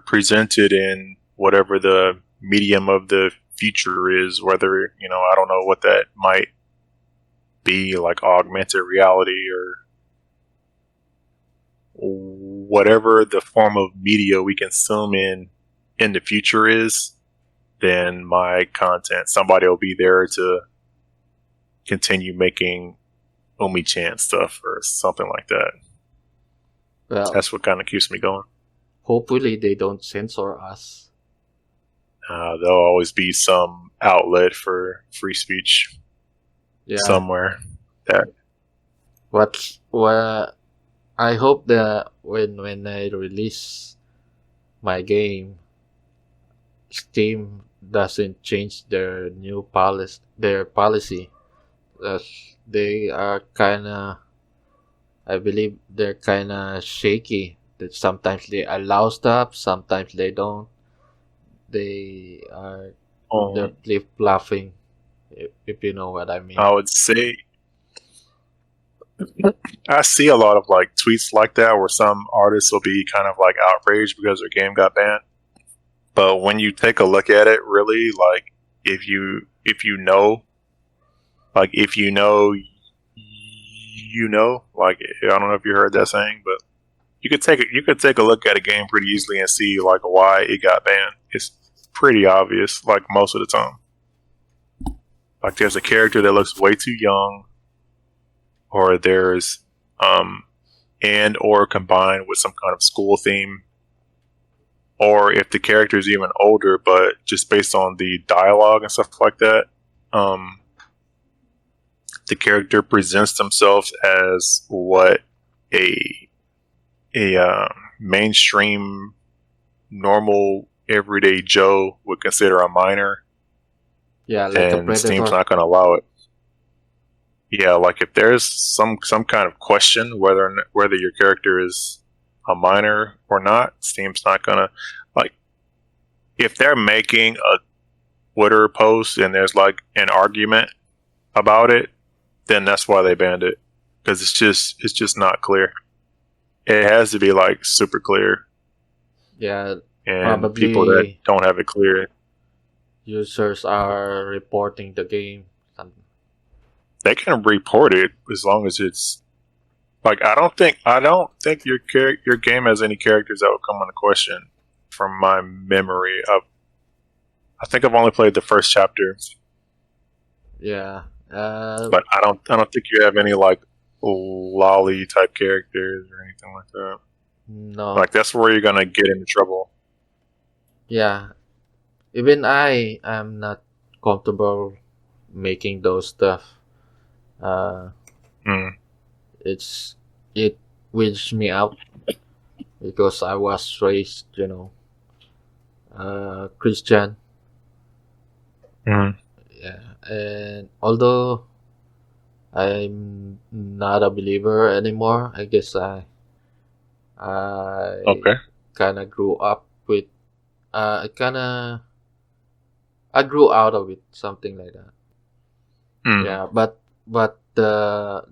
presented in whatever the medium of the future is. Whether I don't know what that might be, like augmented reality or whatever the form of media we consume in the future is. Then my content, somebody will be there to continue making Omi-chan stuff or something like that. Well, that's what kind of keeps me going. Hopefully, they don't censor us. There'll always be some outlet for free speech somewhere. Well, I hope that when I release my game, Steam doesn't change their policy. They are I believe they're kind of shaky. That sometimes they allow stuff, sometimes they don't. They're flip flopping, if you know what I mean. I would say I see a lot of like tweets like that where some artists will be kind of like outraged because their game got banned. But when you take a look at it, really, like if you know, like if you know, like I don't know if you heard that saying, but you could take a look at a game pretty easily and see like why it got banned. It's pretty obvious, like most of the time. Like there's a character that looks way too young, or there's and or combined with some kind of school theme, or if the character is even older, but just based on the dialogue and stuff like that, the character presents themselves as what a mainstream, normal, everyday Joe would consider a minor. Yeah, like a predator. Steam's not going to allow it. Yeah, like if there's some kind of question whether your character is a minor or not, Steam's not gonna, like, if they're making a Twitter post and there's like an argument about it, then that's why they banned it, because it's just not clear. It has to be like super clear. Yeah, and people that don't have it clear, users are reporting the game. They can report it as long as it's like I don't think your game has any characters that would come into question from my memory. I think I've only played the first chapter. Yeah, but I don't think you have any like lolly type characters or anything like that. No. Like that's where you're gonna get into trouble. Yeah. Even I am not comfortable making those stuff. Uh, Mm. it's it weirds me out because I was raised, Christian. Mm. Yeah, and although I'm not a believer anymore, I guess I Okay. kind of grew up with. I kind of I grew out of it, something like that. Mm. Yeah, but the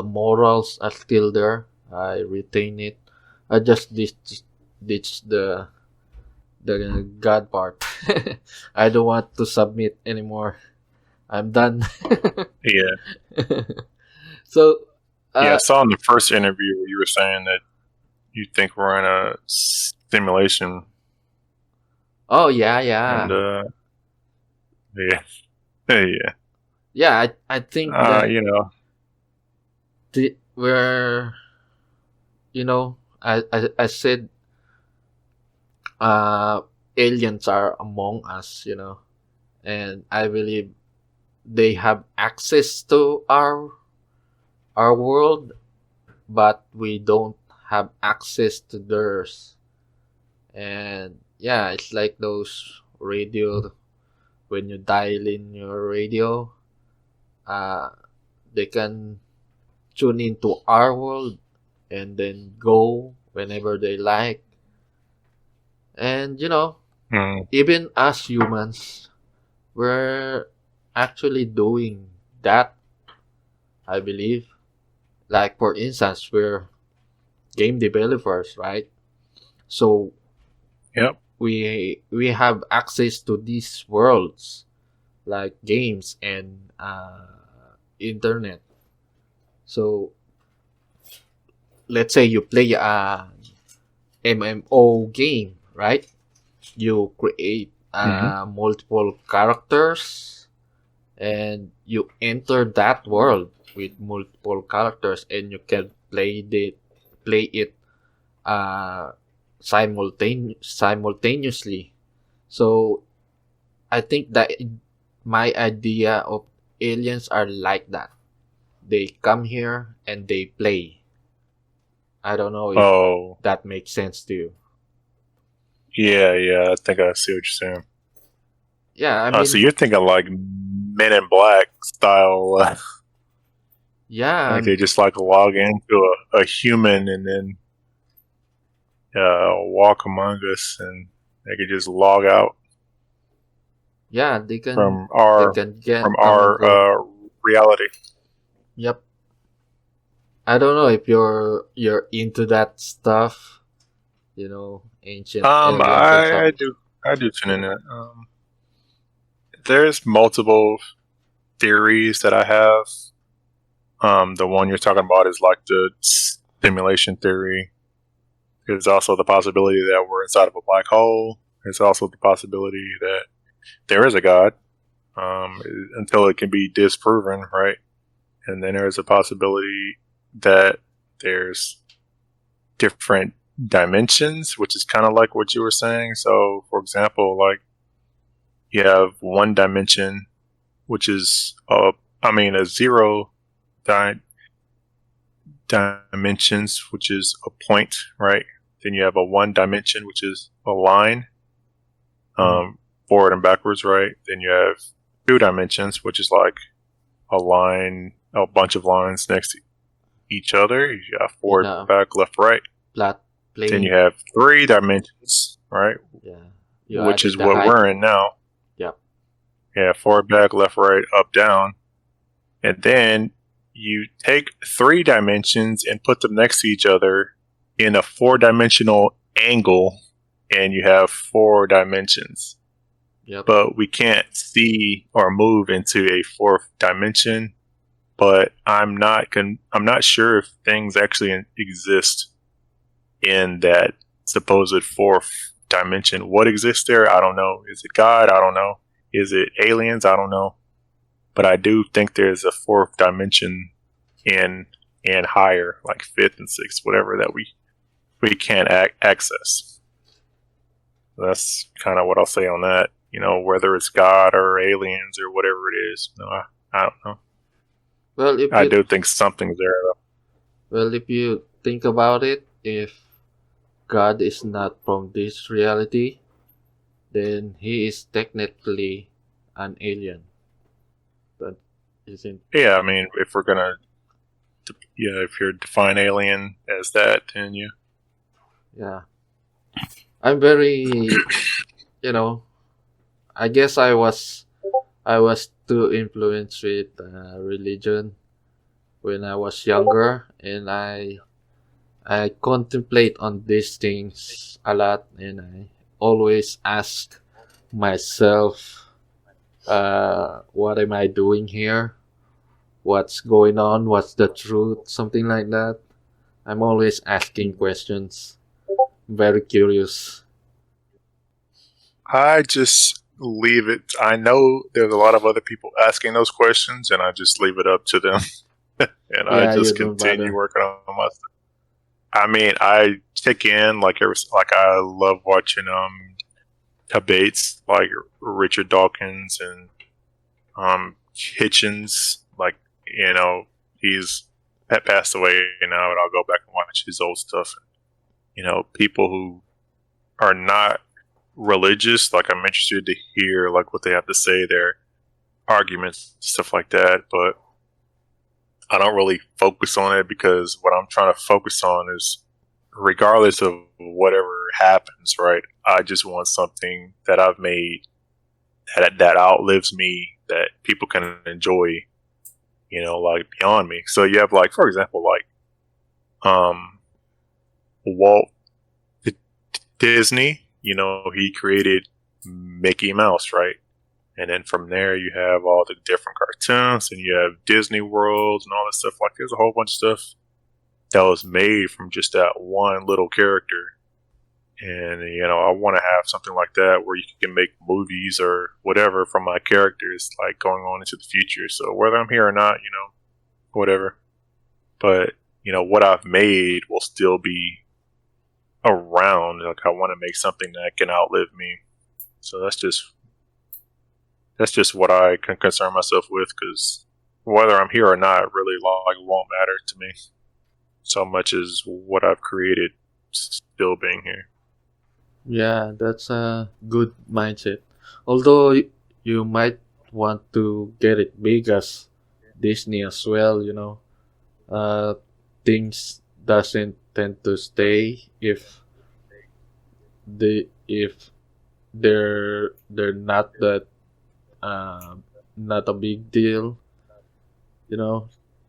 morals are still there. I retain it. I just ditch the God part. I don't want to submit anymore. I'm done. Yeah. So, Yeah. I uh, saw in the first interview where you were saying that you think we're in a simulation, oh yeah, yeah, and yeah, yeah. yeah. I think that You know. we're I said uh aliens are among us, and I believe they have access to our world, but we don't have access to theirs. And yeah, it's like those radio when you dial in your radio, uh, they can tune into our world and then go whenever they like. And Mm. even us humans, we're actually doing that, I believe. Like for instance, we're game developers, right? So Yep. we have access to these worlds like games and internet. So let's say you play a MMO game, right? You create Mm. multiple characters and you enter that world with multiple characters and you can play it uh, simultaneously. So I think that my idea of aliens are like that. They come here and they play. I don't know if Oh. that makes sense to you. Yeah. Yeah. I think I see what you're saying. Yeah, I So mean, you're thinking like Men in Black style, yeah, like they just like log into a human and then walk among us, and they could just log out yeah, from they our can get from come and our go. reality. Yep. I don't know if you're into that stuff, ancient aliens or I something. do tune in it. There's multiple theories that I have. The one you're talking about is like the simulation theory. There's also the possibility that we're inside of a black hole. There's also the possibility that there is a God, um, until it can be disproven, right? And then there's a possibility that there's different dimensions, which is kind of like what you were saying. So, for example, like you have one dimension, which is a zero di- dimensions, which is a point, right? Then you have a one dimension, which is a line, Mhm. forward and backwards, right? Then you have two dimensions, which is like a line, a bunch of lines next to each other. You have In forward, a back, left, right. flat Then you plane. have three dimensions, right? Yeah. You Which added is the what height. we're in now. Yep. Yeah, forward, back, left, right, up, down. And then you take three dimensions and put them next to each other in a four-dimensional angle, and you have four dimensions. Yep. But we can't see or move into a fourth dimension. But I'm not sure if things actually exist in that supposed fourth dimension. What exists there? I don't know. Is it God? I don't know. Is it aliens? I don't know. But I do think there's a fourth dimension in and higher, like fifth and sixth, whatever that we can't access. That's kind of what I'll say on that. Whether it's God or aliens or whatever it is. I don't know. Well, if I you do think something's there. well, if you think about it, if God is not from this reality, then he is technically an alien. But isn't Yeah, I mean, if we're gonna, if you're define alien as that, then yeah. yeah. I'm very I guess I was too influenced with religion when I was younger, and I contemplate on these things a lot, and I always ask myself, what am I doing here? What's going on? What's the truth? Something like that. I'm always asking questions. Very curious. I just leave it. I know there's a lot of other people asking those questions, and I just leave it up to them, and I Yeah, you just don't continue bother. working on my stuff. I mean, I check in like I love watching debates like Richard Dawkins and Hitchens. Like he's passed away now, and I'll go back and watch his old stuff. People who are not religious, like I'm interested to hear like what they have to say, their arguments, stuff like that. But I don't really focus on it because what I'm trying to focus on is, regardless of whatever happens, right? I just want something that I've made that outlives me, that people can enjoy, like beyond me. So you have like, for example, like Walt Disney. He created Mickey Mouse, right? And then from there, you have all the different cartoons, and you have Disney World and all this stuff. Like, there's a whole bunch of stuff that was made from just that one little character. And, I want to have something like that where you can make movies or whatever from my characters, like going on into the future. So whether I'm here or not, whatever. But, what I've made will still be around. Like, I want to make something that can outlive me. So that's just what I can concern myself with, because whether I'm here or not really like won't matter to me so much as what I've created still being here. Yeah, that's a good mindset. Although you might want to get it big as Disney as well, things doesn't tend to stay if they're uh, not a big deal. You know,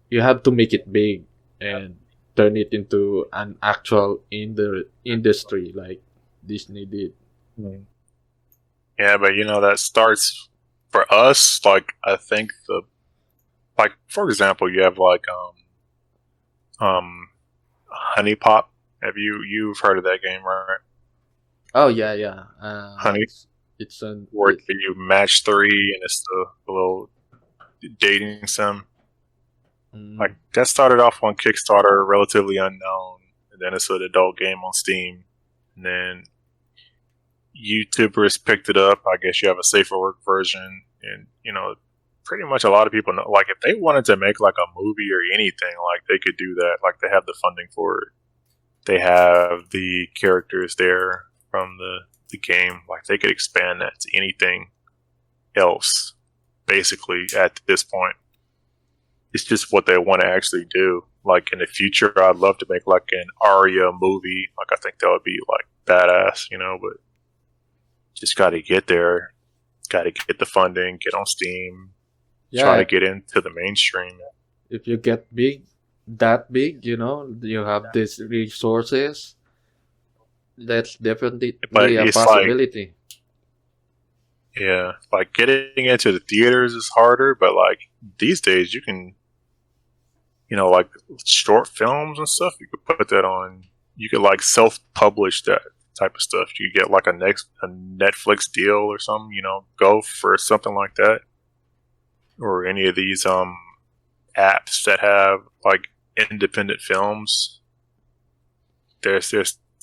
you have to make it big and turn it into an actual industry like Disney did. Yeah, but that starts for us. Like, I think for example, you have like Honey Pop. You've heard of that game, right? Oh yeah, yeah. Honey, It's an where you match three, and it's the little dating sim. Like, mm, that started off on Kickstarter, relatively unknown, and then it's an adult game on Steam, and then YouTubers picked it up. I guess you have a safer work version, and pretty much a lot of people know. Like, if they wanted to make like a movie or anything, like they could do that. Like, they have the funding for it. They have the characters there from the game. Like, they could expand that to anything else, basically, at this point. It's just what they want to actually do. Like, in the future, I'd love to make like an Aria movie. Like, I think that would be like badass, but just got to get there. Got to get the funding, get on Steam, try to yeah. get into the mainstream. If you get that big, you have these resources. That's definitely But a it's like, possibility. yeah, like getting into the theaters is harder. But like these days, you can, like short films and stuff, you could put that on. You could like self-publish that type of stuff. You get like a Netflix deal or something. Go for something like that, or any of these apps that have like independent films, there's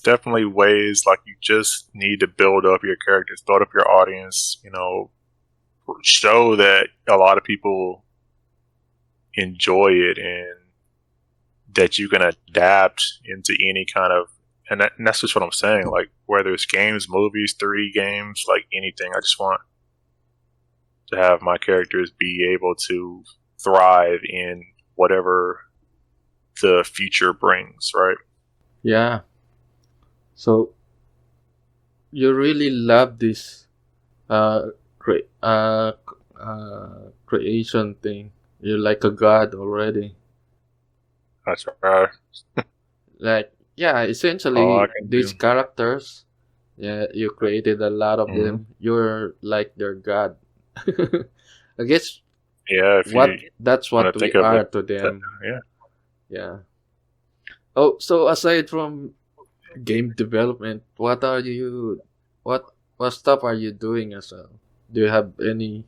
definitely ways, like, you just need to build up your characters, build up your audience, show that a lot of people enjoy it, and that you can adapt into any kind of, and that's just what I'm saying, like, whether it's games, movies, 3D games, like anything, I just want to have my characters be able to thrive in whatever the future brings, right? Yeah. So you really love this creation thing. You're like a god already. That's right. Like, yeah, All I essentially can these do. characters, yeah, you created a lot of Mm-hmm. them. You're like their god. I guess Yeah, if you that's want what to we think of are it, to them. yeah. Yeah. Oh, so aside from game development, what stuff are you doing as well? Do you have any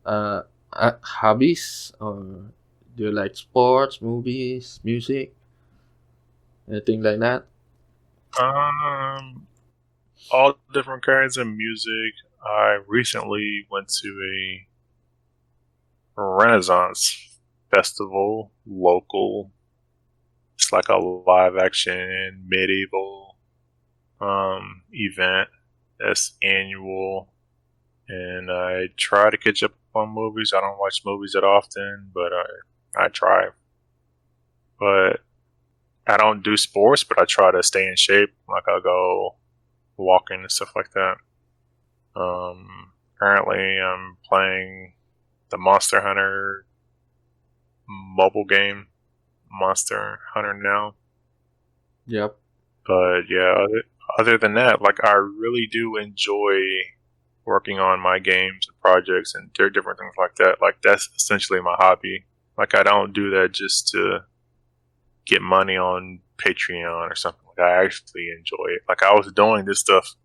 uh, hobbies, or do you like sports, movies, music, anything like that? Um, all different kinds of music. I recently went to a Renaissance festival, local. It's like a live action medieval event that's annual, and I try to catch up on movies. I don't watch movies that often, but I try. But I don't do sports, but I try to stay in shape. Like, I'll go walking and stuff like that. Currently, I'm playing the Monster Hunter mobile game, Monster Hunter now. Yep. But yeah, other than that, like, I really do enjoy working on my games and projects and different things like that. Like, that's essentially my hobby. Like, I don't do that just to get money on Patreon or something. Like, I actually enjoy it. Like, I was doing this stuff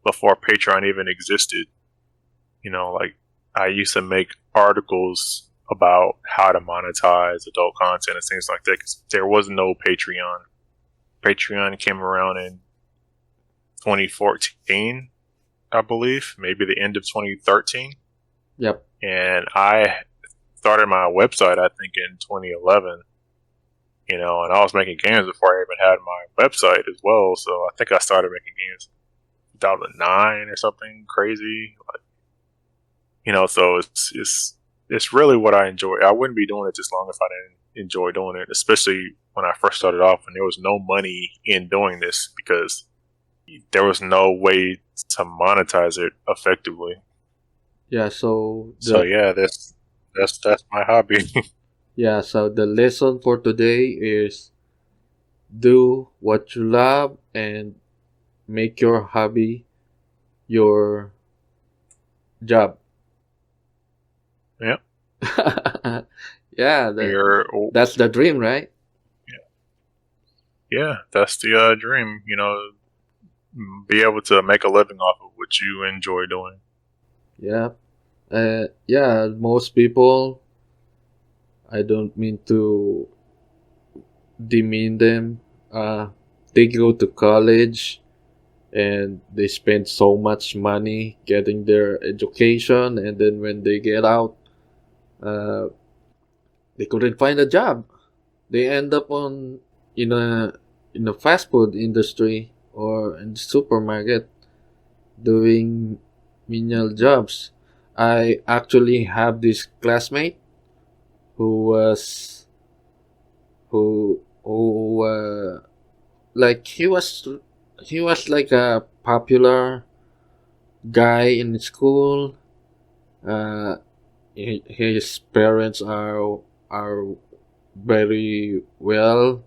before Patreon even existed. Like, I used to make articles about how to monetize adult content and things like that, because there was no Patreon. Patreon came around in 2014, I believe, maybe the end of 2013. Yep. And I started my website, I think, in 2011. And I was making games before I even had my website as well. So I think I started making games in 2009 or something crazy. Like, so it's really what I enjoy. I wouldn't be doing it this long if I didn't enjoy doing it, especially when I first started off and there was no money in doing this, because there was no way to monetize it effectively. Yeah. So So yeah, that's my hobby. the lesson for today is do what you love and make your hobby your job. Yeah, Yeah, you're that's the dream, right? yeah, that's the dream. Be able to make a living off of what you enjoy doing. Yeah. Yeah, most people, I don't mean to demean them. They go to college and they spend so much money getting their education, and then when they get out, uh, they couldn't find a job. They end up in a in the fast food industry or in the supermarket doing menial jobs. I actually have this classmate who was who like he was like a popular guy in school. Uh, his parents are very well,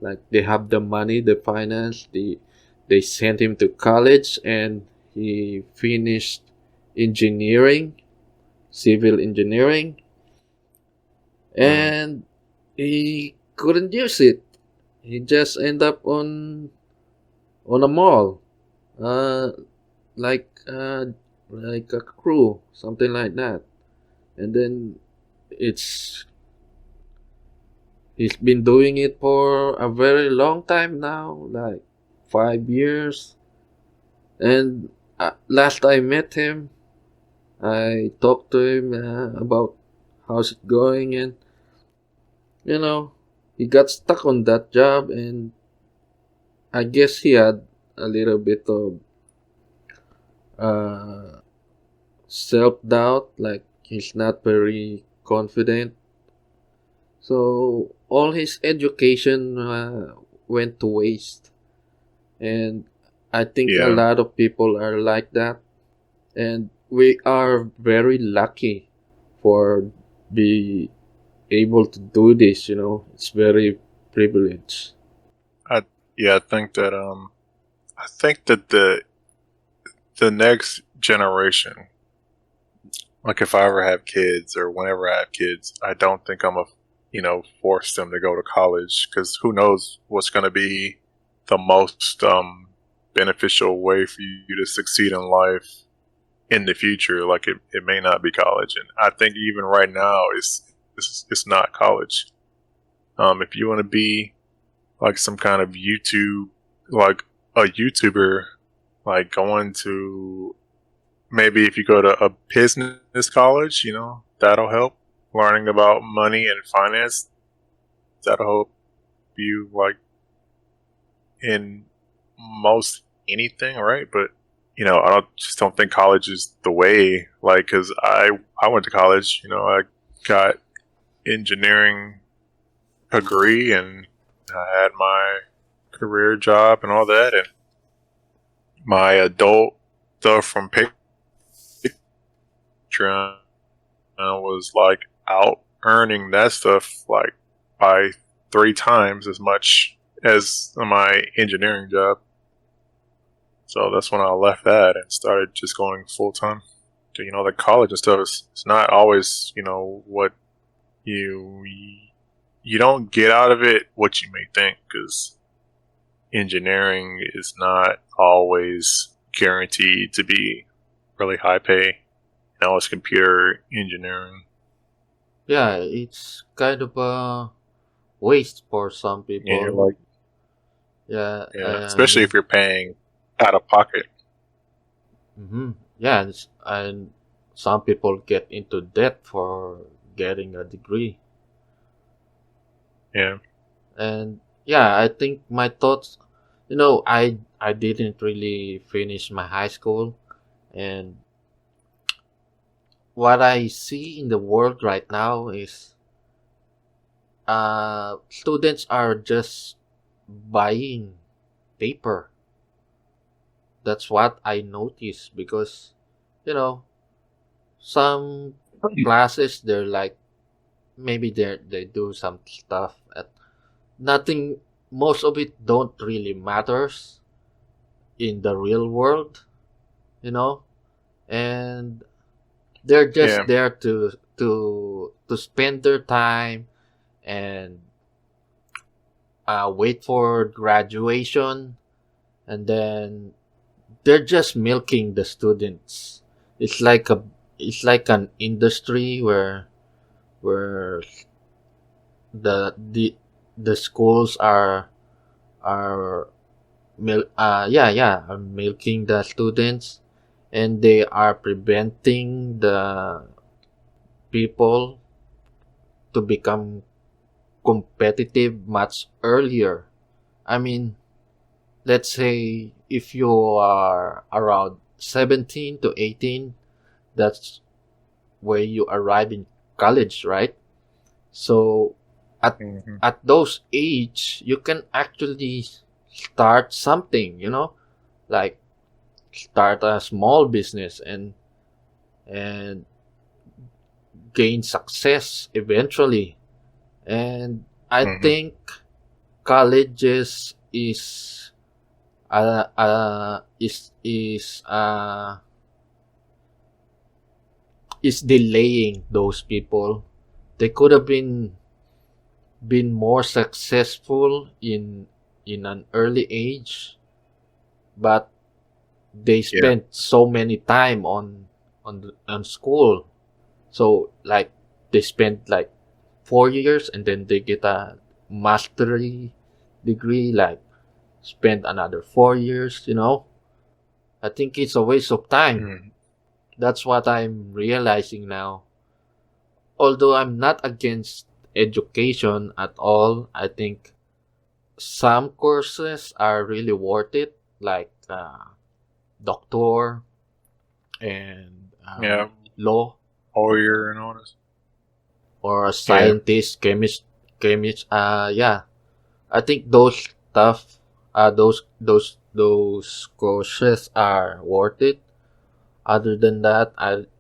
like they have the money, the finance. They sent him to college, and he finished engineering, civil engineering, Mm. and he couldn't use it. He just end up on a mall, uh, like uh, like a crew, something like that. And then it's He's been doing it for a very long time now, like 5 years. And last I met him, I talked to him about how's it going, and you know, he got stuck on that job, and I guess he had a little bit of uh, self doubt, like he's not very confident. So all his education went to waste, and I think a Yeah, lot of people are like that, and we are very lucky for be able to do this. It's very privileged. I yeah, I think that the next generation, like if I ever have kids or whenever I have kids, I don't think I'm a force them to go to college because who knows what's going to be the most beneficial way for you to succeed in life in the future. Like it may not be college, and I think even right now it's not college. If you want to be like some kind of like a YouTuber, like going to maybe if you go to a business college, that'll help. Learning about money and finance, that'll help you like in most anything, right? But I don't think college is the way. Like, because I went to college, I got engineering degree and I had my career job and all that, and my adult stuff from Patron was like out earning that stuff like by 3 times as much as my engineering job. So that's when I left that and started just going full time. The college and stuff is it's not always what you you don't get out of it what you may think because engineering is not always guaranteed to be really high pay. It's computer engineering. Yeah, it's kind of a waste for some And you're people. like, Yeah, yeah, I especially mean, if you're paying out of pocket. yeah, and some people get into debt for getting a degree. Yeah. And yeah, I think my thoughts, I didn't really finish my high school, and what I see in the world right now is students are just buying paper. That's what I noticed because you know some classes they're like maybe they do some stuff at nothing. Most of it don't really matters in the real world, you know, and they're just Yeah. there to spend their time and wait for graduation, and then they're just milking the students. It's like a it's like an industry where the schools are are milking the students, and they are preventing the people to become competitive much earlier. I mean, let's say if you are around 17 to 18, that's where you arrive in college, right? So at Hmm. at those age, you can actually start something, like start a small business and gain success eventually. And I Hmm. think colleges uh, uh is is uh is delaying those people. They could have been more successful in an early age, but they Yeah. spent so many time on school. So like they spent like 4 years and then they get mastery degree, like spend another 4 years, I think it's a waste of time. Mm. That's what I'm realizing now. Although I'm not against education at all, I think some courses are really worth it, like doctor and Yeah, law, lawyer and all this. or Yeah. scientist, chemist. Yeah, I think those stuff, those courses are worth it. Other than that, I'm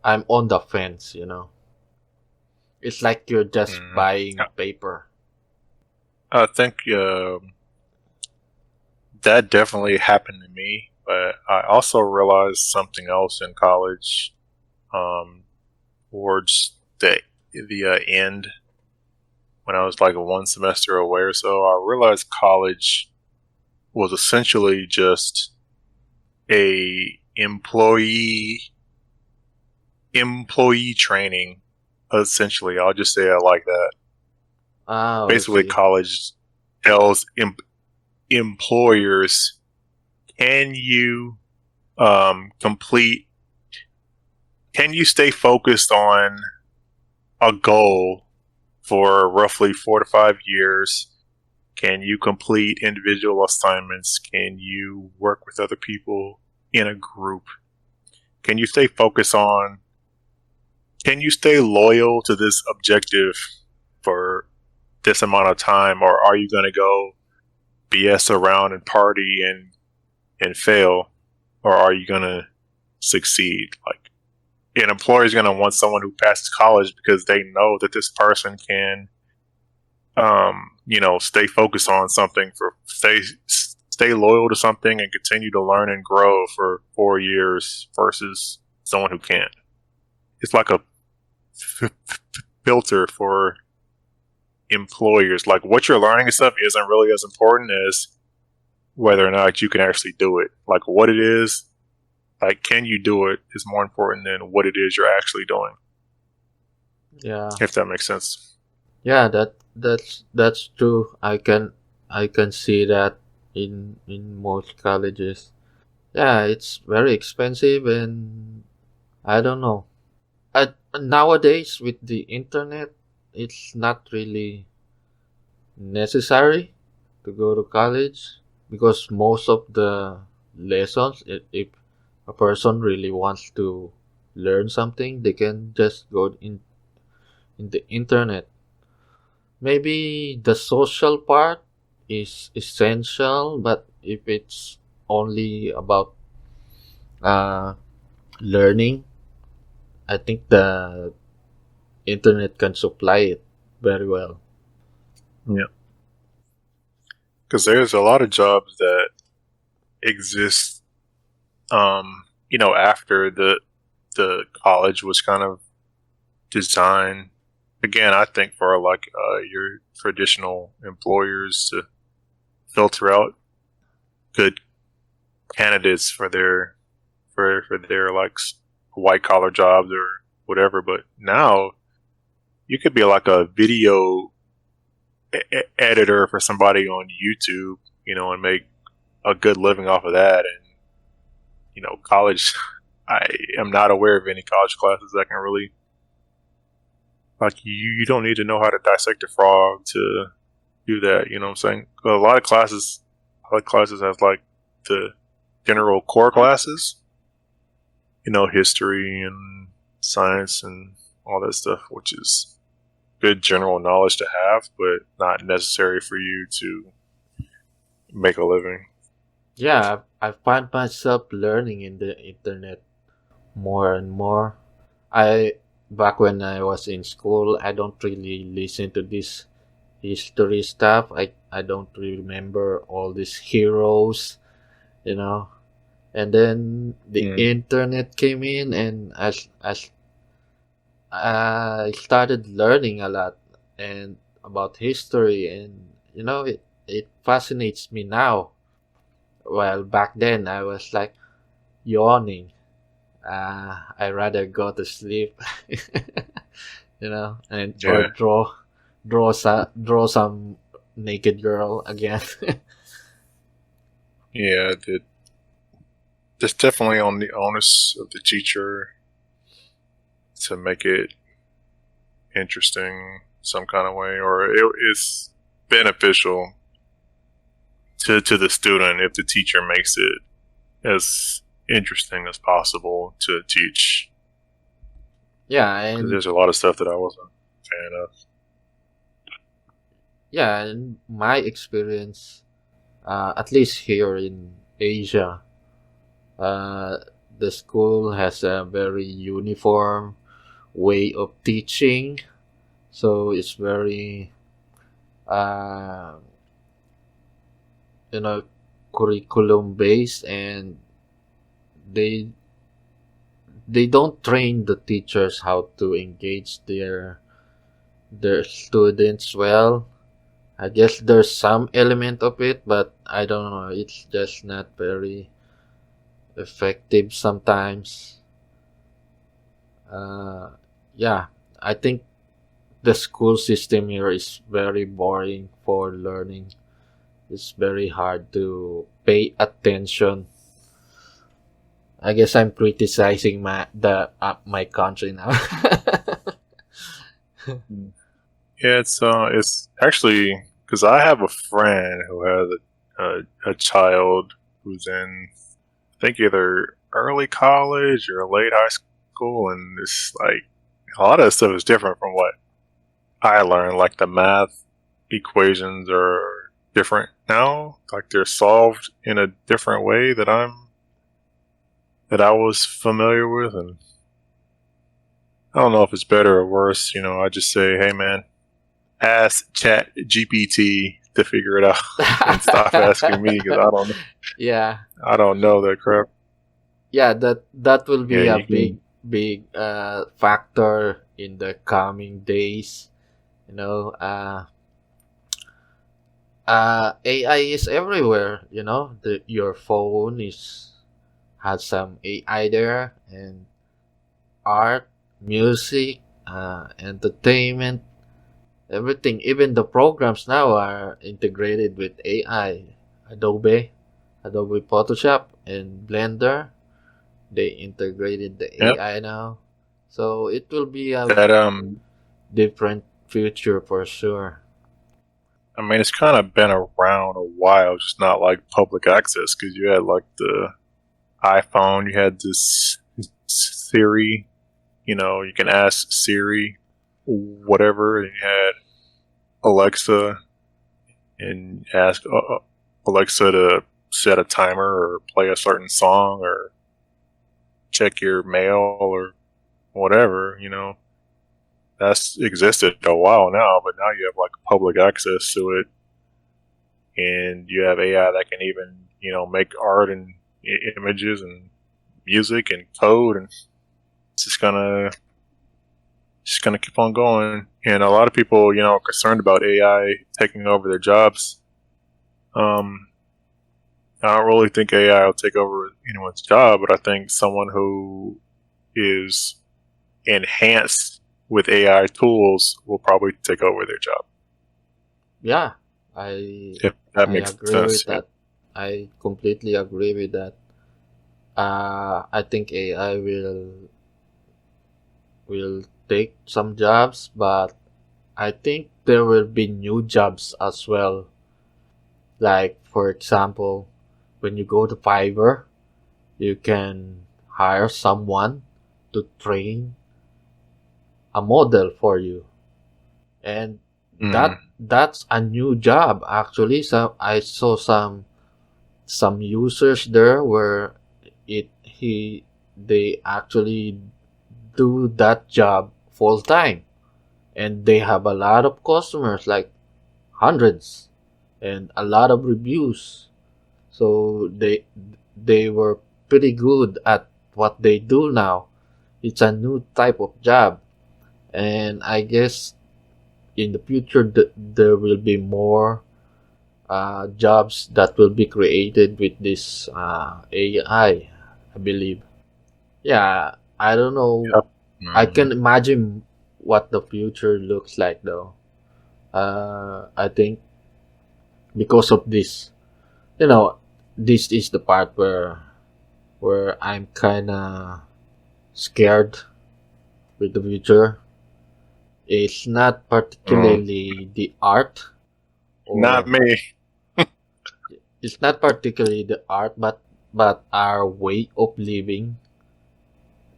on the fence. It's like you're just Mm. buying paper. I think that definitely happened to me, but I also realized something else in college um, towards the end when I was like one semester away or so. I realized college was essentially just a employee training. Essentially, I'll just say it like that. I Basically, see. college tells employers, can you complete, can you stay focused on a goal for roughly 4 to 5 years? Can you complete individual assignments? Can you work with other people in a group? Can you stay focused on, can you stay loyal to this objective for this amount of time? Or are you going to go BS around and party and fail? Or are you going to succeed? Like, an employer is going to want someone who passes college because they know that this person can stay focused on something, for stay loyal to something and continue to learn and grow for 4 years versus someone who can't. It's like a filter for employers. Like, what you're learning and stuff isn't really as important as whether or not you can actually do it. Like, what it is, like, can you do it is more important than what it is you're actually doing. Yeah, If that makes sense. yeah. That's true. I can see that in most colleges. Yeah, it's very expensive, and I don't know. Nowadays with the internet, it's not really necessary to go to college, because most of the lessons, if a person really wants to learn something, they can just go in the internet. Maybe the social part is essential, but if it's only about uh, learning, I think the internet can supply it very well. Yeah. Because there's a lot of jobs that exist, after the college was kind of designed. Again, I think for like your traditional employers to filter out good candidates for their like white collar jobs or whatever. But now you could be like a video editor for somebody on YouTube, and make a good living off of that. And college, I am not aware of any college classes that can really, like, you don't need to know how to dissect a frog to do that. You know what I'm saying? A lot of classes have like the general core classes, history and science and all that stuff, which is good general knowledge to have, but not necessary for you to make a living. Yeah, I find myself learning in the internet more and more. I Back when I was in school, I don't really listen to this history stuff. I don't remember all these heroes, you know. And then the Mm. internet came in, and I started learning a lot and about history, and it fascinates me now. While back then I was like yawning. I rather go to sleep, and or Yeah. draw. draw some naked girl again. Yeah, it's definitely on the onus of the teacher to make it interesting some kind of way, or it's beneficial to the student if the teacher makes it as interesting as possible to teach. Yeah, Because and there's a lot of stuff that I wasn't a fan of. yeah, in my experience, at least here in Asia, uh, the school has a very uniform way of teaching, so it's very uh, you know curriculum based, and they they don't train the teachers how to engage their students well. I guess there's some element of it, but I don't know. It's just not very effective sometimes. Uh, yeah, I think the school system here is very boring for learning. It's very hard to pay attention. I guess I'm criticizing my country now. Yeah, it's actually because I have a friend who has a child who's in, I think, either early college or late high school, and it's like a lot of that stuff is different from what I learned. Like the math equations are different now. Like they're solved in a different way that I was familiar with, and I don't know if it's better or worse. I just say, hey man, ask Chat GPT to figure it out and stop asking me because Yeah, I don't know that crap. yeah. That will Yeah, be a you big can. big factor in the coming days. You know, AI is everywhere. Your phone is has some AI there, and art, music, entertainment, everything. Even the programs now are integrated with AI. Adobe, Adobe Photoshop, and Blender. They integrated the Yep. AI now, so it will be a That different future for sure. I mean, it's kind of been around a while, just not like public access because you had like the iPhone, you had this Siri. You can ask Siri whatever, and you had Alexa and ask Alexa to set a timer or play a certain song or check your mail or whatever. That's existed a while now, but now you have like public access to it, and you have AI that can even make art and images and music and code, and it's just gonna keep on going. And a lot of people are concerned about AI taking over their jobs. um I don't really think AI will take over anyone's job, but I think someone who is enhanced with AI tools will probably take over their job. Yeah, I If that I makes agree with sense. Yeah. that. I completely agree with that. I think AI will take some jobs, but I think there will be new jobs as well. Like for example, when you go to Fiverr, you can hire someone to train a model for you, and Mm. that's a new job actually. So I saw some users there where it he they actually do that job full time, and they have a lot of customers, like hundreds, and a lot of reviews. So they were pretty good at what they do now. It's a new type of job, and I guess in the future there will be more jobs that will be created with this AI, I believe. Yeah, I don't know. Yep. I Mm. can imagine what the future looks like though. I think because of this, you know, this is the part where I'm kind of scared with the future. It's not Mm, particularly the art, not or me. it's not particularly the art, but our way of living.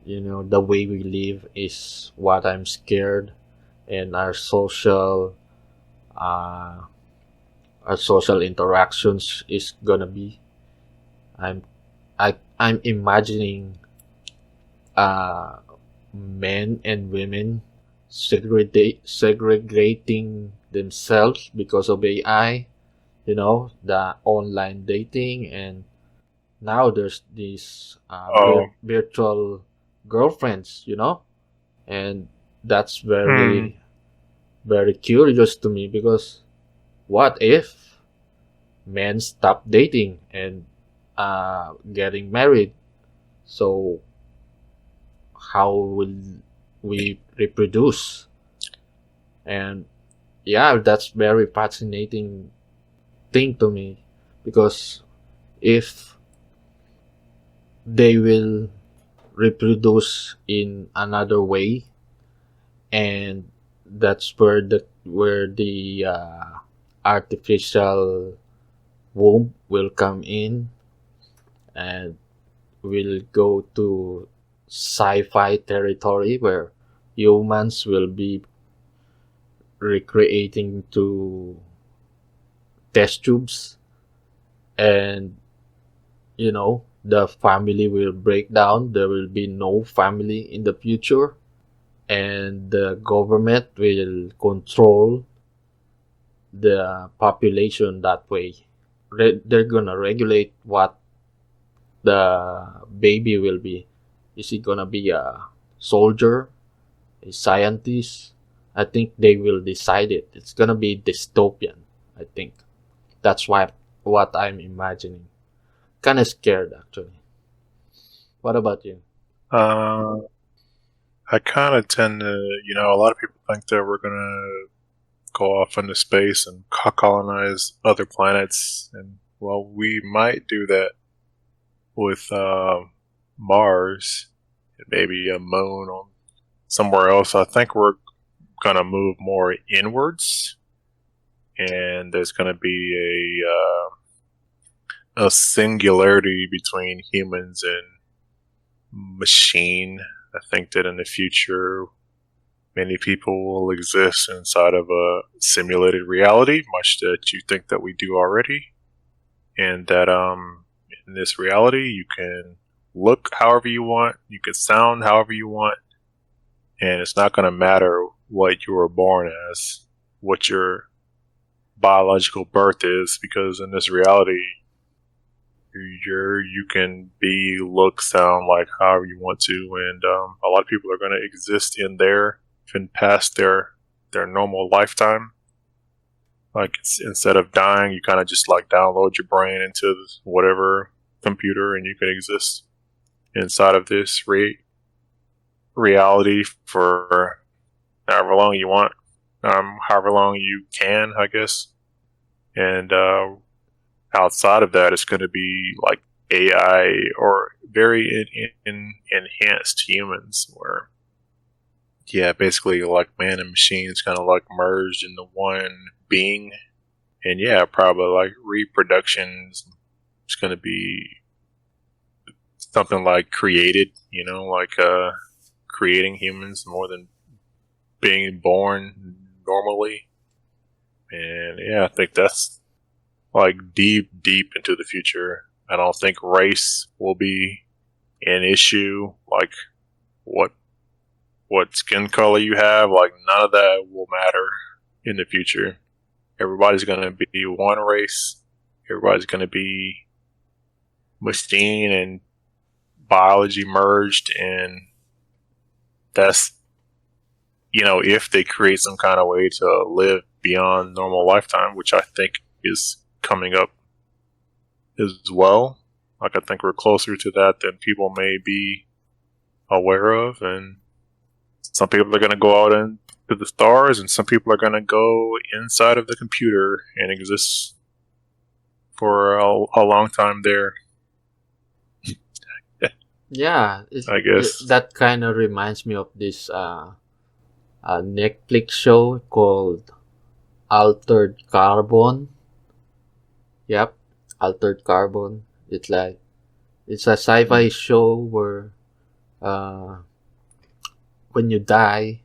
The way we live is what I'm scared, and uh, our social interactions is gonna be. I'm I'm imagining uh, men and women segregating themselves because of AI. The online dating, and now there's these Oh, virtual girlfriends. And that's mm, very very curious to me, because what if men stop dating and getting married? So how will we reproduce? And yeah, that's very fascinating thing to me, because if they will reproduce in another way, and that's where the artificial womb will come in, and will go to sci-fi territory where humans will be recreating to test tubes, and the family will break down. There will be no family in the future, and the government will control the population that way. They're gonna regulate what the baby will be. Is he gonna be a soldier, a scientist? I think they will decide it. It's gonna be dystopian. I think that's what I'm imagining. Kind of scared, actually. What about you? uh, I kind of tend to, a lot of people think that we're gonna go off into space and colonize other planets, and well, we might do that with Mars and maybe a moon or somewhere else. I think we're gonna move more inwards, and there's gonna be a singularity between humans and machine. I think that in the future, many people will exist inside of a simulated reality, much that you think that we do already, and that in this reality you can look however you want, you can sound however you want, and it's not going to matter what you were born as, what your biological birth is, because in this reality you can be, look, sound like however you want to, and a lot of people are going to exist in there even past their normal lifetime. Like instead of dying, you kind of just like download your brain into whatever computer, and you can exist inside of this reality for however long you want, however long you can, I guess. And outside of that, it's going to be like AI or very enhanced humans, where yeah, basically like man and machine is kind of like merged into one being. And yeah, probably like reproduction is going to be something like created, like creating humans more than being born normally. And yeah, I think that's like deep, deep into the future. I don't think race will be an issue. Like what skin color you have, like none of that will matter in the future. Everybody's gonna be one race. Everybody's gonna be machine and biology merged, and that's if they create some kind of way to live beyond normal lifetime, which I think is coming up as well. Like I think we're closer to that than people may be aware of, and some people are going to go out and to the stars, and some people are going to go inside of the computer and exist for a long time there. Yeah, I guess. that kind of reminds me of this Netflix show called Altered Carbon. Yep, Altered Carbon. It's a sci-fi show where uh, when you die,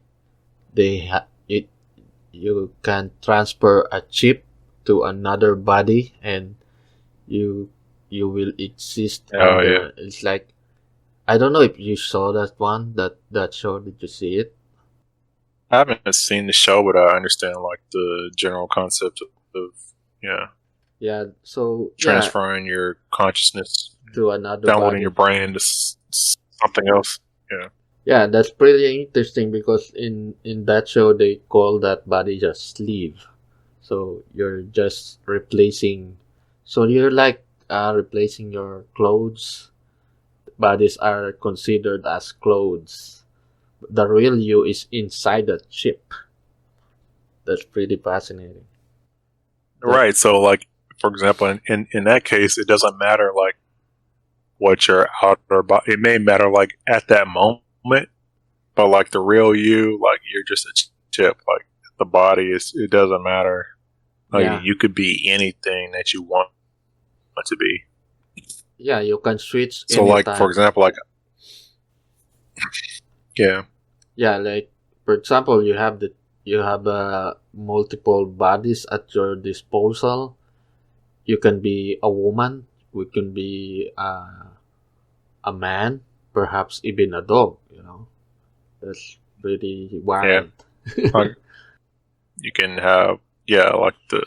you can transfer a chip to another body, and you you will exist Oh yeah, under. It's like, I don't know if you saw that one, that show. Did you see it? I haven't seen the show, but I understand like the general concept of yeah, Yeah. So yeah, transferring your consciousness, to another downloading your body. brain to something else. Yeah. Yeah, that's pretty interesting because in that show they call that body just sleeve. So you're just replacing. So you're like replacing your clothes. Bodies are considered as clothes. The real you is inside the chip. That's pretty fascinating. That Right. So like, for example, in that case, it doesn't matter like what your outer body. It may matter like at that moment, but like the real you, like you're just a chip. Like the body is, it doesn't matter. Like yeah, you could be anything that you want to be. yeah, you can switch So like, for anytime. example, like yeah, Yeah, like for example, you have multiple bodies at your disposal. You can be a woman. We can be a man, perhaps even a dog. That's pretty yeah. wild. Like you can have yeah, like you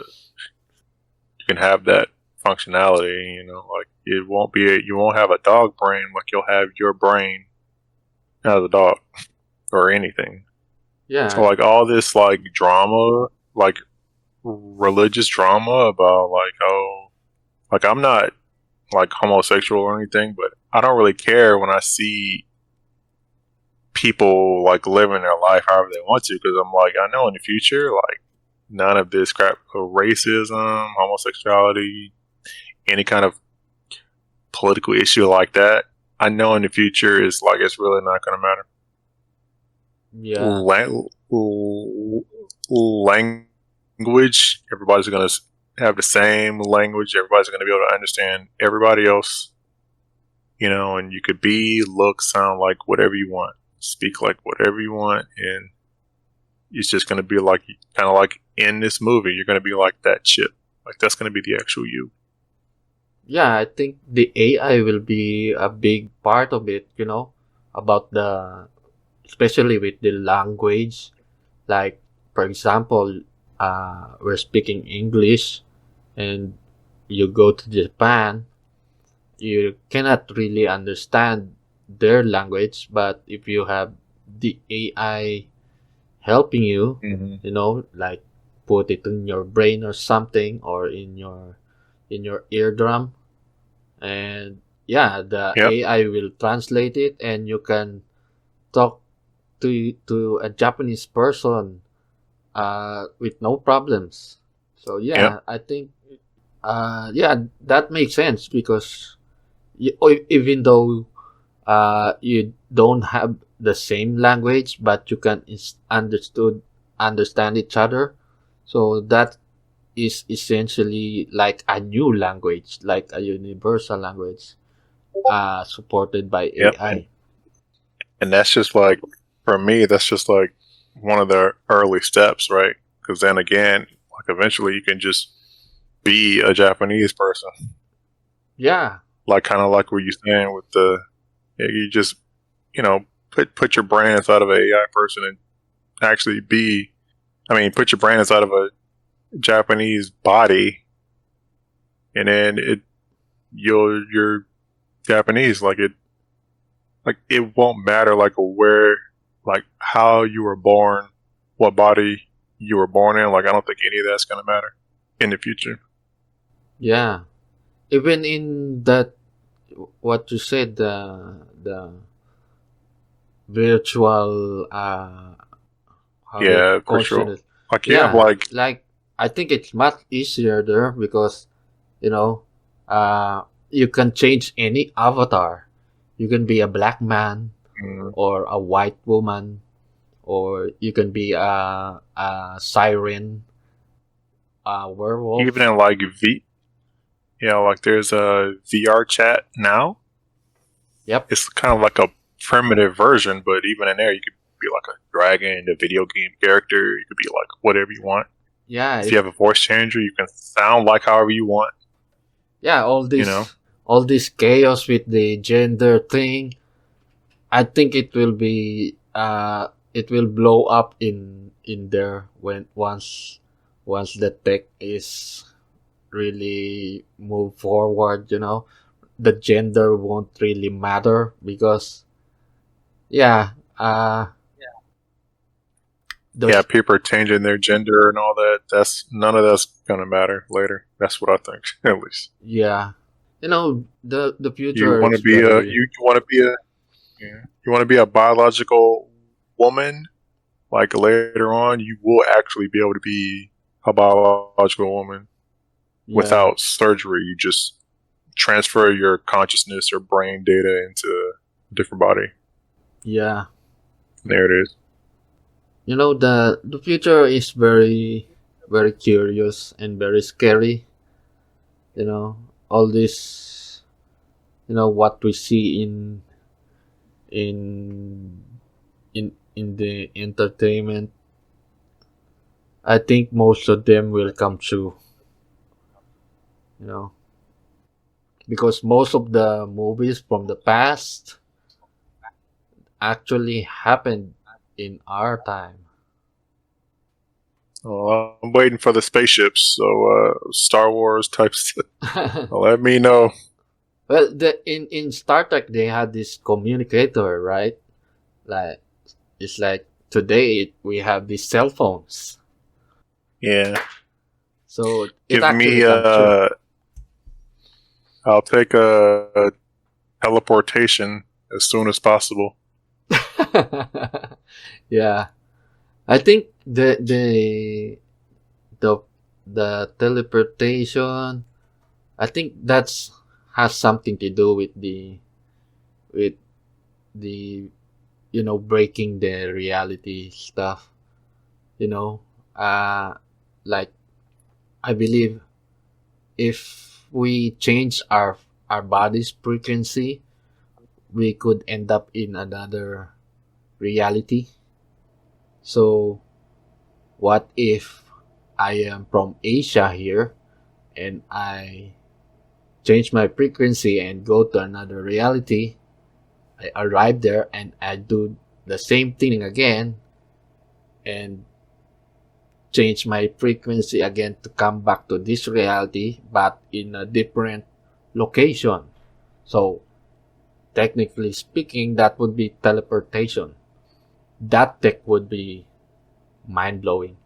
can have that functionality. You know, like you won't have a dog brain. Like you'll have your brain as a dog or anything. So Yeah, like all this like drama, like religious drama about like oh, like I'm not like homosexual or anything, but I don't really care when I see people like living their life however they want to, because I'm like I know in the future like none of this crap of racism, homosexuality, any kind of political issue like that. I know in the future is like it's really not going to matter. yeah, Language, everybody's going to have the same language. Everybody's going to be able to understand everybody else, you know, and you could be, look, sound like whatever you want, speak like whatever you want, and it's just going to be like kind of like in this movie, you're going to be like that chip. Like that's going to be the actual you. yeah. I think the AI will be a big part of it. About especially with the language. Like, for example, we're speaking English, and you go to Japan, you cannot really understand their language, but if you have the AI helping you, Mm-hmm. like put it in your brain or something, or in your eardrum, and yeah, the Yep. AI will translate it, and you can talk to a Japanese person with no problems. So Yep. yeah, I think yeah, that makes sense because even though you don't have the same language, but you can understand each other. So that is essentially like a new language, like a universal language, supported by Yep. AI. And that's just like for me, that's just like one of the early steps, right? Because then again, like eventually you can just be a Japanese person, Yeah, like kind of like what you're saying with the you just you know put your brain inside of an AI person and actually be. I mean, put your brain inside of a Japanese body, and then you're Japanese. Like it won't matter like where like how you were born, what body you were born in. Like I don't think any of that's gonna matter in the future. yeah. Even in that, what you said, the virtual, how they Yeah, for question sure. it. Like you have Yeah, like like I think it's much easier there because you know, you can change any avatar. You can be a black man mm, or a white woman, or you can be a siren, a even werewolf. in like like there's a VR chat now. Yep. It's kind of like a primitive version, but even in there, you could be like a dragon, a video game character. You could be like whatever you want. Yeah. If you have a voice changer, you can sound like however you want. Yeah. You know. All this chaos with the gender thing. I think it will blow up in there when once the tech is really move forward. The gender won't really matter because yeah, Yeah, those people are changing their gender and all that. That's none of that's gonna matter later. That's what I think, at least. yeah, the You future want to is be a very you want to be a yeah, you want to be a biological woman. Like later on, you will actually be able to be a biological woman yeah, without surgery. You just transfer your consciousness or brain data into a different body. yeah. There it is. The future is very very curious and very scary. All this, what we see in in the entertainment. I think most of them will come true. You know, because most of the movies from the past actually happened in our time. I'm waiting for the spaceships. So Star Wars type stuff. Let me know. Well, in Star Trek they had this communicator, right? Like it's like today we have these cell phones, Yeah, so it give actually me. comes true. I'll take a teleportation as soon as possible. Yeah, I think the the teleportation. I think that's has something to do with the breaking the reality stuff. You know, uh, like I believe if we change our body's frequency, we could end up in another reality. So what if I am from Asia here and I change my frequency and go to another reality? I arrive there and I do the same thing again and change my frequency again to come back to this reality but in a different location. So technically speaking, that would be teleportation. That tech would be mind blowing.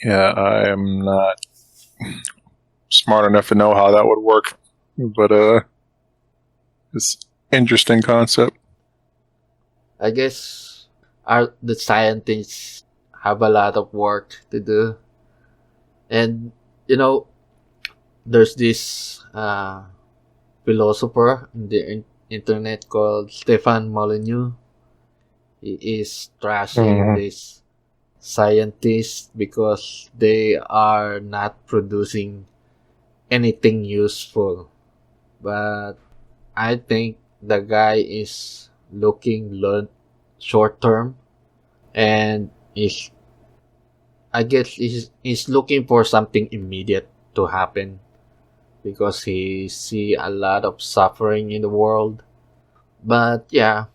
Yeah, I am not smart enough to know how that would work, but it's interesting concept. I guess the scientists have a lot of work to do, and you know, there's this philosopher in the internet called Stefan Molyneux. He is trashing Mm-hmm. these scientists because they are not producing anything useful. But I think the guy is looking short term and is I guess he's looking for something immediate to happen because he see a lot of suffering in the world. But yeah,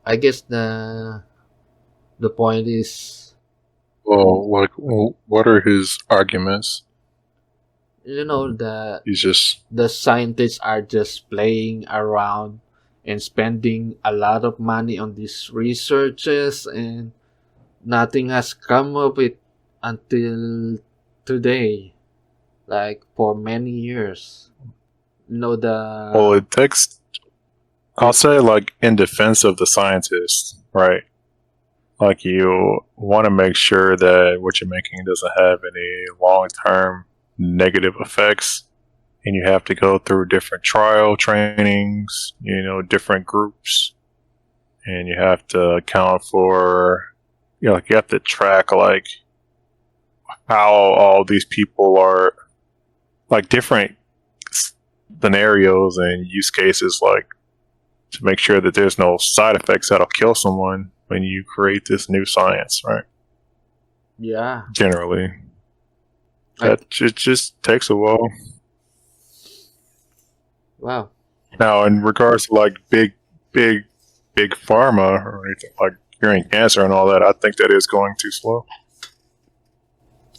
I guess the point is, What are his arguments? the He's just the scientists are just playing around and spending a lot of money on these researches and nothing has come of it until today, like for many years. well. The It takes. I'll it say like in defense of the scientists, right? Like you want to make sure that what you're making doesn't have any long-term negative effects, and you have to go through different trial trainings, different groups, and you have to account for, like you have to track like how all these people are, like different scenarios and use cases, like to make sure that there's no side effects that'll kill someone when you create this new science, right? Yeah. Generally, I, that just takes a while. wow. Now, in regards to like big pharma or anything like curing cancer and all that, I think that is going too slow.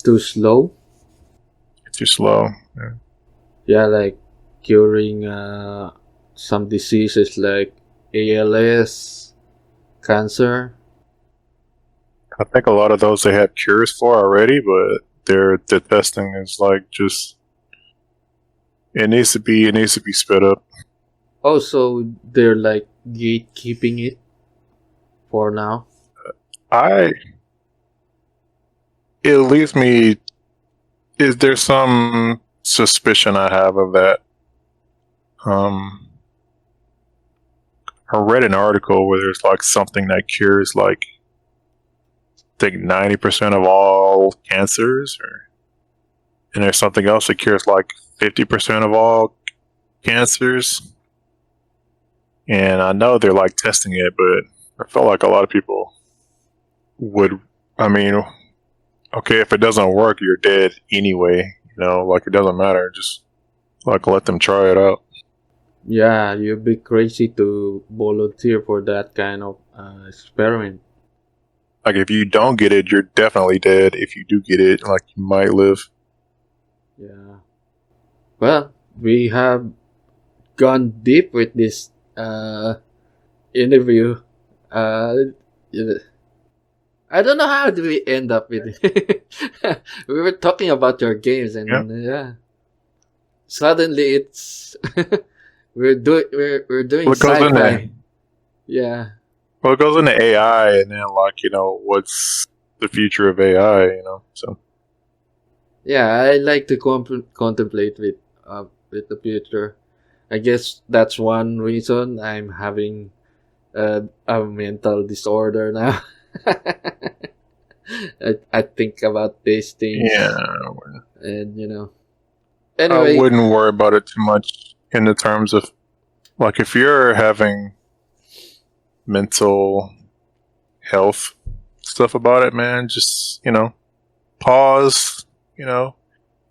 Too slow? Too slow. Yeah. Yeah, like curing some diseases like ALS, cancer. I think a lot of those they have cures for already, but the testing is like just it needs to be sped up. Also, they're like gatekeeping it for now. I It leaves me. Is there some suspicion I have of that? I read an article where there's like something that cures like I think 90% of all cancers, and there's something else that cures like 50% of all cancers. And I know they're like testing it, but I felt like a lot of people would. I mean, okay, if it doesn't work, you're dead anyway. Like it doesn't matter. Just like let them try it out. Yeah, you'd be crazy to volunteer for that kind of experiment. Like if you don't get it, you're definitely dead. If you do get it, like you might live. Yeah. Well, we have gone deep with this interview. Yeah, I don't know how do we end up with it. We were talking about your games, and Yeah. suddenly it's we're doing What goes in there? sci-fi. Yeah, Well, it goes into AI, and then like what's the future of AI? So yeah. I like to contemplate with the future. I guess that's one reason I'm having a mental disorder now. I think about these things, yeah, and I anyway, wouldn't worry about it too much in the terms of like if you're having mental health stuff about it, man. Just pause.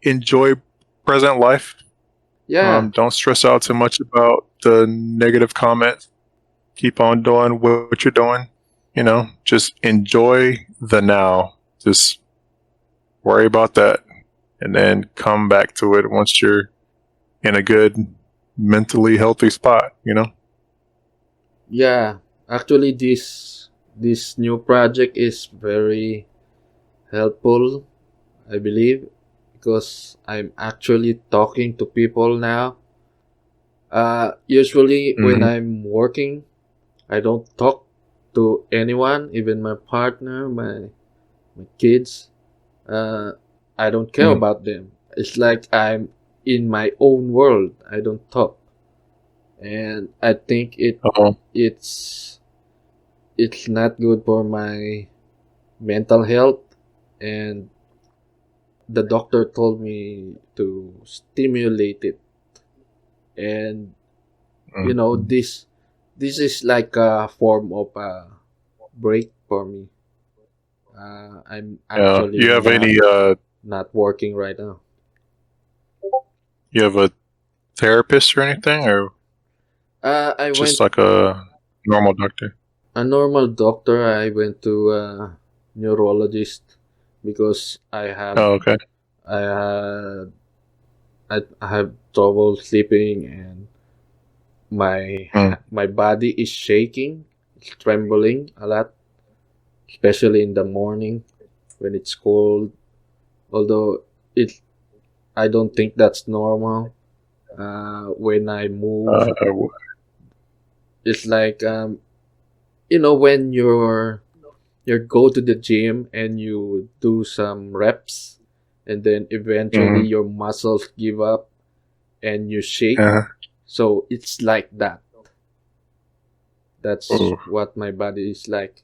Enjoy present life. yeah, Don't stress out too much about the negative comments. Keep on doing what you're doing. Just enjoy the now. Just worry about that, and then come back to it once you're in a good, mentally healthy spot. yeah. Actually, this new project is very helpful, I believe, because I'm actually talking to people now. Usually when Mm-hmm. I'm working, I don't talk to anyone, even my partner, my kids. Uh, I don't care Mm-hmm. about them. It's like I'm in my own world. I don't talk, and I think Uh-oh. it's it's not good for my mental health. And the doctor told me to stimulate it, and Mm-hmm. this is like a form of a break for me. I'm You actually have any? not working right now. You have a therapist or anything, or I just went like a normal doctor? a normal doctor. I went to a neurologist because Oh, okay. I had I have trouble sleeping, and Mm. my body is shaking, it's trembling a lot, especially in the morning when it's cold. Although it, I don't think that's normal. When I move, Uh, it's like when you're you go to the gym and you do some reps, and then eventually Mm. your muscles give up and you shake. Uh, So it's like that. That's ooh. what my body is like.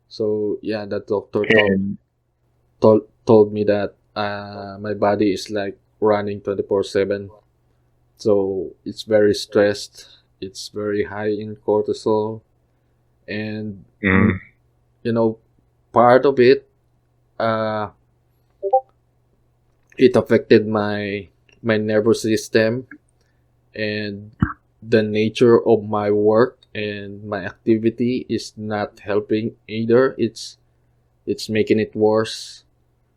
So yeah, the doctor And told me that my body is like running 24/7. So it's very stressed. It's very high in cortisol, and mm, you know, part of it, uh, it affected my nervous system, and the nature of my work and my activity is not helping either. It's making it worse.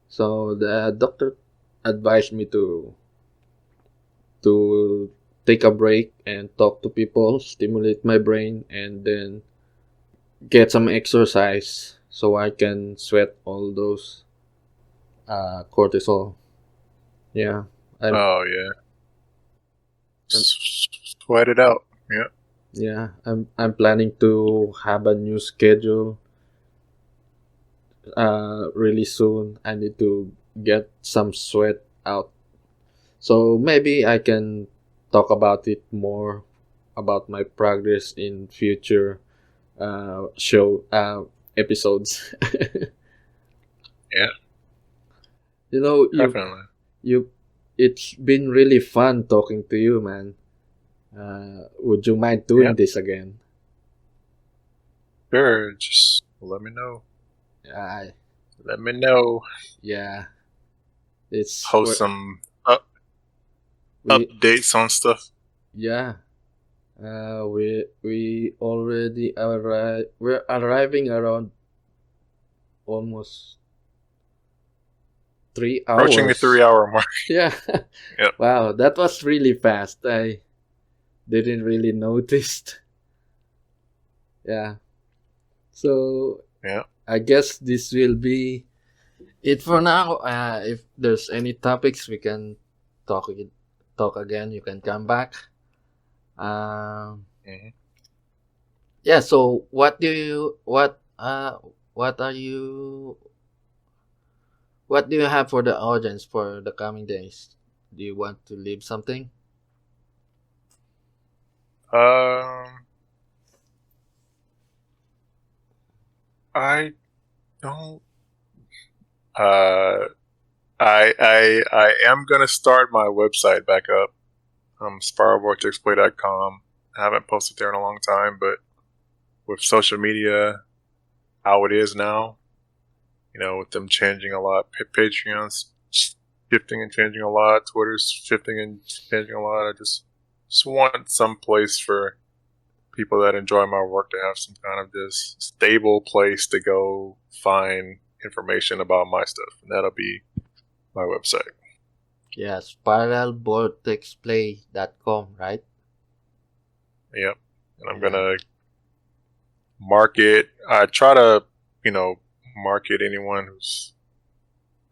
So the doctor advised me to take a break and talk to people, stimulate my brain, and then get some exercise so I can sweat all those cortisol. Yeah, I'm, oh yeah, I'm sweat it out. Yeah. I'm planning to have a new schedule really soon. I need to get some sweat out. So maybe I can talk about it more about my progress in future show episodes. Yeah, you know, definitely. you it's been really fun talking to you, man. Would you mind Yeah, doing this again? sure. Just let me know. I Let me know. yeah, it's Post some we updates on stuff. yeah. We already arrive. We're arriving around almost three Approaching the hours. 3 hour mark. Yeah. Yep. Wow, that was really fast. I didn't really notice. Yeah. So Yeah. I guess this will be it for now. If there's any topics, we can talk talk again. You can come back. Um. Hmm. Yeah. So what are you what do you have for the audience for the coming days? Do you want to leave something? Um, I don't. Uh, I am gonna start my website back up. spiralvortexplay.com. I haven't posted there in a long time, but with social media how it is now, with them changing a lot, Patreon's shifting and changing a lot, Twitter's shifting and changing a lot. I just want some place for people that enjoy my work to have some kind of just stable place to go find information about my stuff, and that'll be my website. Yeah, spiralvortexplay.com, right? Yep, and I'm Yeah. gonna market. I try to, market anyone who's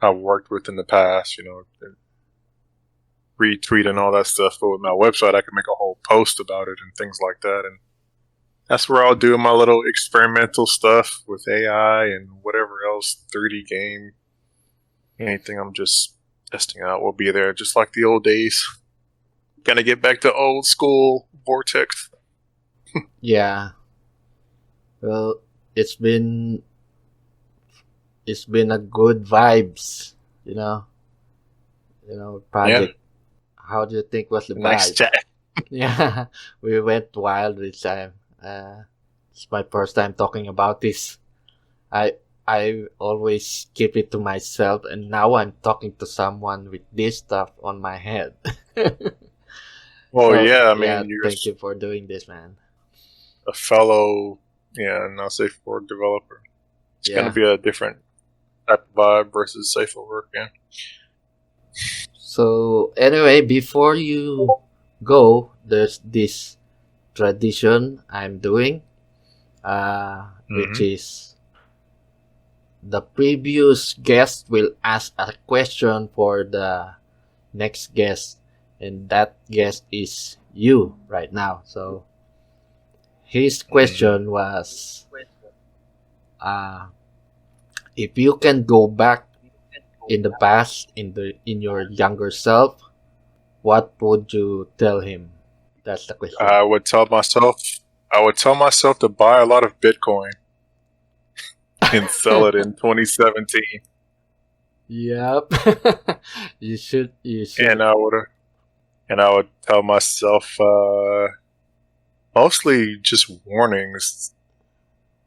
I've worked with in the past. Retweet and all that stuff. But with my website, I can make a whole post about it and things like that, and that's where I'll do my little experimental stuff with AI and whatever else, 3D game, anything I'm just testing out will be there, just like the old days. Gonna get back to old school Vortex. Yeah. Well, it's been it's been a good vibes, you know. Yeah, Project. How do you think was the nice vibe? chat. Yeah, we went wild this time. It's my first time talking about this. I always keep it to myself, and now I'm talking to someone with this stuff on my head. Well, So yeah, I yeah, mean, you're thank you for doing this, man. a fellow, not safe for work developer. It's gonna Yeah. be a different type of vibe versus safe for work. Yeah. So anyway, before you go, there's this tradition I'm doing, which Mm-hmm. is the previous guest will ask a question for the next guest, and that guest is you right now. So his Mm-hmm. question was, uh, if you can go back in the past, in your younger self, what would you tell him? That's the question. I would tell myself to buy a lot of Bitcoin and sell it in 2017. Yep. You should. You should. And I would tell myself mostly just warnings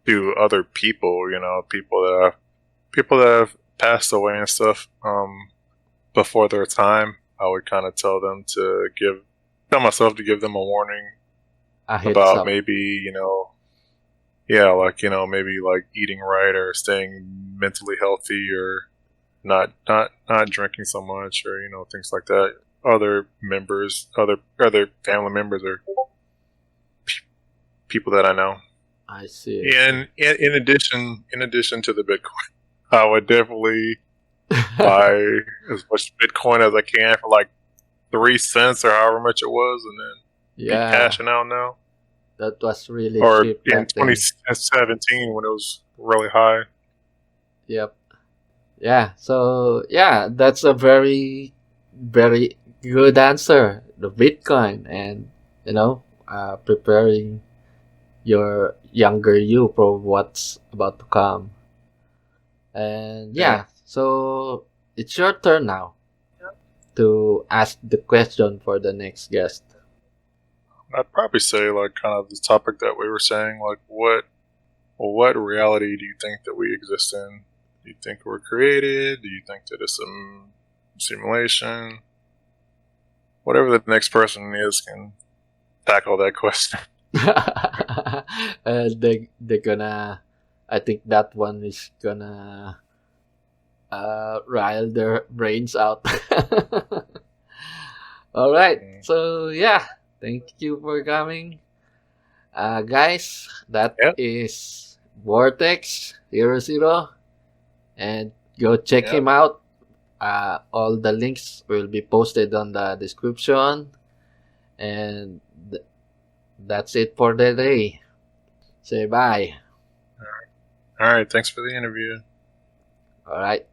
to other people. People that have passed away and stuff before their time. I would kind of tell myself to give them a warning A heads about up. maybe maybe like eating right or staying mentally healthy or not drinking so much or things like that. Other family members or people that I know. I see. And in addition to the Bitcoin, I would definitely buy as much Bitcoin as I can for like 3 cents or however much it was, and then be Yeah, cashing out now. that was really Or cheap in back then. 2017 when it was really high. Yep. Yeah. So yeah, that's a very, very good answer. The Bitcoin, and preparing your younger you for what's about to come. And Yeah. yeah, so it's your turn now to ask the question for the next guest. I'd probably say like kind of the topic that we were saying, like what reality do you think that we exist in? Do you think we're created? Do you think that it's some simulation? Whatever the next person is can tackle that question. They're gonna. I think that one is gonna rile their brains out. All right. So yeah, thank you for coming, guys. That Yeah. is Vortex00, and go check Yeah. him out. All the links will be posted on the description, and that's it for the day. Say bye. All right. Thanks for the interview. All right.